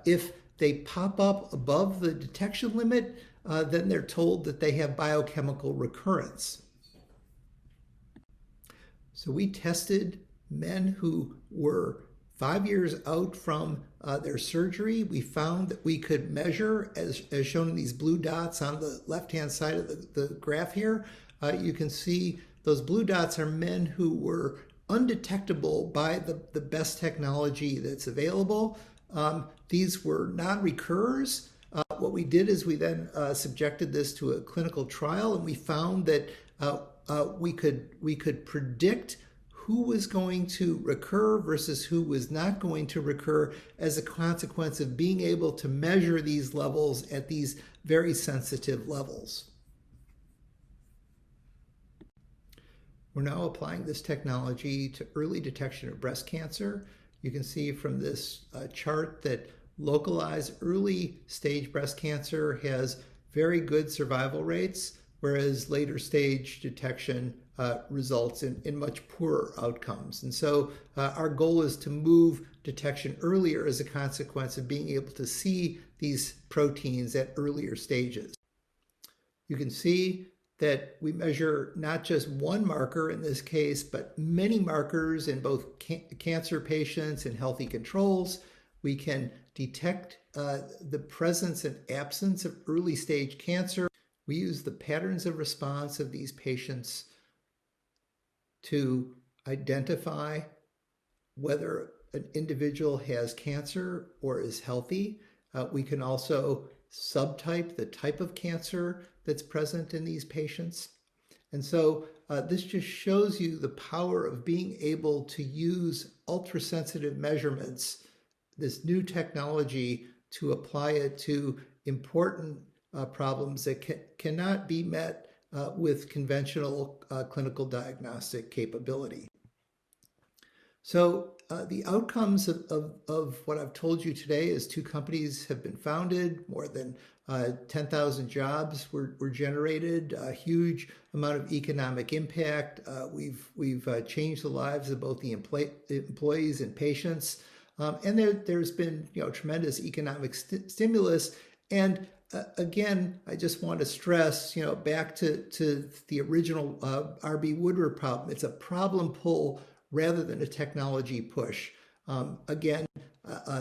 If they pop up above the detection limit, then they're told that they have biochemical recurrence. So we tested men who were 5 years out from their surgery. We found that we could measure, as shown in these blue dots on the left-hand side of the graph here. You can see those blue dots are men who were undetectable by the best technology that's available. These were non-recurrers. What we did is we then subjected this to a clinical trial, and we found that we could predict who was going to recur versus who was not going to recur as a consequence of being able to measure these levels at these very sensitive levels. We're now applying this technology to early detection of breast cancer. You can see from this chart that localized early stage breast cancer has very good survival rates, whereas later stage detection results in much poorer outcomes. And so our goal is to move detection earlier as a consequence of being able to see these proteins at earlier stages. You can see that we measure not just one marker in this case, but many markers in both cancer patients and healthy controls. We can detect the presence and absence of early stage cancer. We use the patterns of response of these patients to identify whether an individual has cancer or is healthy. We can also subtype the type of cancer that's present in these patients. And so this just shows you the power of being able to use ultrasensitive measurements, this new technology, to apply it to important problems that cannot be met with conventional clinical diagnostic capability. So the outcomes of what I've told you today is 2 companies have been founded, more than 10,000 jobs were generated, a huge amount of economic impact. We've changed the lives of both the employees and patients. And there's been tremendous economic stimulus. And again, I just want to stress, back to the original R.B. Woodward problem. It's a problem pull rather than a technology push. Again,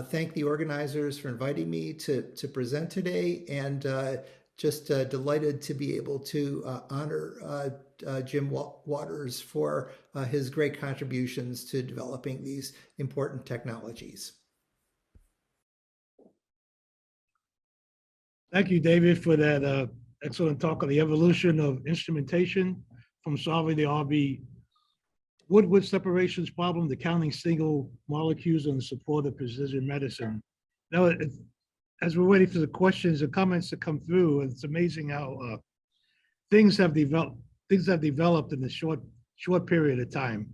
thank the organizers for inviting me to present today, and just delighted to be able to honor Jim Waters for his great contributions to developing these important technologies. Thank you, David, for that excellent talk on the evolution of instrumentation from solving the RB Woodward separations problem to counting single molecules in support of precision medicine. Now, as we're waiting for the questions and comments to come through, it's amazing how things have developed in a short period of time.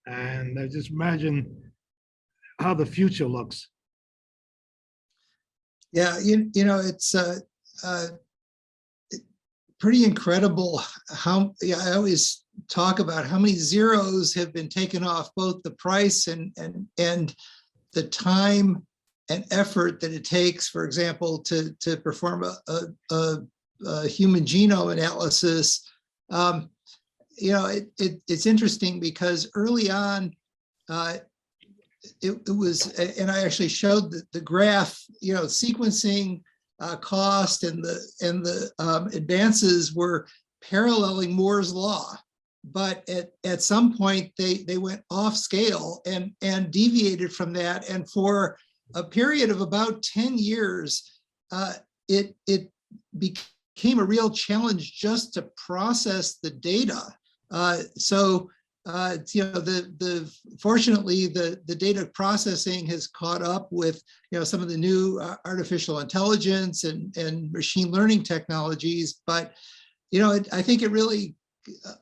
And I just imagine how the future looks. Yeah, you know, it's pretty incredible how, I always talk about how many zeros have been taken off both the price and the time and effort that it takes, for example, to perform a human genome analysis. You know, it's interesting because early on, it was, and I actually showed the graph, you know, sequencing cost and the advances were paralleling Moore's law. But at some point they went off scale and deviated from that. And for a period of about 10 years, it became a real challenge just to process the data. You know, fortunately the data processing has caught up with, you know, some of the new artificial intelligence and machine learning technologies. But, you know, I think it really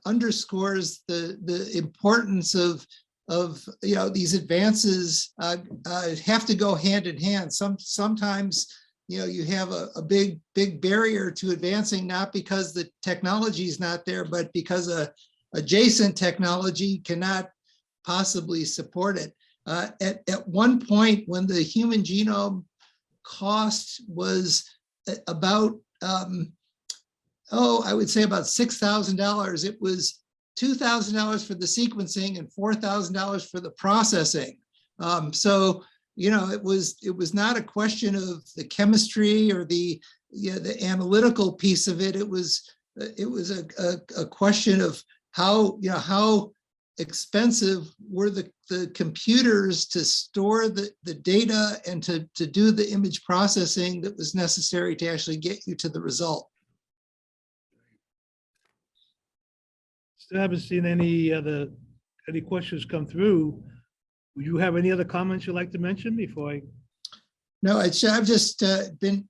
underscores the importance of you know, these advances have to go hand in hand. Sometimes, you know, you have a big barrier to advancing, not because the technology is not there, but because adjacent technology cannot possibly support it. At one point, when the human genome cost was about I would say about $6,000. It was $2,000 for the sequencing and $4,000 for the processing. So, you know, it was not a question of the chemistry or the analytical piece of it. It was a question of how, you know, how expensive were the computers to store the data and to do the image processing that was necessary to actually get you to the result. Still haven't seen any questions come through. Would you have any other comments you'd like to mention before I? No, I've just been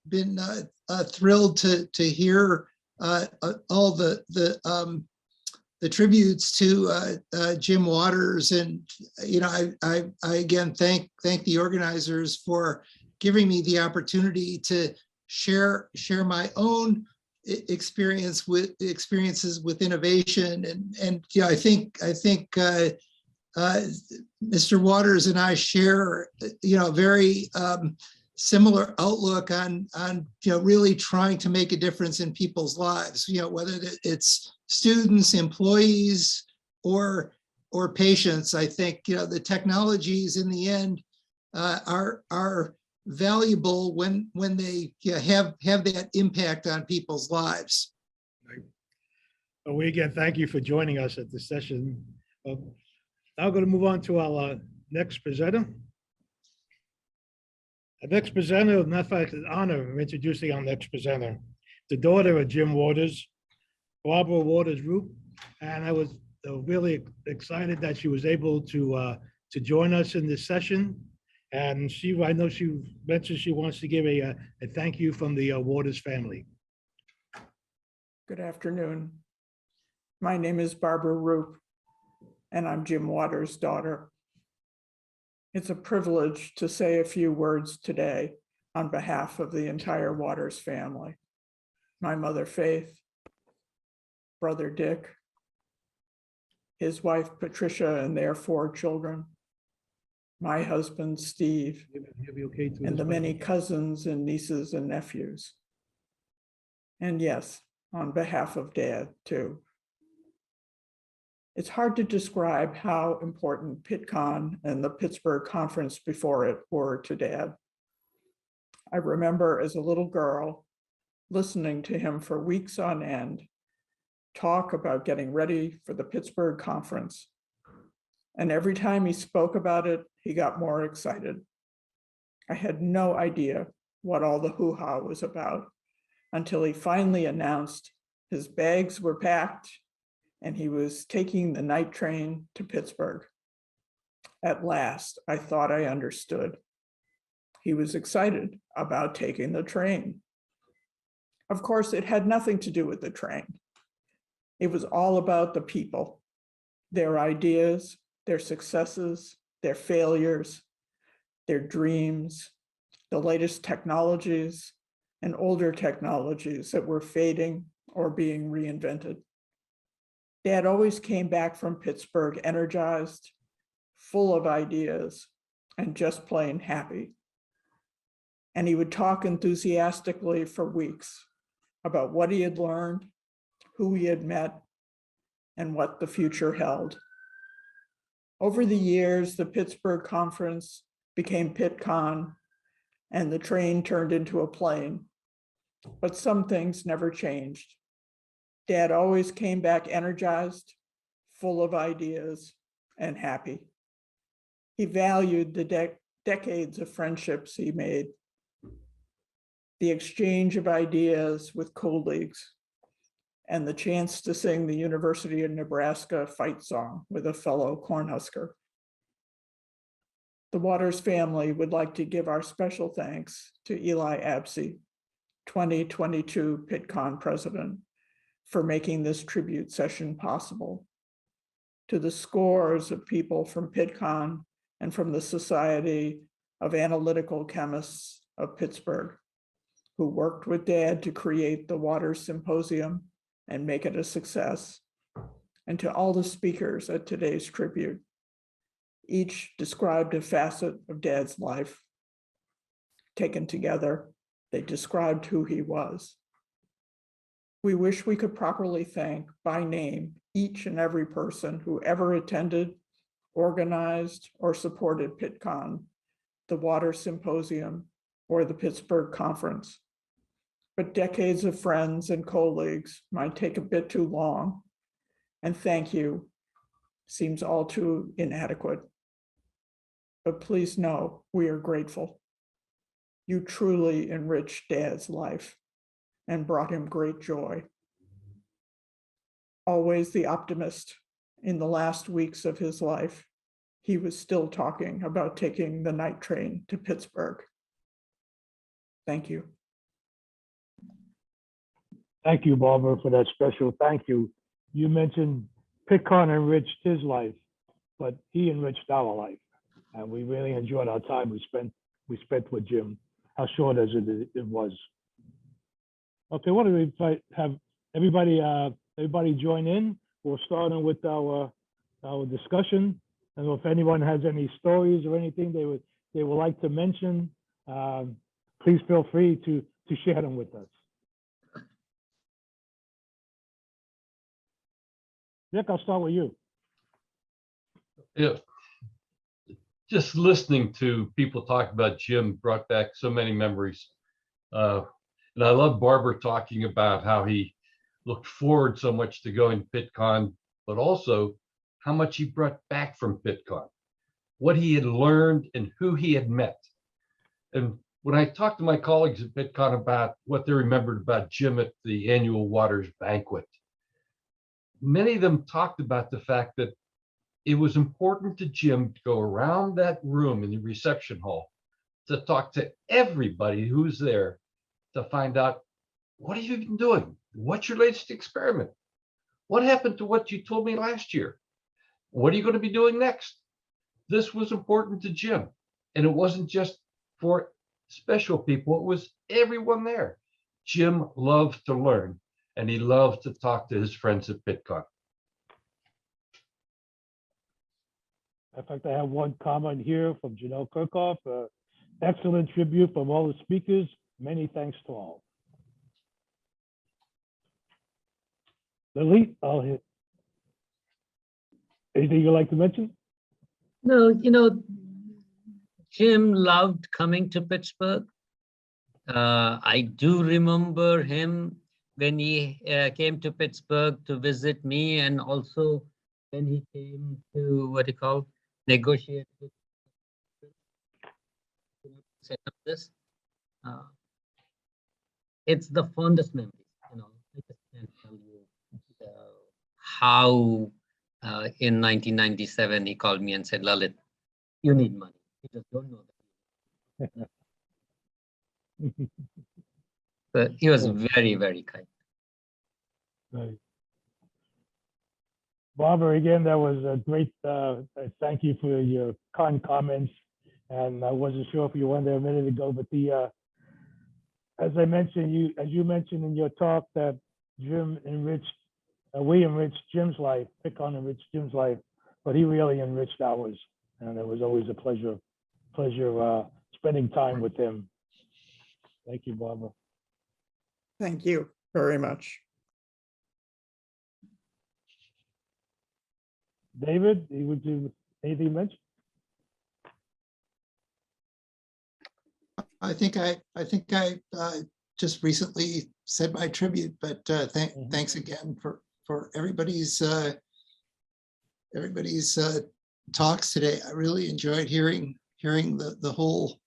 thrilled to hear all the tributes to Jim Waters, and you know, I again thank the organizers for giving me the opportunity to share my own experiences with innovation, and you know, I think Mr. Waters and I share, you know, very similar outlook on you know, really trying to make a difference in people's lives, you know, whether it's students, employees, or patients. I think, you know, the technologies in the end are valuable when they, you know, have that impact on people's lives. Well, we again thank you for joining us at this session. Now we're going to move on to our next presenter. Our next presenter, matter of fact, an honor of introducing our next presenter, the daughter of Jim Waters, Barbara Waters Roop, and I was really excited that she was able to join us in this session. And I know she mentioned she wants to give a thank you from the Waters family. Good afternoon. My name is Barbara Roop, and I'm Jim Waters' daughter. It's a privilege to say a few words today on behalf of the entire Waters family. My mother, Faith, brother, Dick, his wife, Patricia, and their 4 children, my husband, Steve, and the many cousins and nieces and nephews. And yes, on behalf of Dad, too. It's hard to describe how important Pittcon and the Pittsburgh conference before it were to Dad. I remember as a little girl listening to him for weeks on end talk about getting ready for the Pittsburgh conference. And every time he spoke about it, he got more excited. I had no idea what all the hoo-ha was about until he finally announced his bags were packed and he was taking the night train to Pittsburgh. At last, I thought I understood. He was excited about taking the train. Of course, it had nothing to do with the train. It was all about the people, their ideas, their successes, their failures, their dreams, the latest technologies and older technologies that were fading or being reinvented. Dad always came back from Pittsburgh energized, full of ideas, and just plain happy. And he would talk enthusiastically for weeks about what he had learned, who he had met, and what the future held. Over the years, the Pittsburgh conference became Pittcon, and the train turned into a plane. But some things never changed. Dad always came back energized, full of ideas, and happy. He valued the decades of friendships he made, the exchange of ideas with colleagues, and the chance to sing the University of Nebraska fight song with a fellow Cornhusker. The Waters family would like to give our special thanks to Eli Absey, 2022 Pittcon president, for making this tribute session possible. To the scores of people from Pittcon and from the Society of Analytical Chemists of Pittsburgh, who worked with Dad to create the Waters Symposium and make it a success, and to all the speakers at today's tribute. Each described a facet of Dad's life. Taken together, they described who he was. We wish we could properly thank by name each and every person who ever attended, organized, or supported Pittcon, the Water Symposium, or the Pittsburgh Conference. But decades of friends and colleagues might take a bit too long, and thank you seems all too inadequate. But please know we are grateful. You truly enriched Dad's life and brought him great joy. Always the optimist, in the last weeks of his life, he was still talking about taking the night train to Pittsburgh. Thank you. Thank you, Barbara, for that special thank you. You mentioned Pittcon enriched his life, but he enriched our life. And we really enjoyed our time we spent with Jim, how short as it was. Okay, why don't we have everybody join in? We'll start with our discussion. And if anyone has any stories or anything they would like to mention, please feel free to share them with us. Nick, I'll start with you. Yeah. Just listening to people talk about Jim brought back so many memories. And I love Barbara talking about how he looked forward so much to going to Pittcon, but also how much he brought back from Pittcon, what he had learned and who he had met. And when I talked to my colleagues at Pittcon about what they remembered about Jim at the annual Waters banquet, many of them talked about the fact that it was important to Jim to go around that room in the reception hall to talk to everybody who's there to find out, what have you been doing? What's your latest experiment? What happened to what you told me last year? What are you going to be doing next? This was important to Jim. And it wasn't just for special people, it was everyone there. Jim loved to learn, and he loved to talk to his friends at Pittcon. In fact, I have one comment here from Janelle Kirchhoff. Excellent tribute from all the speakers. Many thanks to all. Lalit, I'll hit. Anything you'd like to mention? No, Jim loved coming to Pittsburgh. I do remember him when he came to Pittsburgh to visit me, and also when he came to negotiate with set up this. It's the fondest memory, I just can't tell you how in 1997 he called me and said, Lalit, you need money. You just don't know that. But he was very, very kind. Right. Barbara, again, that was a great, thank you for your kind comments. And I wasn't sure if you went there a minute ago, but as I mentioned, as you mentioned in your talk, that Jim enriched, we enriched Jim's life, Pittcon enriched Jim's life, but he really enriched ours. And it was always a pleasure spending time with him. Thank you, Barbara. Thank you very much. David, would you anything to mention? I think I just recently said my tribute, but thanks again for everybody's talks today. I really enjoyed hearing the whole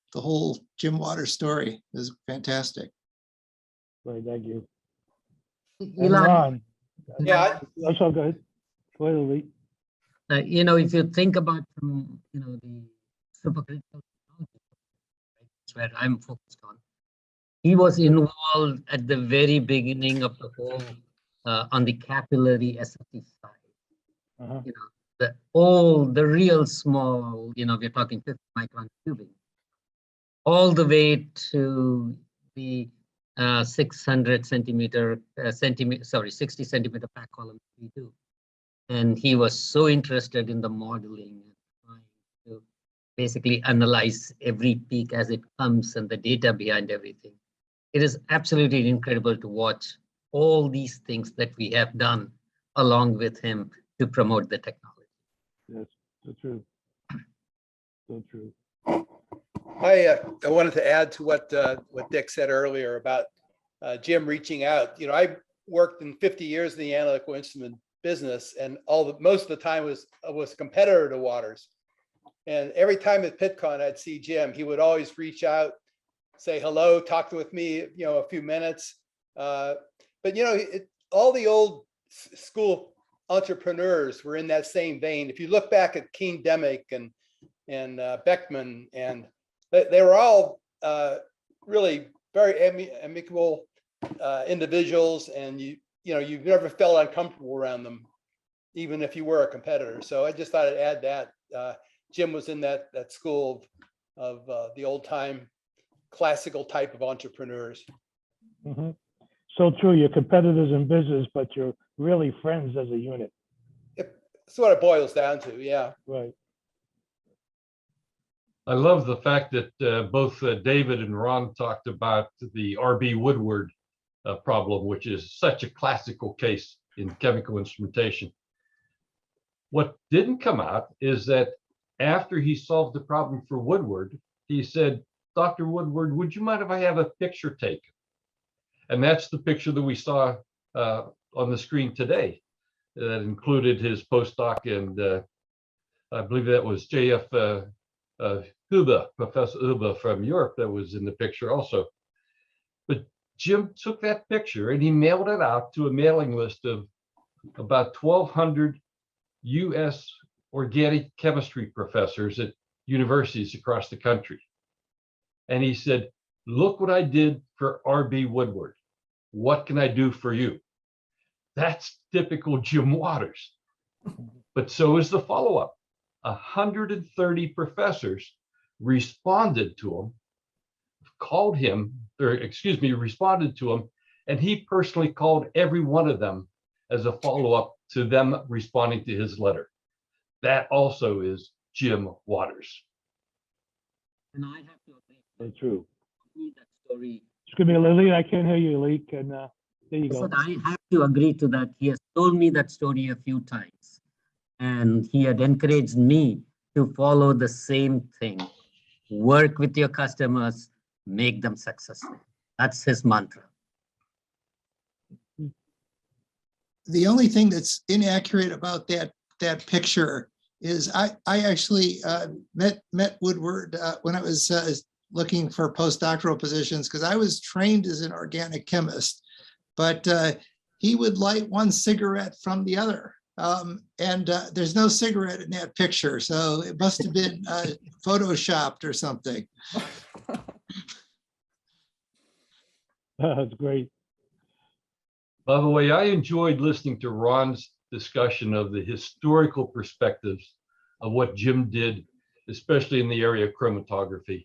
Jim Waters story. It was fantastic. Right, thank you. Elon, Yeah. Also good. Go ahead, Lee. If you think about the supercritical technology, that's where I'm focused on. He was involved at the very beginning of the whole on the capillary SFT side. The real small, we're talking 50 micron tubing, all the way to the 60 centimeter pack column we do. And he was so interested in the modeling and trying to basically analyze every peak as it comes and the data behind everything. It is absolutely incredible to watch all these things that we have done along with him to promote the technology. Yes, so true. So true. I wanted to add to what Dick said earlier about Jim reaching out. I worked in 50 years in the analytical instrument business, and most of the time was a competitor to Waters. And every time at Pittcon I'd see Jim, he would always reach out, say hello, talk with me, a few minutes. But all the old school entrepreneurs were in that same vein. If you look back at Keen Demick and Beckman, and they were all really very amicable individuals, and you never felt uncomfortable around them, even if you were a competitor. So I just thought I'd add that. Jim was in that school of the old time classical type of entrepreneurs. Mm-hmm. So true, you're competitors in business, but you're really friends as a unit. That's what it boils down to, yeah. Right. I love the fact that both David and Ron talked about the R.B. Woodward problem, which is such a classical case in chemical instrumentation. What didn't come out is that after he solved the problem for Woodward, he said, Dr. Woodward, would you mind if I have a picture taken? And that's the picture that we saw on the screen today. That included his postdoc, and I believe that was J.F. Huber, Professor Huber from Europe, that was in the picture also. But Jim took that picture and he mailed it out to a mailing list of about 1,200 U.S. organic chemistry professors at universities across the country. And he said, look what I did for R.B. Woodward. What can I do for you? That's typical Jim Waters. But so is the follow-up. 130 professors responded to him, responded to him, and he personally called every one of them as a follow-up to them responding to his letter. That also is Jim Waters. And I have to agree. So true. That story. Excuse me, Lily, I can't hear you, Lee. There you go. I have to agree to that. He has told me that story a few times. And he had encouraged me to follow the same thing. Work with your customers, make them successful. That's his mantra. The only thing that's inaccurate about that picture is I actually met Woodward when I was looking for postdoctoral positions, because I was trained as an organic chemist, but he would light one cigarette from the other. And there's no cigarette in that picture, so it must have been photoshopped or something. That's great. By the way, I enjoyed listening to Ron's discussion of the historical perspectives of what Jim did, especially in the area of chromatography.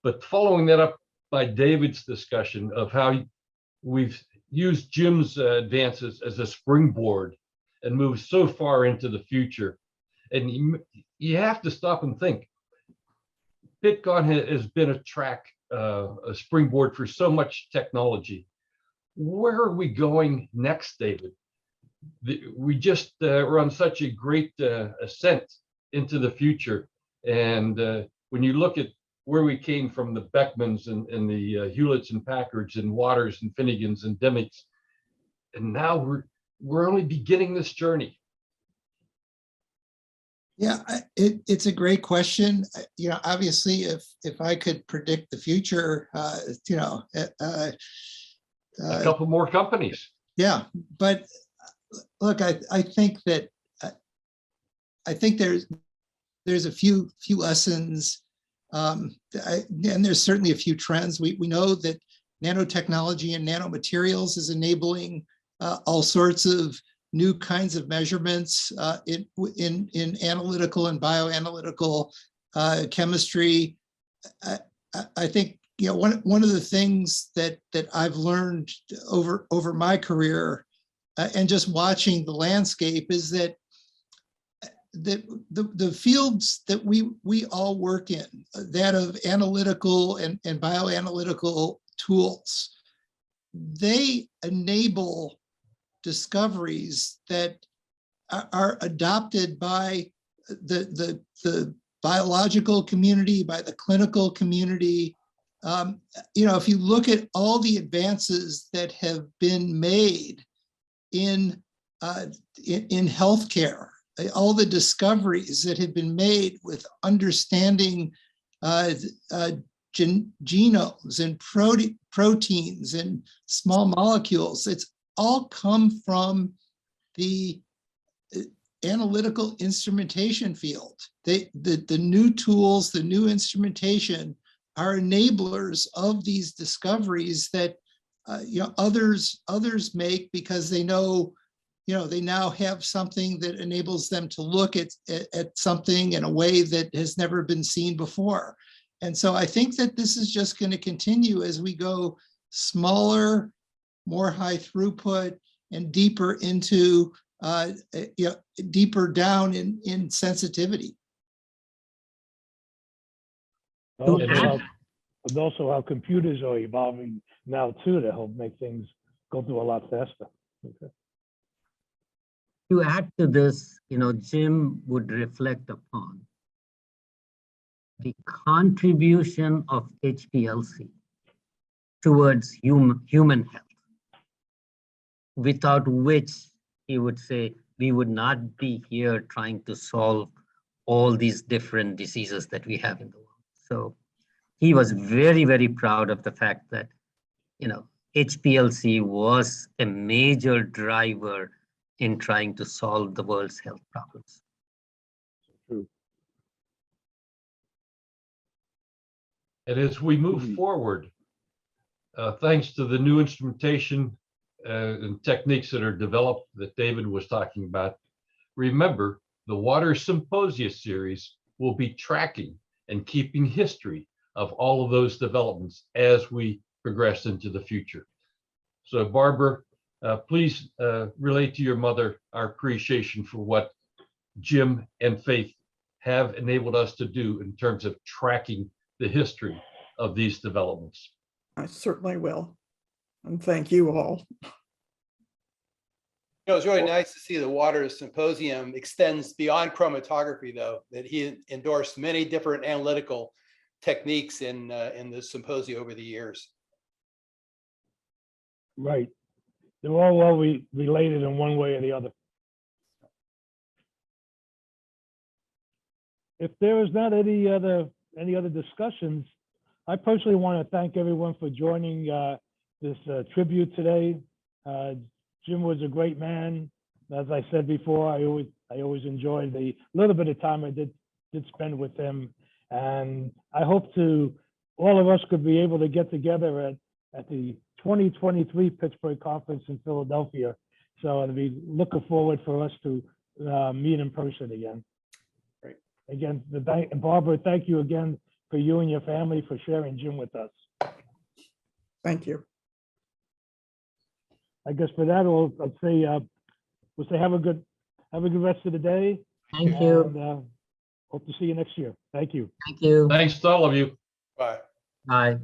But following that up by David's discussion of how we've used Jim's advances as a springboard and moved so far into the future. And you have to stop and think. Pittcon has been a springboard for so much technology. Where are we going next, David? We just were on such a great ascent into the future. And when you look at where we came from, the Beckmans and the Hewletts and Packards and Waters and Finnegans and Demics, and now we're only beginning this journey. Yeah, it's a great question. Obviously, if I could predict the future, A couple more companies. Yeah, but look, I think that there's a few lessons, and there's certainly a few trends. We know that nanotechnology and nanomaterials is enabling all sorts of new kinds of measurements in analytical and bioanalytical chemistry. I think one of the things that I've learned over my career and just watching the landscape is that the fields that we all work in, that of analytical and bioanalytical tools, they enable discoveries that are adopted by the biological community, by the clinical community. If you look at all the advances that have been made in healthcare, all the discoveries that have been made with understanding genomes and proteins and small molecules, it's all come from the analytical instrumentation field. The new tools, the new instrumentation are enablers of these discoveries that others make because they know, they now have something that enables them to look at something in a way that has never been seen before. And so I think that this is just going to continue as we go smaller, more high throughput, and deeper into deeper down in sensitivity. And also how computers are evolving now too to help make things go through a lot faster. Okay. To add to this, Jim would reflect upon the contribution of HPLC towards human health, without which he would say we would not be here trying to solve all these different diseases that we have in the world. So he was very, very proud of the fact that, HPLC was a major driver in trying to solve the world's health problems. And as we move forward, thanks to the new instrumentation and techniques that are developed that David was talking about, remember the Water Symposia series will be tracking and keeping history of all of those developments as we progress into the future. So Barbara, please relate to your mother our appreciation for what Jim and Faith have enabled us to do in terms of tracking the history of these developments. I certainly will. And thank you all. It was really nice to see the Waters Symposium extends beyond chromatography, though, that he endorsed many different analytical techniques in the symposium over the years. Right. They're all well related in one way or the other. If there is not any other discussions, I personally want to thank everyone for joining this tribute today. Jim was a great man. As I said before, I always enjoyed the little bit of time I did spend with him, and I hope all of us could be able to get together at the 2023 Pittsburgh conference in Philadelphia. So I'll be looking forward for us to meet in person again. Great. Again, Barbara, thank you again for you and your family for sharing Jim with us. Thank you. I guess for that, we'll say have a good rest of the day. Thank you. And, hope to see you next year. Thank you. Thank you. Thanks to all of you. Bye. Bye.